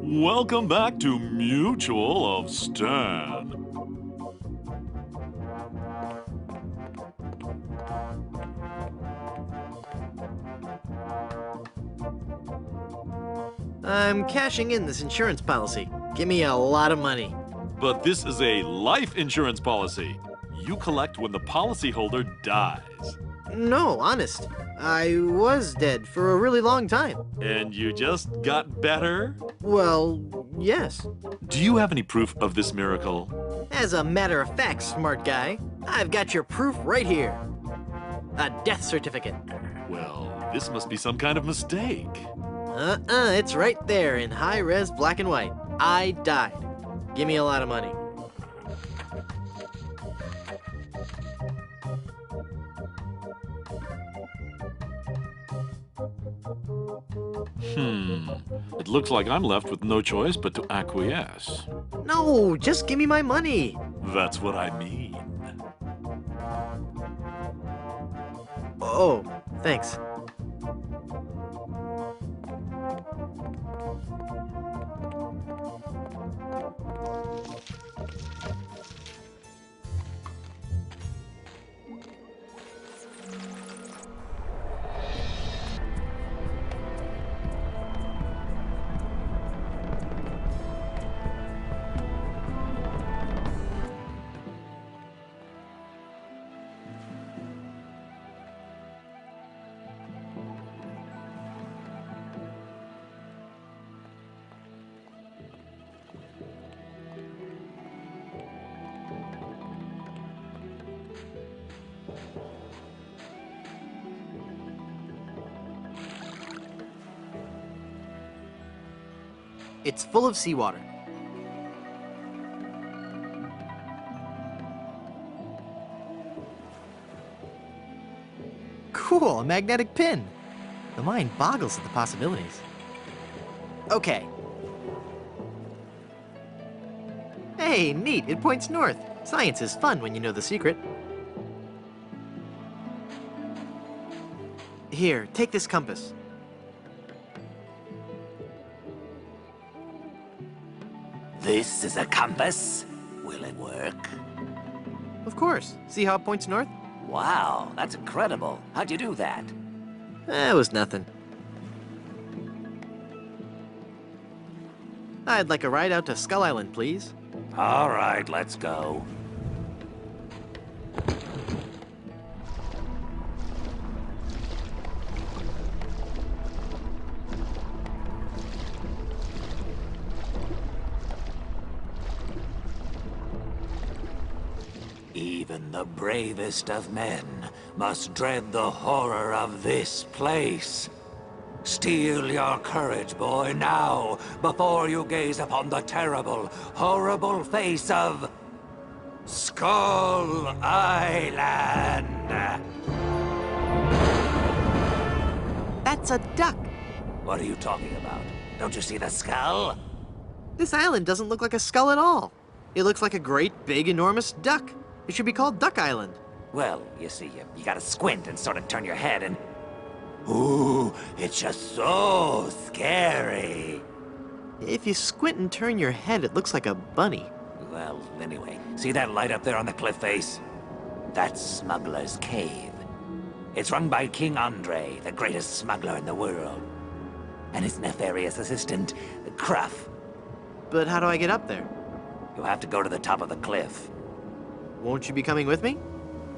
Welcome back to Mutual of Stan. I'm cashing in this insurance policy. Give me a lot of money. But this is a life insurance policy. You collect when the policyholder dies. No, honest. I was dead for a really long time. And you just got better? Well, yes. Do you have any proof of this miracle? As a matter of fact, smart guy, I've got your proof right here. A death certificate. Well, this must be some kind of mistake. It's right there in high-res black and white. I died. Give me a lot of money. It looks like I'm left with no choice but to acquiesce. No, just give me my money. That's what I mean. Oh, thanks. It's full of seawater. Cool, a magnetic pin. The mind boggles at the possibilities. Okay. Hey, neat, it points north. Science is fun when you know the secret. Here, take this compass. This is a compass? Will it work? Of course. See how it points north? Wow, that's incredible. How'd you do that? It was nothing. I'd like a ride out to Skull Island, please. All right, let's go. Even the bravest of men must dread the horror of this place. Steel your courage, boy, now, before you gaze upon the terrible, horrible face of Skull Island. That's a duck. What are you talking about? Don't you see the skull? This island doesn't look like a skull at all. It looks like a great, big, enormous duck. It should be called Duck Island. Well, you see, you gotta squint and sort of turn your head and... Ooh, it's just so scary. If you squint and turn your head, it looks like a bunny. Well, anyway, see that light up there on the cliff face? That's Smuggler's Cave. It's run by King Andre, the greatest smuggler in the world. And his nefarious assistant, Cruff. But how do I get up there? You have to go to the top of the cliff. Won't you be coming with me?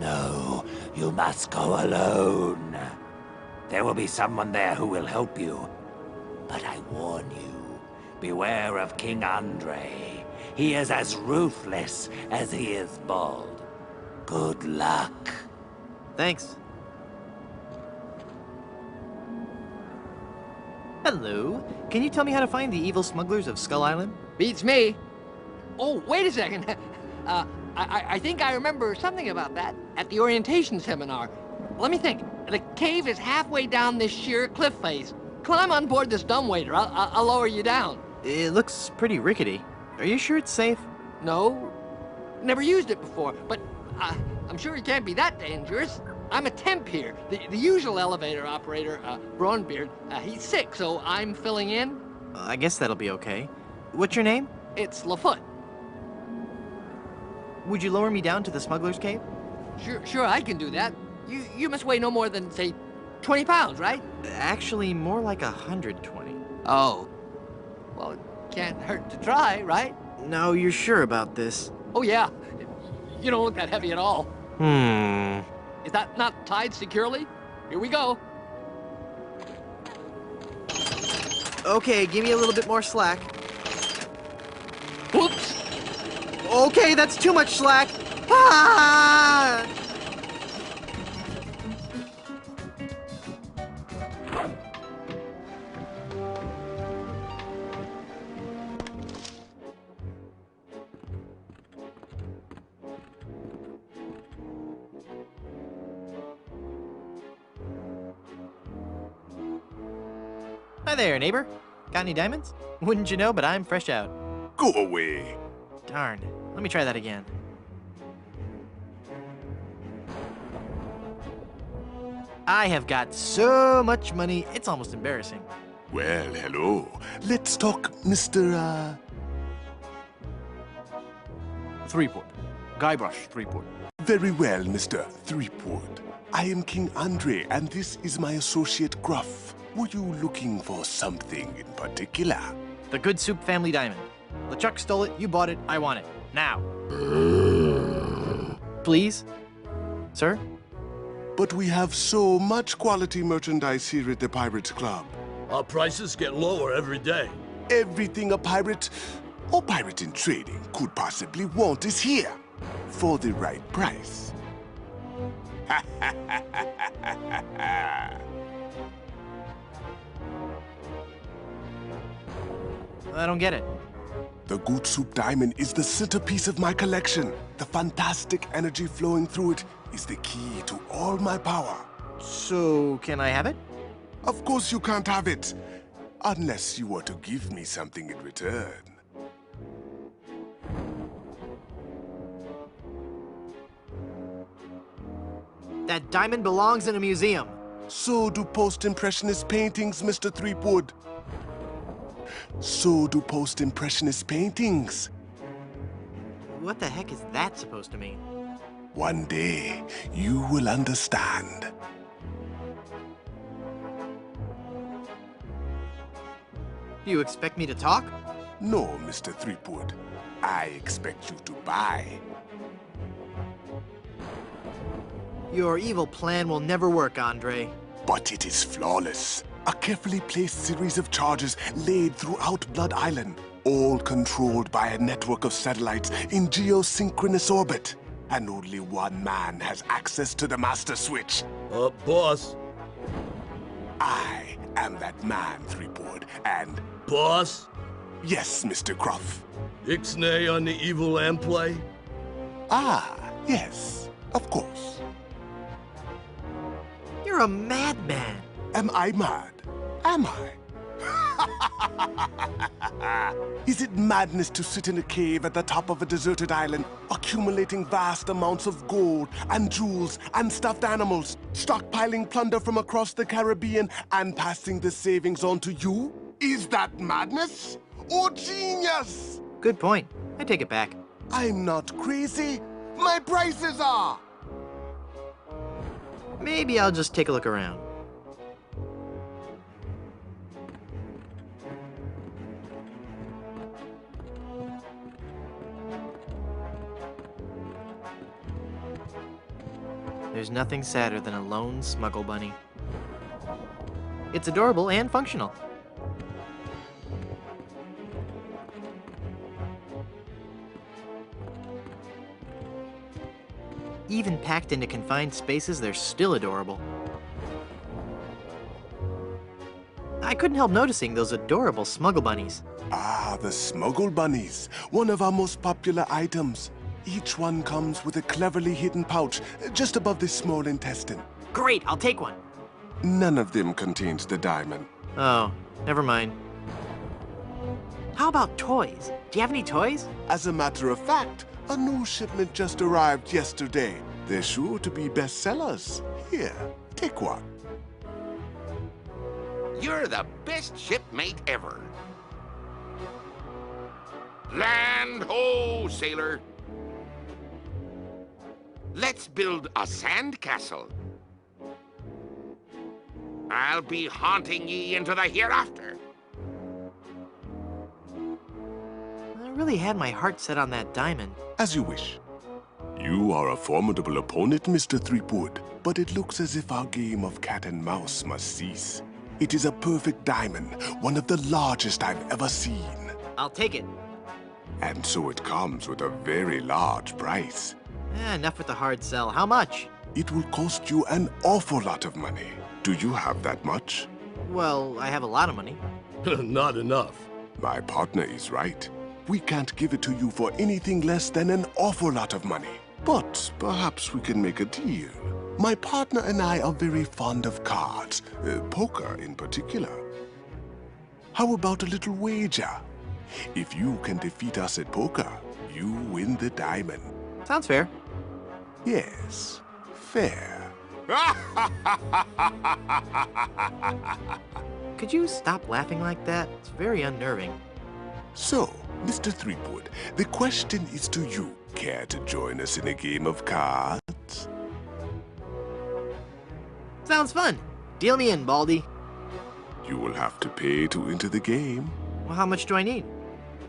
No, you must go alone. There will be someone there who will help you. But I warn you, beware of King Andre. He is as ruthless as he is bald. Good luck. Thanks. Hello. Can you tell me how to find the evil smugglers of Skull Island? Beats me. Oh, wait a second. I think I remember something about that at the orientation seminar. Let me think. The cave is halfway down this sheer cliff face. Climb on board this dumbwaiter. I'll lower you down. It looks pretty rickety. Are you sure it's safe? No. Never used it before, but I'm sure it can't be that dangerous. I'm a temp here. The usual elevator operator, Braunbeard, he's sick, so I'm filling in. I guess that'll be okay. What's your name? It's Lafoot. Would you lower me down to the smuggler's cave? Sure, I can do that. You must weigh no more than, say, 20 pounds, right? Actually, more like 120. Oh. Well, it can't hurt to try, right? No, you're sure about this? Oh, yeah. You don't look that heavy at all. Is that not tied securely? Here we go. Okay, give me a little bit more slack. Whoops! Okay, that's too much slack. Ah! Hi there, neighbor. Got any diamonds? Wouldn't you know, but I'm fresh out. Go away. Darn. Let me try that again. I have got so much money, it's almost embarrassing. Well, hello. Let's talk, Mr. Threepwood. Guybrush Threepwood. Very well, Mr. Threepwood. I am King Andre, and this is my associate Gruff. Were you looking for something in particular? The Good Soup family diamond. LeChuck stole it, you bought it, I want it. Now. Please? Sir? But we have so much quality merchandise here at the Pirates Club. Our prices get lower every day. Everything a pirate or pirate in trading could possibly want is here. For the right price. I don't get it. The Good Soup Diamond is the centerpiece of my collection. The fantastic energy flowing through it is the key to all my power. So, can I have it? Of course you can't have it. Unless you were to give me something in return. That diamond belongs in a museum. So do post-impressionist paintings, Mr. Threepwood. So do post-impressionist paintings. What the heck is that supposed to mean? One day, you will understand. Do you expect me to talk? No, Mr. Threepwood. I expect you to buy. Your evil plan will never work, Andre. But it is flawless. A carefully placed series of charges laid throughout Blood Island, all controlled by a network of satellites in geosynchronous orbit. And only one man has access to the master switch. Boss. I am that man, Threepwood, and... Boss? Yes, Mr. Gruff. Ixnay on the evil Longplay? Ah, yes, of course. You're a madman. Am I mad? Am I? Is it madness to sit in a cave at the top of a deserted island, accumulating vast amounts of gold and jewels and stuffed animals, stockpiling plunder from across the Caribbean and passing the savings on to you? Is that madness or genius? Good point. I take it back. I'm not crazy. My prices are. Maybe I'll just take a look around. There's nothing sadder than a lone smuggle bunny. It's adorable and functional. Even packed into confined spaces, they're still adorable. I couldn't help noticing those adorable smuggle bunnies. Ah, the smuggle bunnies, one of our most popular items. Each one comes with a cleverly hidden pouch just above the small intestine. Great, I'll take one. None of them contains the diamond. Oh, never mind. How about toys? Do you have any toys? As a matter of fact, a new shipment just arrived yesterday. They're sure to be bestsellers. Here, take one. You're the best shipmate ever. Land ho, sailor. Let's build a sand castle. I'll be haunting ye into the hereafter. I really had my heart set on that diamond. As you wish. You are a formidable opponent, Mr. Threepwood, but it looks as if our game of cat and mouse must cease. It is a perfect diamond, one of the largest I've ever seen. I'll take it. And so it comes with a very large price. Enough with the hard sell. How much? It will cost you an awful lot of money. Do you have that much? Well, I have a lot of money. Not enough. My partner is right. We can't give it to you for anything less than an awful lot of money. But perhaps we can make a deal. My partner and I are very fond of cards, poker in particular. How about a little wager? If you can defeat us at poker, you win the diamond. Sounds fair. Yes, fair. Could you stop laughing like that? It's very unnerving. So, Mr. Threepwood, the question is to you. Care to join us in a game of cards? Sounds fun. Deal me in, Baldy. You will have to pay to enter the game. Well, how much do I need?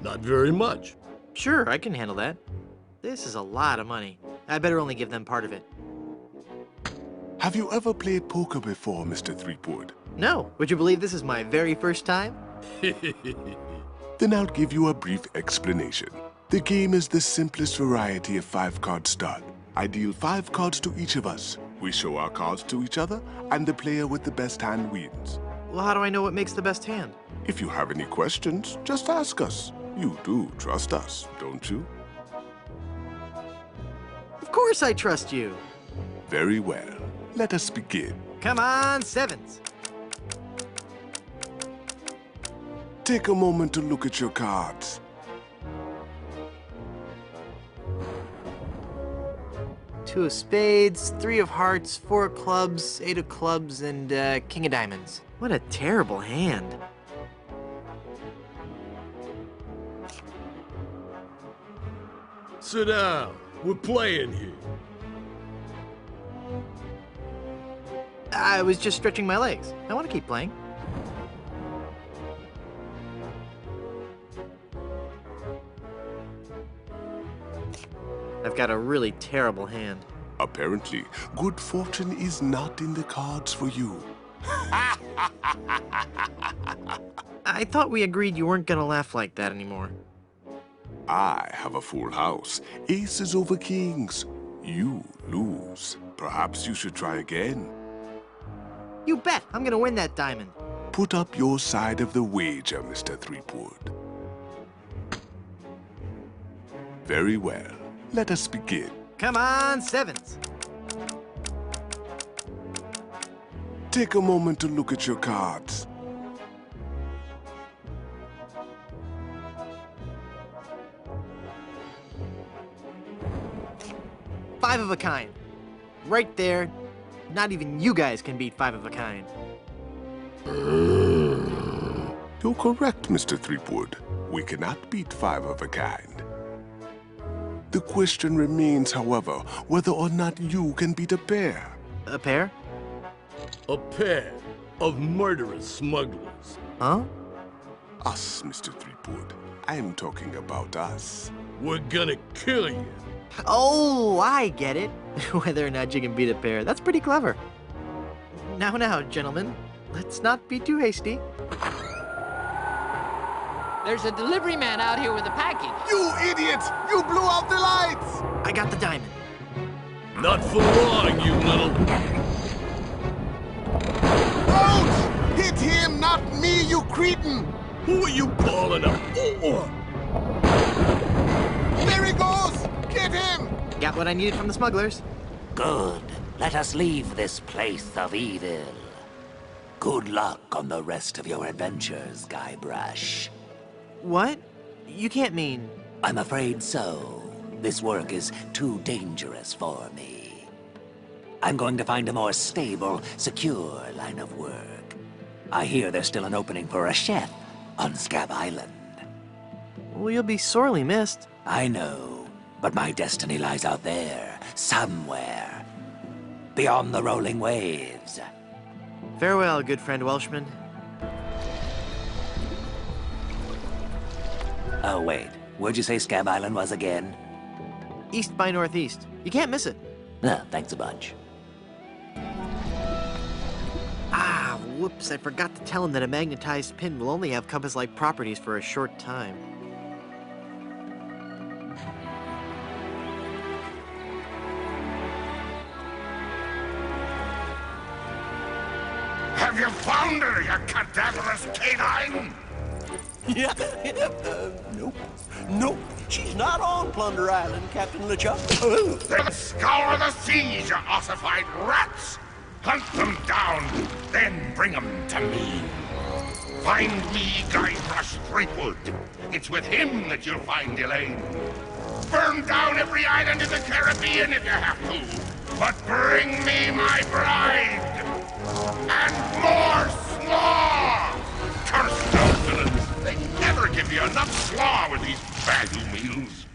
Not very much. Sure, I can handle that. This is a lot of money. I better only give them part of it. Have you ever played poker before, Mr. Threepwood? No. Would you believe this is my very first time? Then I'll give you a brief explanation. The game is the simplest variety of 5-card stud. I deal 5 cards to each of us. We show our cards to each other, and the player with the best hand wins. Well, how do I know what makes the best hand? If you have any questions, just ask us. You do trust us, don't you? Of course I trust you. Very well. Let us begin. Come on, sevens. Take a moment to look at your cards. Two of spades, 3 of hearts, 4 of clubs, 8 of clubs, and king of diamonds. What a terrible hand. Sit down. We're playing here. I was just stretching my legs. I want to keep playing. I've got a really terrible hand. Apparently, good fortune is not in the cards for you. I thought we agreed you weren't gonna laugh like that anymore. I have a full house. Aces over kings. You lose. Perhaps you should try again. You bet! I'm gonna win that diamond. Put up your side of the wager, Mr. Threepwood. Very well. Let us begin. Come on, sevens. Take a moment to look at your cards. Five of a kind. Right there. Not even you guys can beat 5 of a kind. You're correct, Mr. Threepwood. We cannot beat 5 of a kind. The question remains, however, whether or not you can beat a pair. A pair? A pair of murderous smugglers. Huh? Us, Mr. Threepwood. I'm talking about us. We're gonna kill you. Oh, I get it. Whether or not you can beat a pair. That's pretty clever. Now, gentlemen. Let's not be too hasty. There's a delivery man out here with a package. You idiot! You blew out the lights! I got the diamond. Not for long, you little... Ouch! Hit him, not me, you cretin! Who are you calling up? There he goes! Get him! Got what I needed from the smugglers. Good. Let us leave this place of evil. Good luck on the rest of your adventures, Guybrush. What? You can't mean... I'm afraid so. This work is too dangerous for me. I'm going to find a more stable, secure line of work. I hear there's still an opening for a chef on Scab Island. Well, you'll be sorely missed. I know, but my destiny lies out there, somewhere. Beyond the rolling waves. Farewell, good friend Welshman. Oh, wait. Where'd you say Scab Island was again? East by northeast. You can't miss it. Thanks a bunch. Ah, whoops. I forgot to tell him that a magnetized pin will only have compass-like properties for a short time. Have you found her, you cadaverous canine? Yeah, nope. Nope, she's not on Plunder Island, Captain LeChuck. Then scour the seas, you ossified rats! Hunt them down, then bring them to me. Find me Guybrush Threepwood. It's with him that you'll find Elaine. Burn down every island in the Caribbean if you have to. but bring me my bride! And more slaw! Curse those villains! They never give you enough slaw with these value meals.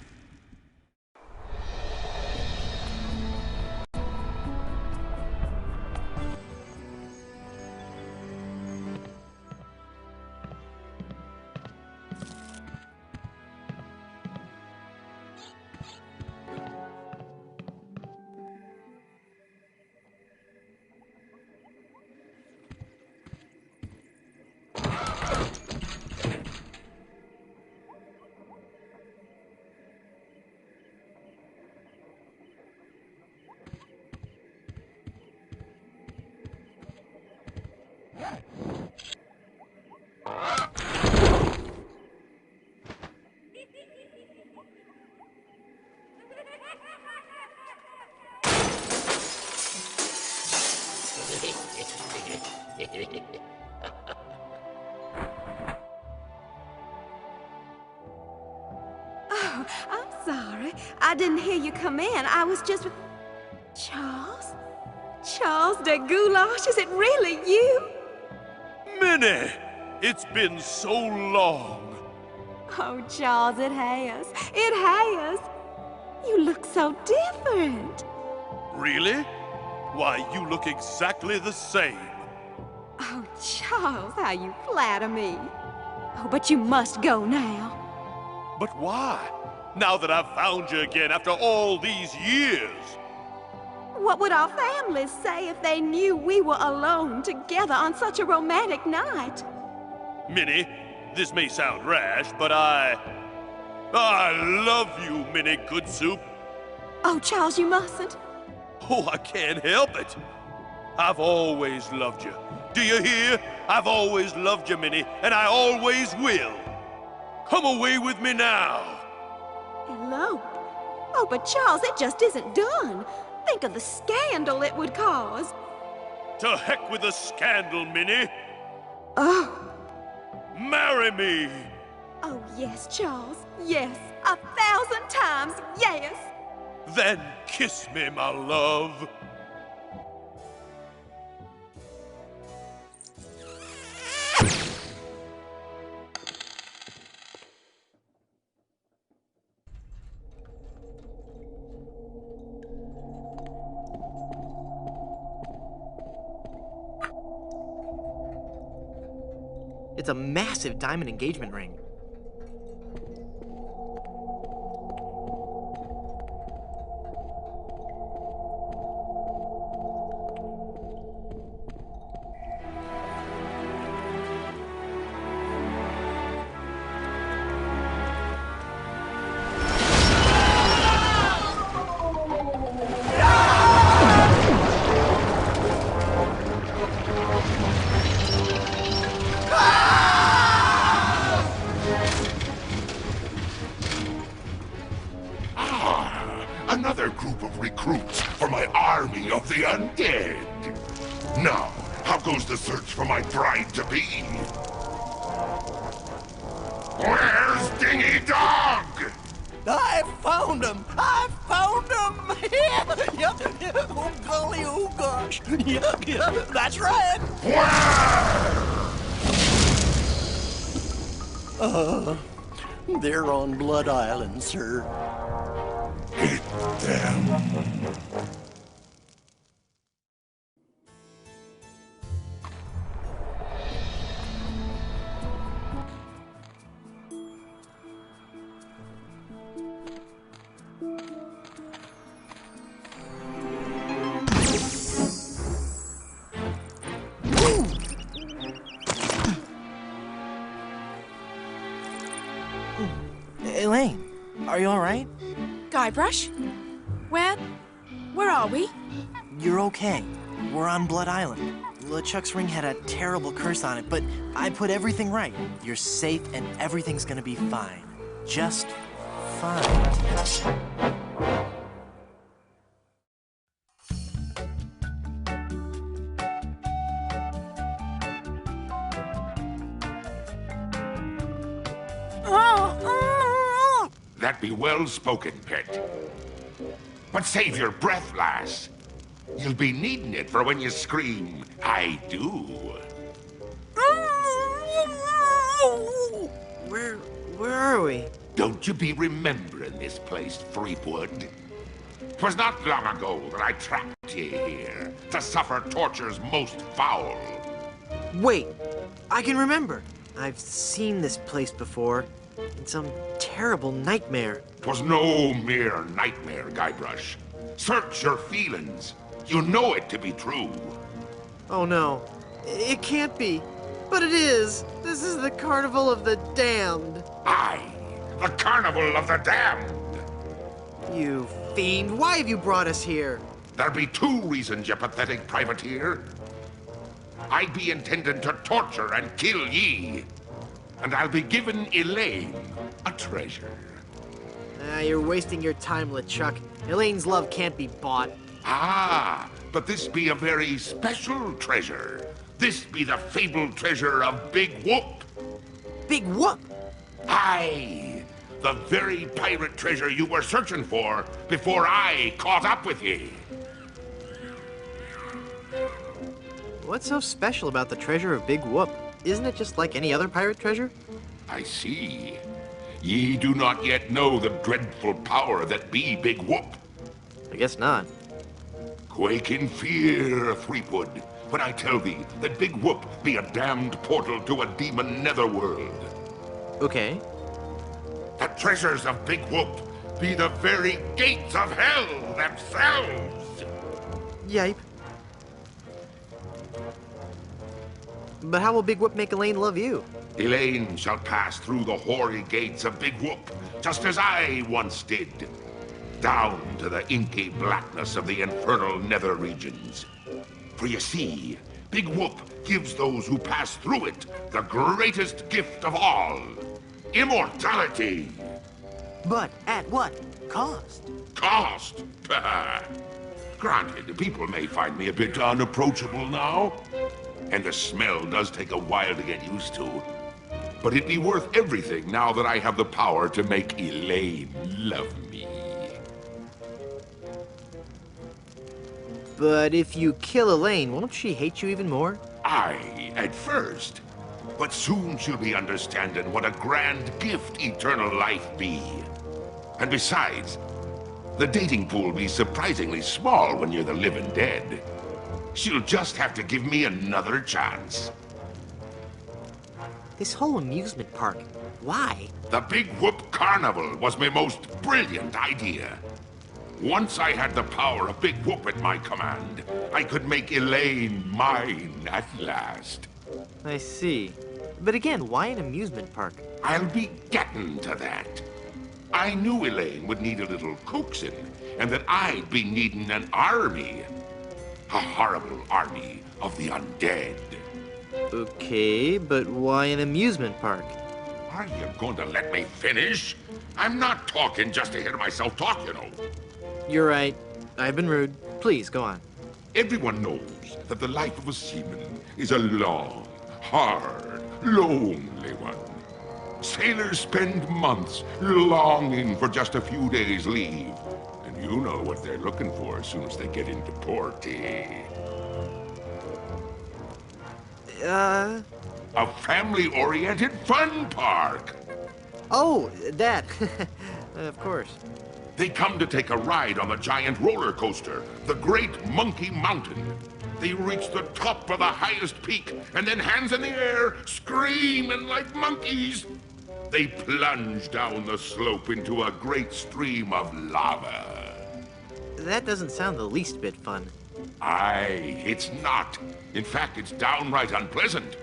Oh, I'm sorry. I didn't hear you come in. I was just... Charles? Charles de Goulash, is it really you? Minnie! It's been so long. Oh, Charles, it has. It has. You look so different. Really? Why, you look exactly the same. Oh, Charles, how you flatter me. Oh, but you must go now. But why? Now that I've found you again after all these years. What would our families say if they knew we were alone together on such a romantic night? Minnie, this may sound rash, but I love you, Minnie Good Soup. Oh, Charles, you mustn't. Oh, I can't help it. I've always loved you. Do you hear? I've always loved you, Minnie, and I always will. Come away with me now. Elope? Oh, but Charles, it just isn't done. Think of the scandal it would cause. To heck with the scandal, Minnie. Oh. Marry me. Oh, yes, Charles. Yes. 1,000 times yes. Then kiss me, my love. It's a massive diamond engagement ring. Another group of recruits for my army of the undead. Now, how goes the search for my bride-to-be? Where's Dingy Dog? I found him! I found him! Yeah. Oh, golly, oh, gosh. Yeah, that's right. Where? They're on Blood Island, sir. Hit them. Elaine, are you all right? Guybrush? Where are we? You're okay. We're on Blood Island. LeChuck's ring had a terrible curse on it, but I put everything right. You're safe and everything's gonna be fine. Just fine. That be well spoken, pet. But save your breath, lass. You'll be needing it for when you scream, I do. Where are we? Don't you be remembering this place, Threepwood? 'Twas not long ago that I trapped ye here to suffer tortures most foul. Wait, I can remember. I've seen this place before. In some terrible nightmare. 'Twas no mere nightmare, Guybrush. Search your feelings. You know it to be true. Oh no, it can't be. But it is. This is the Carnival of the Damned. Aye, the Carnival of the Damned. You fiend, why have you brought us here? There be two reasons, you pathetic privateer. I be intending to torture and kill ye. And I'll be giving Elaine a treasure. You're wasting your time, LeChuck. Elaine's love can't be bought. Ah, but this be a very special treasure. This be the fabled treasure of Big Whoop. Big Whoop? Aye, the very pirate treasure you were searching for before I caught up with ye. What's so special about the treasure of Big Whoop? Isn't it just like any other pirate treasure? I see. Ye do not yet know the dreadful power that be Big Whoop. I guess not. Quake in fear, Threepwood, when I tell thee that Big Whoop be a damned portal to a demon netherworld. Okay. The treasures of Big Whoop be the very gates of hell themselves. Yipe. But how will Big Whoop make Elaine love you? Elaine shall pass through the hoary gates of Big Whoop, just as I once did. Down to the inky blackness of the infernal nether regions. For you see, Big Whoop gives those who pass through it the greatest gift of all. Immortality! But at what cost? Cost? Granted, people may find me a bit unapproachable now. And the smell does take a while to get used to. But it'd be worth everything now that I have the power to make Elaine love me. But if you kill Elaine, won't she hate you even more? Aye, at first. But soon she'll be understanding what a grand gift eternal life be. And besides, the dating pool be surprisingly small when you're the living dead. She'll just have to give me another chance. This whole amusement park, why? The Big Whoop Carnival was my most brilliant idea. Once I had the power of Big Whoop at my command, I could make Elaine mine at last. I see. But again, why an amusement park? I'll be getting to that. I knew Elaine would need a little coaxing, and that I'd be needing an army. A horrible army of the undead. Okay, but why an amusement park? Are you going to let me finish? I'm not talking just to hear myself talk, you know. You're right. I've been rude. Please, go on. Everyone knows that the life of a seaman is a long, hard, lonely one. Sailors spend months longing for just a few days' leave. And you know what they're looking for as soon as they get into port, eh? A family-oriented fun park. Oh, that. Of course. They come to take a ride on the giant roller coaster, the Great Monkey Mountain. They reach the top of the highest peak, and then hands in the air, screaming like monkeys. They plunge down the slope into a great stream of lava. That doesn't sound the least bit fun. Aye, it's not. In fact, it's downright unpleasant.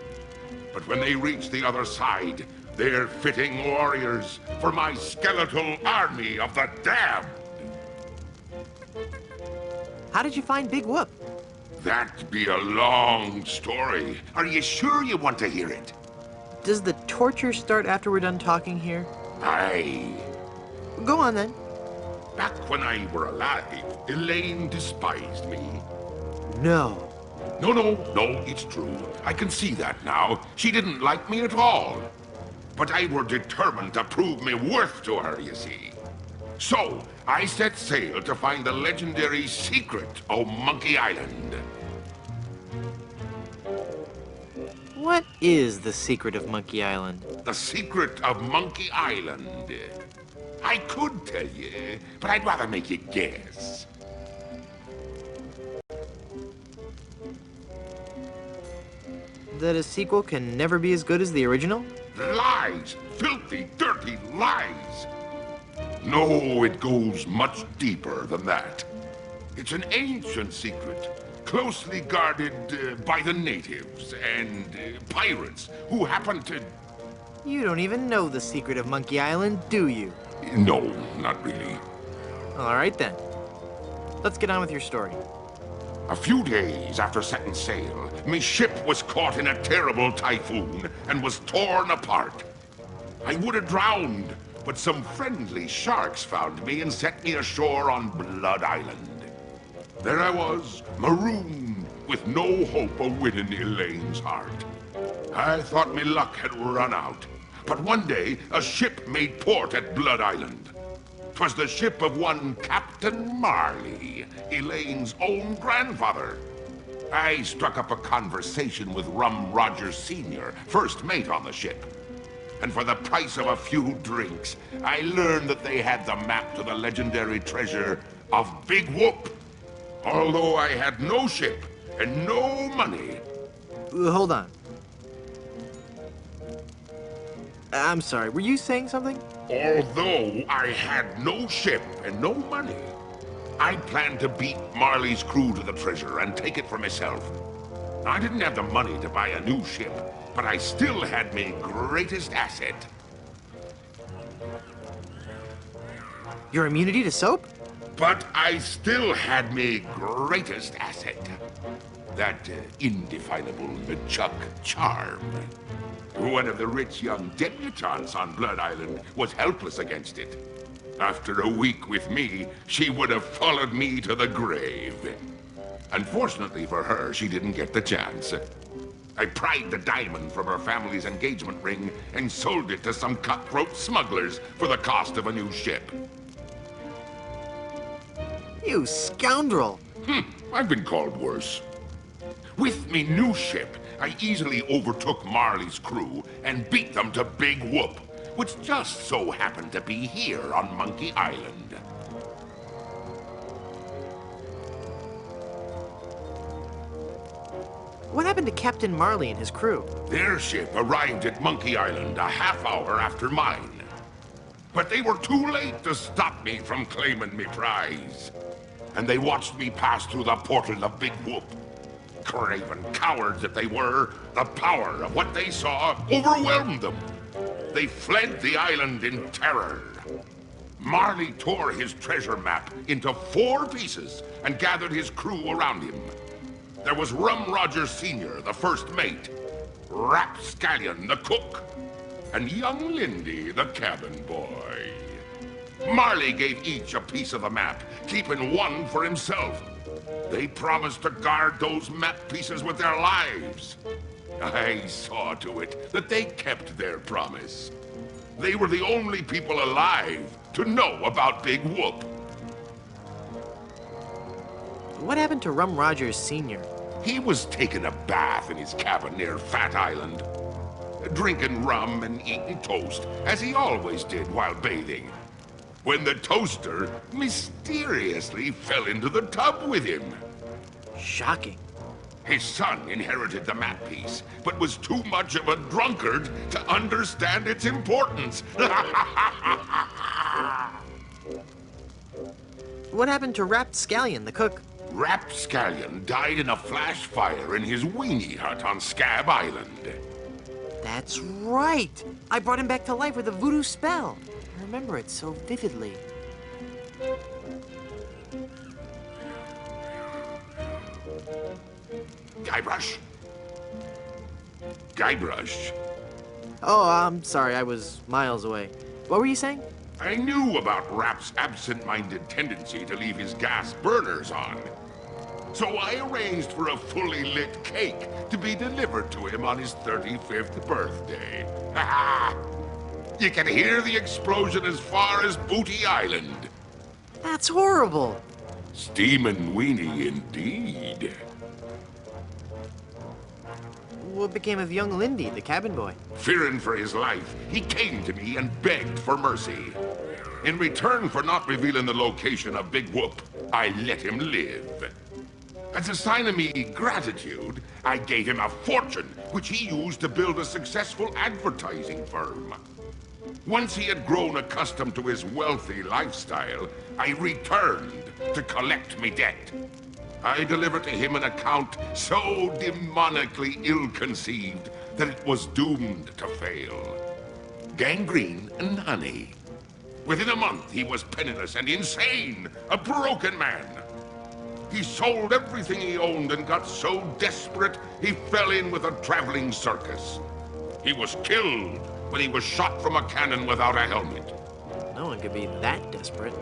But when they reach the other side, they're fitting warriors for my skeletal army of the damned. How did you find Big Whoop? That'd be a long story. Are you sure you want to hear it? Does the torture start after we're done talking here? Aye. Go on then. Back when I were alive, Elaine despised me. No. No, it's true. I can see that now. She didn't like me at all. But I were determined to prove me worth to her, you see. So, I set sail to find the legendary secret of Monkey Island. What is the secret of Monkey Island? The secret of Monkey Island. I could tell you, but I'd rather make you guess. That a sequel can never be as good as the original? Lies! Filthy, dirty lies! No, it goes much deeper than that. It's an ancient secret, closely guarded by the natives and pirates who happen to... You don't even know the secret of Monkey Island, do you? No, not really. All right then. Let's get on with your story. A few days after setting sail, my ship was caught in a terrible typhoon and was torn apart. I would have drowned, but some friendly sharks found me and set me ashore on Blood Island. There I was, marooned, with no hope of winning Elaine's heart. I thought my luck had run out, but one day a ship made port at Blood Island. 'Twas the ship of one Captain Marley, Elaine's own grandfather. I struck up a conversation with Rum Rogers Sr., first mate on the ship. And for the price of a few drinks, I learned that they had the map to the legendary treasure of Big Whoop. Although I had no ship and no money. Hold on. I'm sorry, were you saying something? Although I had no ship and no money, I planned to beat Marley's crew to the treasure and take it for myself. I didn't have the money to buy a new ship, but I still had my greatest asset. Your immunity to soap? But I still had my greatest asset. That indefinable Chuck charm. One of the rich young debutantes on Blood Island was helpless against it. After a week with me, she would have followed me to the grave. Unfortunately for her, she didn't get the chance. I pried the diamond from her family's engagement ring and sold it to some cutthroat smugglers for the cost of a new ship. You scoundrel! I've been called worse. With me new ship, I easily overtook Marley's crew and beat them to Big Whoop, which just so happened to be here on Monkey Island. What happened to Captain Marley and his crew? Their ship arrived at Monkey Island a half hour after mine. But they were too late to stop me from claiming me prize. And they watched me pass through the portal of Big Whoop. Craven cowards that they were, the power of what they saw overwhelmed them. They fled the island in terror. Marley tore his treasure map into 4 pieces and gathered his crew around him. There was Rum Rogers Sr., the first mate, Rapscallion, the cook, and young Lindy, the cabin boy. Marley gave each a piece of the map, keeping one for himself. They promised to guard those map pieces with their lives. I saw to it that they kept their promise. They were the only people alive to know about Big Whoop. What happened to Rum Rogers Sr.? He was taking a bath in his cabin near Fat Island, drinking rum and eating toast, as he always did while bathing, when the toaster mysteriously fell into the tub with him. Shocking. His son inherited the map piece, but was too much of a drunkard to understand its importance. What happened to Rapscallion, the cook? Rapscallion died in a flash fire in his weenie hut on Scab Island. That's right! I brought him back to life with a voodoo spell. I remember it so vividly. Guybrush? Guybrush? Oh, I'm sorry, I was miles away. What were you saying? I knew about Rap's absent-minded tendency to leave his gas burners on. So I arranged for a fully lit cake to be delivered to him on his 35th birthday. You can hear the explosion as far as Booty Island. That's horrible. Steamin' weenie indeed. What became of young Lindy, the cabin boy? Fearing for his life, he came to me and begged for mercy. In return for not revealing the location of Big Whoop, I let him live. As a sign of me gratitude, I gave him a fortune, which he used to build a successful advertising firm. Once he had grown accustomed to his wealthy lifestyle, I returned to collect me debt. I delivered to him an account so demonically ill-conceived that it was doomed to fail. Gangrene and honey. Within a month, he was penniless and insane, a broken man. He sold everything he owned and got so desperate, he fell in with a traveling circus. He was killed when he was shot from a cannon without a helmet. No one could be that desperate.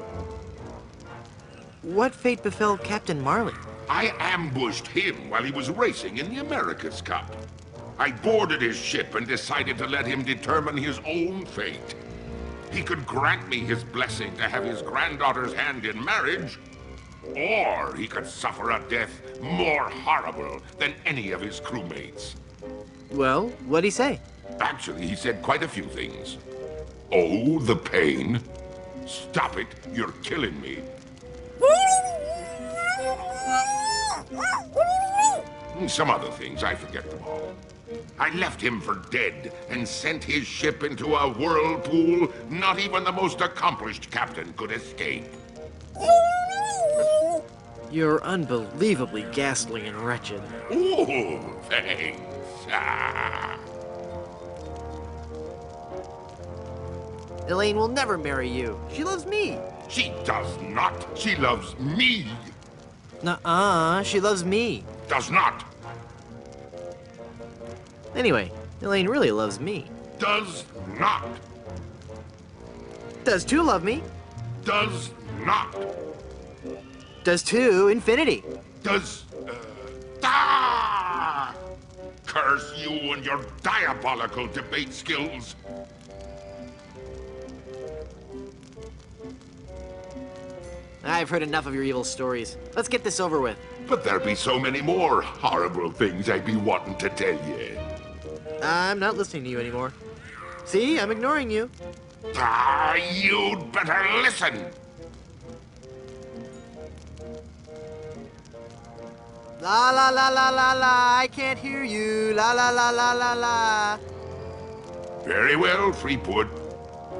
What fate befell Captain Marley? I ambushed him while he was racing in the America's Cup. I boarded his ship and decided to let him determine his own fate. He could grant me his blessing to have his granddaughter's hand in marriage, or he could suffer a death more horrible than any of his crewmates. Well, what'd he say? Actually, he said quite a few things. Oh, the pain. Stop it, you're killing me. Some other things, I forget them all. I left him for dead and sent his ship into a whirlpool not even the most accomplished captain could escape. You're unbelievably ghastly and wretched. Ooh, thanks. Ah. Elaine will never marry you. She loves me. She does not. She loves me. Nuh-uh, she loves me. Does not. Anyway, Elaine really loves me. Does not. Does two love me? Does not. Does two infinity? Does, ah! Curse you and your diabolical debate skills. I've heard enough of your evil stories. Let's get this over with. But there be so many more horrible things I be wanting to tell you. I'm not listening to you anymore. See, I'm ignoring you. Ah, you'd better listen. La la la la la la, I can't hear you. La la la la la la. Very well, Fleetwood.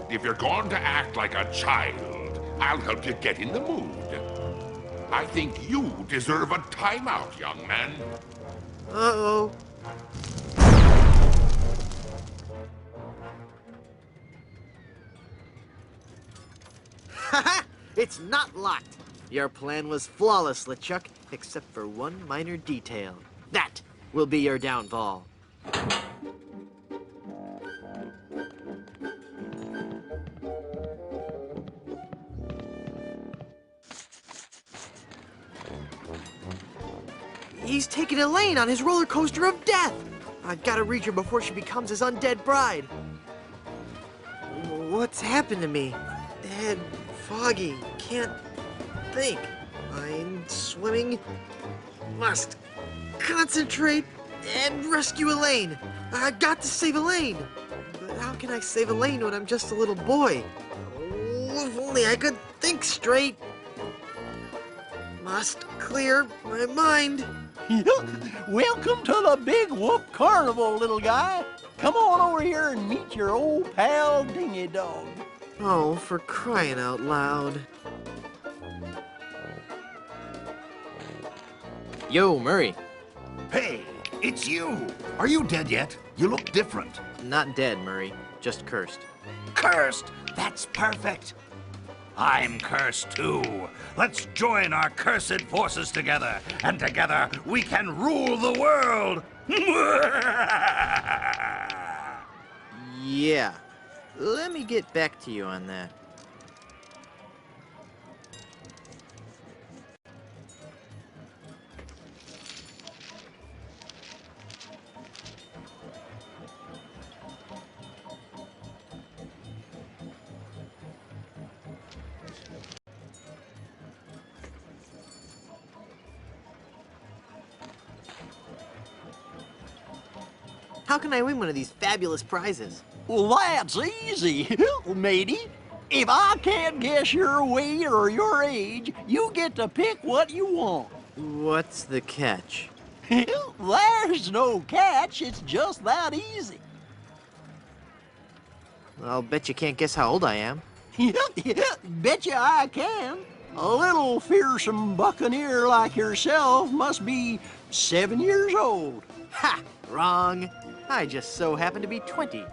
If you're going to act like a child, I'll help you get in the mood. I think you deserve a timeout, young man. Uh-oh. Haha! It's not locked. Your plan was flawless, LeChuck, except for one minor detail. That will be your downfall. He's taking Elaine on his roller coaster of death. I've got to reach her before she becomes his undead bride. What's happened to me? Head foggy, can't think. I'm swimming. Must concentrate and rescue Elaine. I've got to save Elaine. But how can I save Elaine when I'm just a little boy? Oh, if only I could think straight. Must clear my mind. Welcome to the Big Whoop Carnival, little guy. Come on over here and meet your old pal Dingy Dog. Oh, for crying out loud. Yo, Murray. Hey, it's you. Are you dead yet? You look different. Not dead, Murray. Just cursed. Cursed? That's perfect. I'm cursed too. Let's join our cursed forces together, and together we can rule the world. Yeah. Let me get back to you on that. How can I win one of these fabulous prizes? Well, that's easy, matey. If I can't guess your weight or your age, you get to pick what you want. What's the catch? There's no catch. It's just that easy. I'll bet you can't guess how old I am. Betcha I can. A little fearsome buccaneer like yourself must be 7 years old. Ha! Wrong. I just so happen to be 20.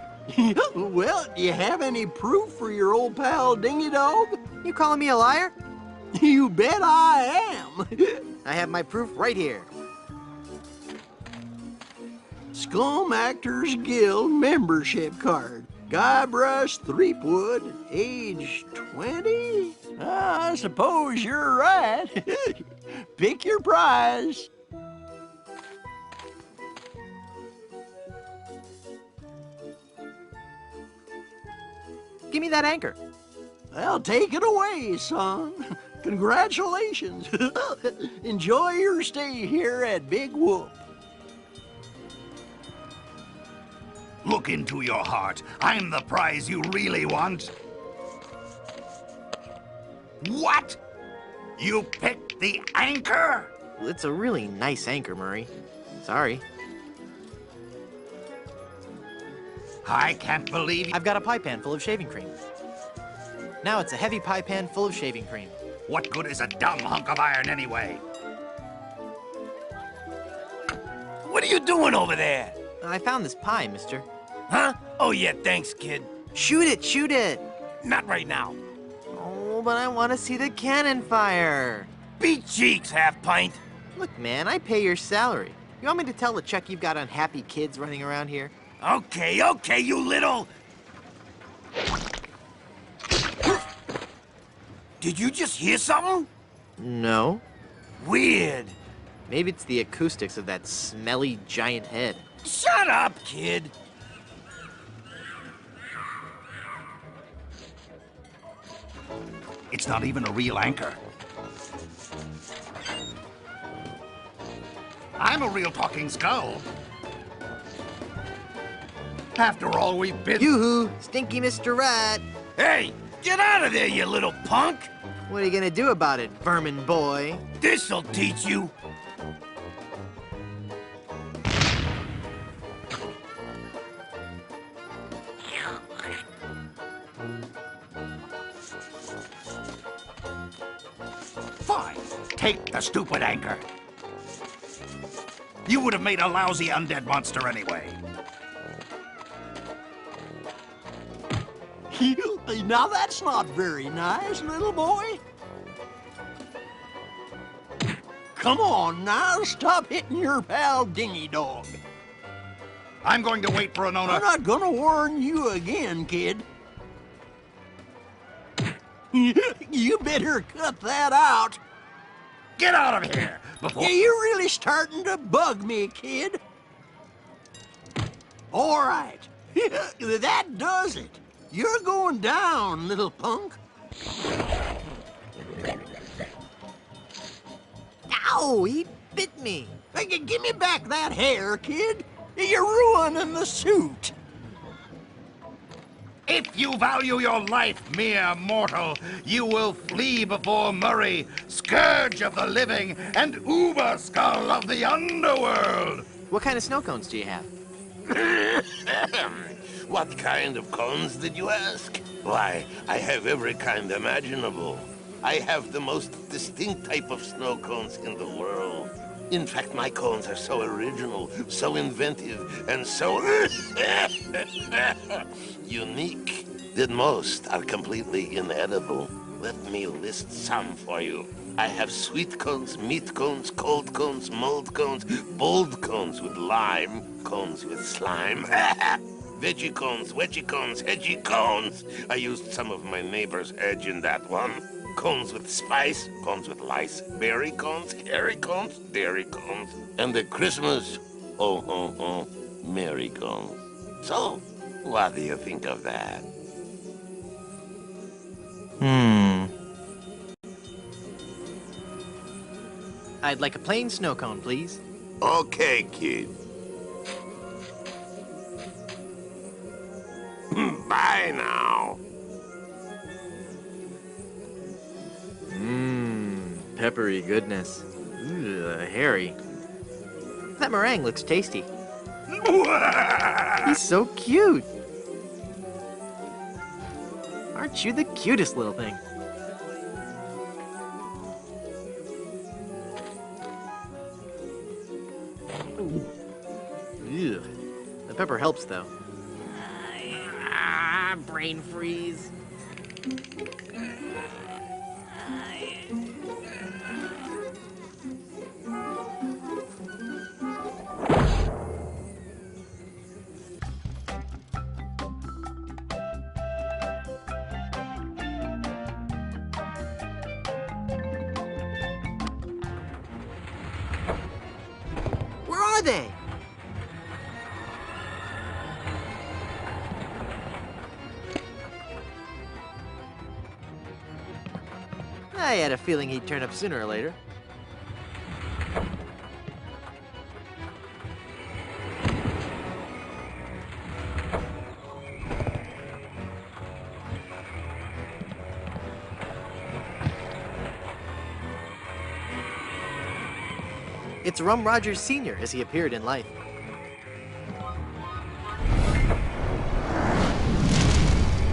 Well, do you have any proof for your old pal Dingy Dog? You calling me a liar? You bet I am. I have my proof right here. Scum Actors Guild membership card. Guybrush Threepwood, age 20? I suppose you're right. Pick your prize. Give me that anchor. Well, take it away, son. Congratulations. Enjoy your stay here at Big Whoop. Look into your heart. I'm the prize you really want. What? You picked the anchor? Well, it's a really nice anchor, Murray. Sorry. I can't believe I've got a pie pan full of shaving cream. Now it's a heavy pie pan full of shaving cream. What good is a dumb hunk of iron anyway? What are you doing over there? I found this pie, mister. Huh? Oh, yeah, thanks, kid. Shoot it, shoot it! Not right now. Oh, but I want to see the cannon fire. Beat cheeks, half-pint. Look, man, I pay your salary. You want me to tell the Chuck you've got unhappy kids running around here? Okay, you little... Did you just hear something? No. Weird. Maybe it's the acoustics of that smelly giant head. Shut up, kid. It's not even a real anchor. I'm a real talking skull. After all, we've been... Yoo-hoo! Stinky Mr. Rat! Hey, get out of there, you little punk! What are you gonna do about it, vermin boy? This'll teach you. Fine. Take the stupid anchor. You would have made a lousy undead monster anyway. Now that's not very nice, little boy. Come on now, stop hitting your pal Dingy Dog. I'm going to wait for an owner. I'm not gonna warn you again, kid. You better cut that out. Get out of here before... You're really starting to bug me, kid. All right. That does it. You're going down, little punk. Ow! He bit me. Hey, give me back that hair, kid. You're ruining the suit. If you value your life, mere mortal, you will flee before Murray, scourge of the living and uber skull of the underworld. What kind of snow cones do you have? What kind of cones did you ask? Why, I have every kind imaginable. I have the most distinct type of snow cones in the world. In fact, my cones are so original, so inventive, and so unique that most are completely inedible. Let me list some for you. I have sweet cones, meat cones, cold cones, mold cones, bold cones with lime, cones with slime. Veggie cones, wedgie cones, hedgy cones. I used some of my neighbor's edge in that one. Cones with spice, cones with lice, berry cones, hairy cones, dairy cones, and the Christmas, merry cones. So, what do you think of that? I'd like a plain snow cone, please. Okay, kid. Bye now. Peppery goodness. Hairy. That meringue looks tasty. He's so cute. Aren't you the cutest little thing? Ugh. The pepper helps, though. Brain freeze. Where are they? I had a feeling he'd turn up sooner or later. It's Rum Rogers Sr. as he appeared in life.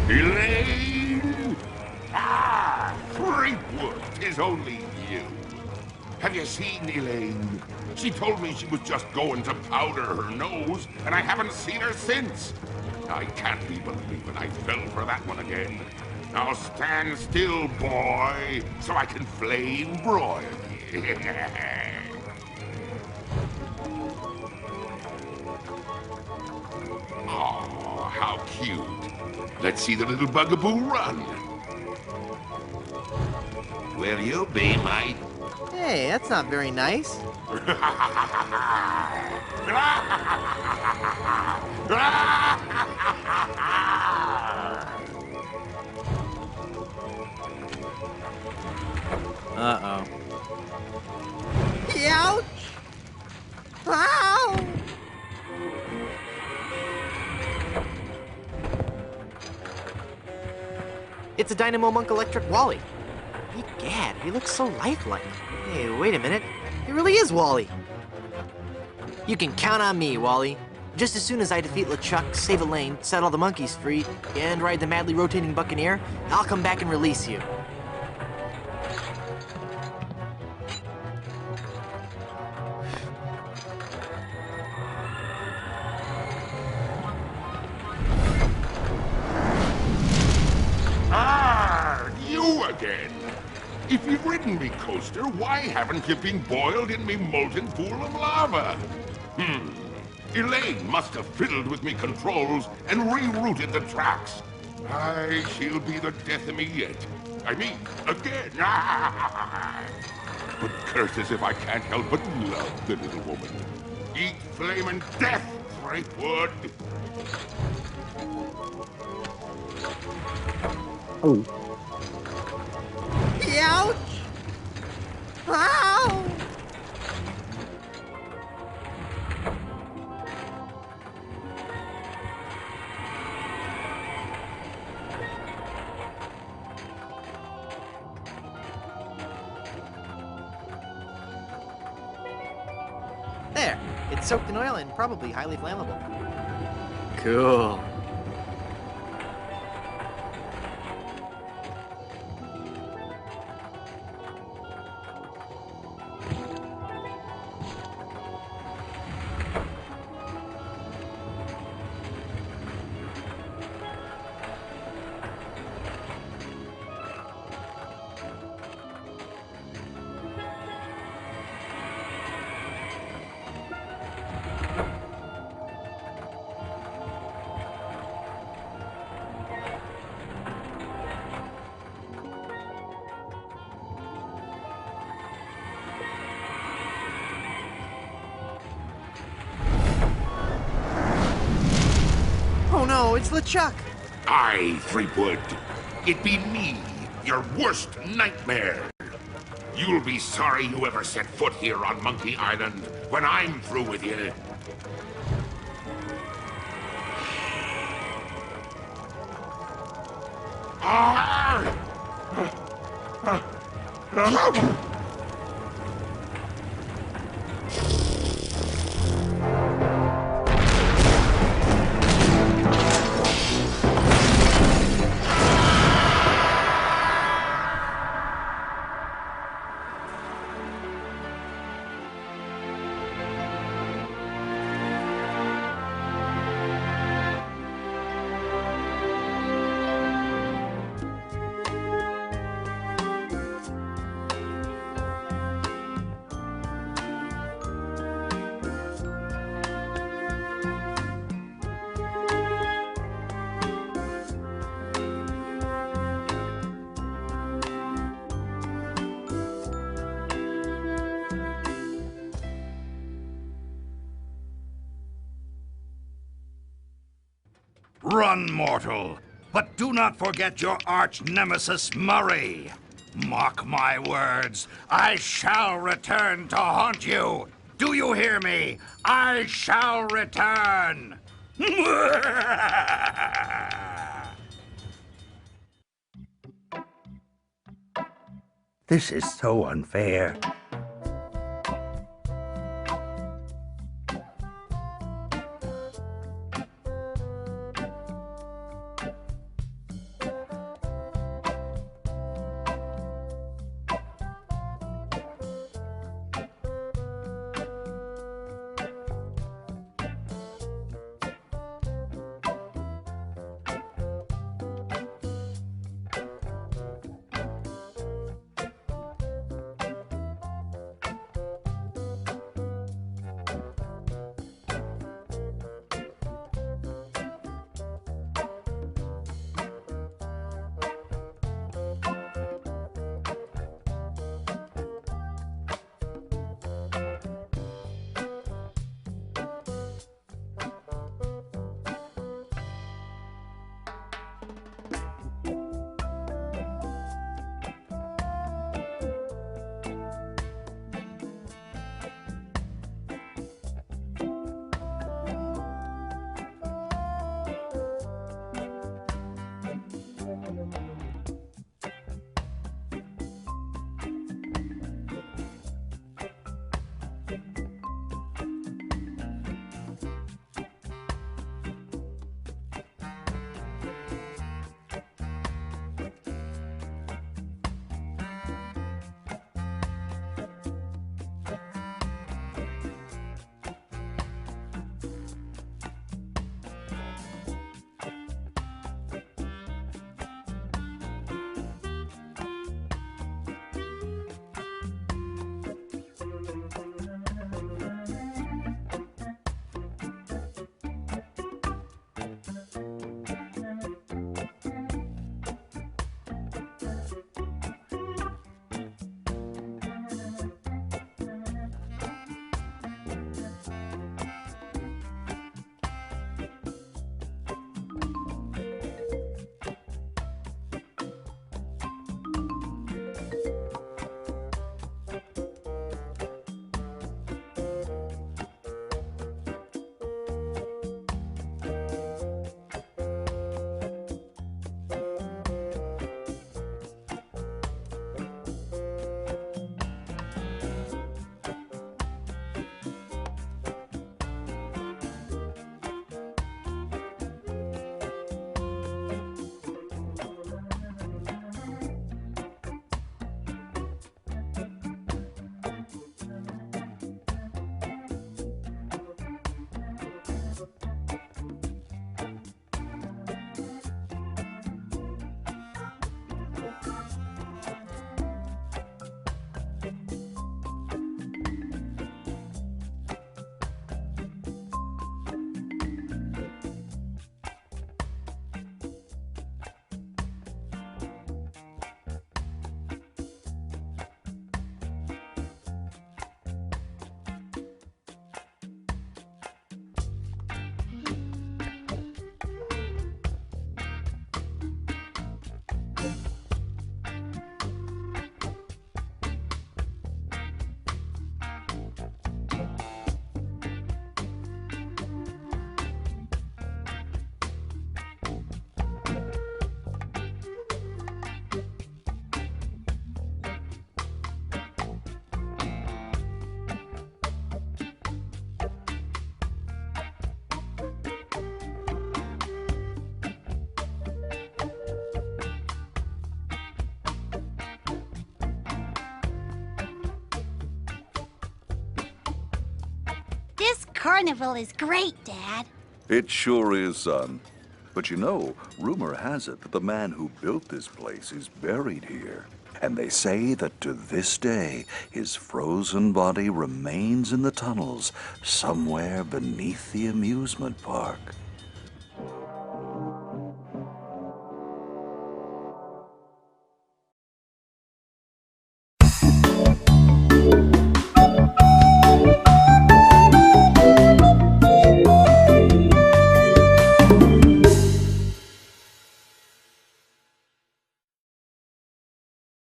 Elaine! Ah, Threepwood, 'tis only you. Have you seen Elaine? She told me she was just going to powder her nose, and I haven't seen her since. I can't be believing I fell for that one again. Now stand still, boy, so I can flame broil you. Oh, how cute. Let's see the little bugaboo run. Will you be my... Hey, that's not very nice. Uh-oh. Ouch! Ow! It's a Dynamo Monk Electric Wally. Egad, he looks so lifelike. Hey, wait a minute. He really is Wally. You can count on me, Wally. Just as soon as I defeat LeChuck, save Elaine, set all the monkeys free, and ride the madly rotating Buccaneer, I'll come back and release you. Ah, you again. If you've ridden me, Coaster, why haven't you been boiled in me molten pool of lava? Elaine must have fiddled with me controls and rerouted the tracks. Aye, she'll be the death of me yet. I mean, again. But curses if I can't help but love the little woman. Eat flamin' death, Threepwood. Oh. Ouch! Ow! There. It's soaked in oil and probably highly flammable. Cool. Oh no, it's LeChuck! Aye, Threepwood. It be me, your worst nightmare. You'll be sorry you ever set foot here on Monkey Island when I'm through with you. Run, mortal, but do not forget your arch nemesis Murray. Mark my words, I shall return to haunt you. Do you hear me? I shall return. This is so unfair. carnival is great, Dad. It sure is, son. But you know, rumor has it that the man who built this place is buried here. And they say that to this day, his frozen body remains in the tunnels somewhere beneath the amusement park.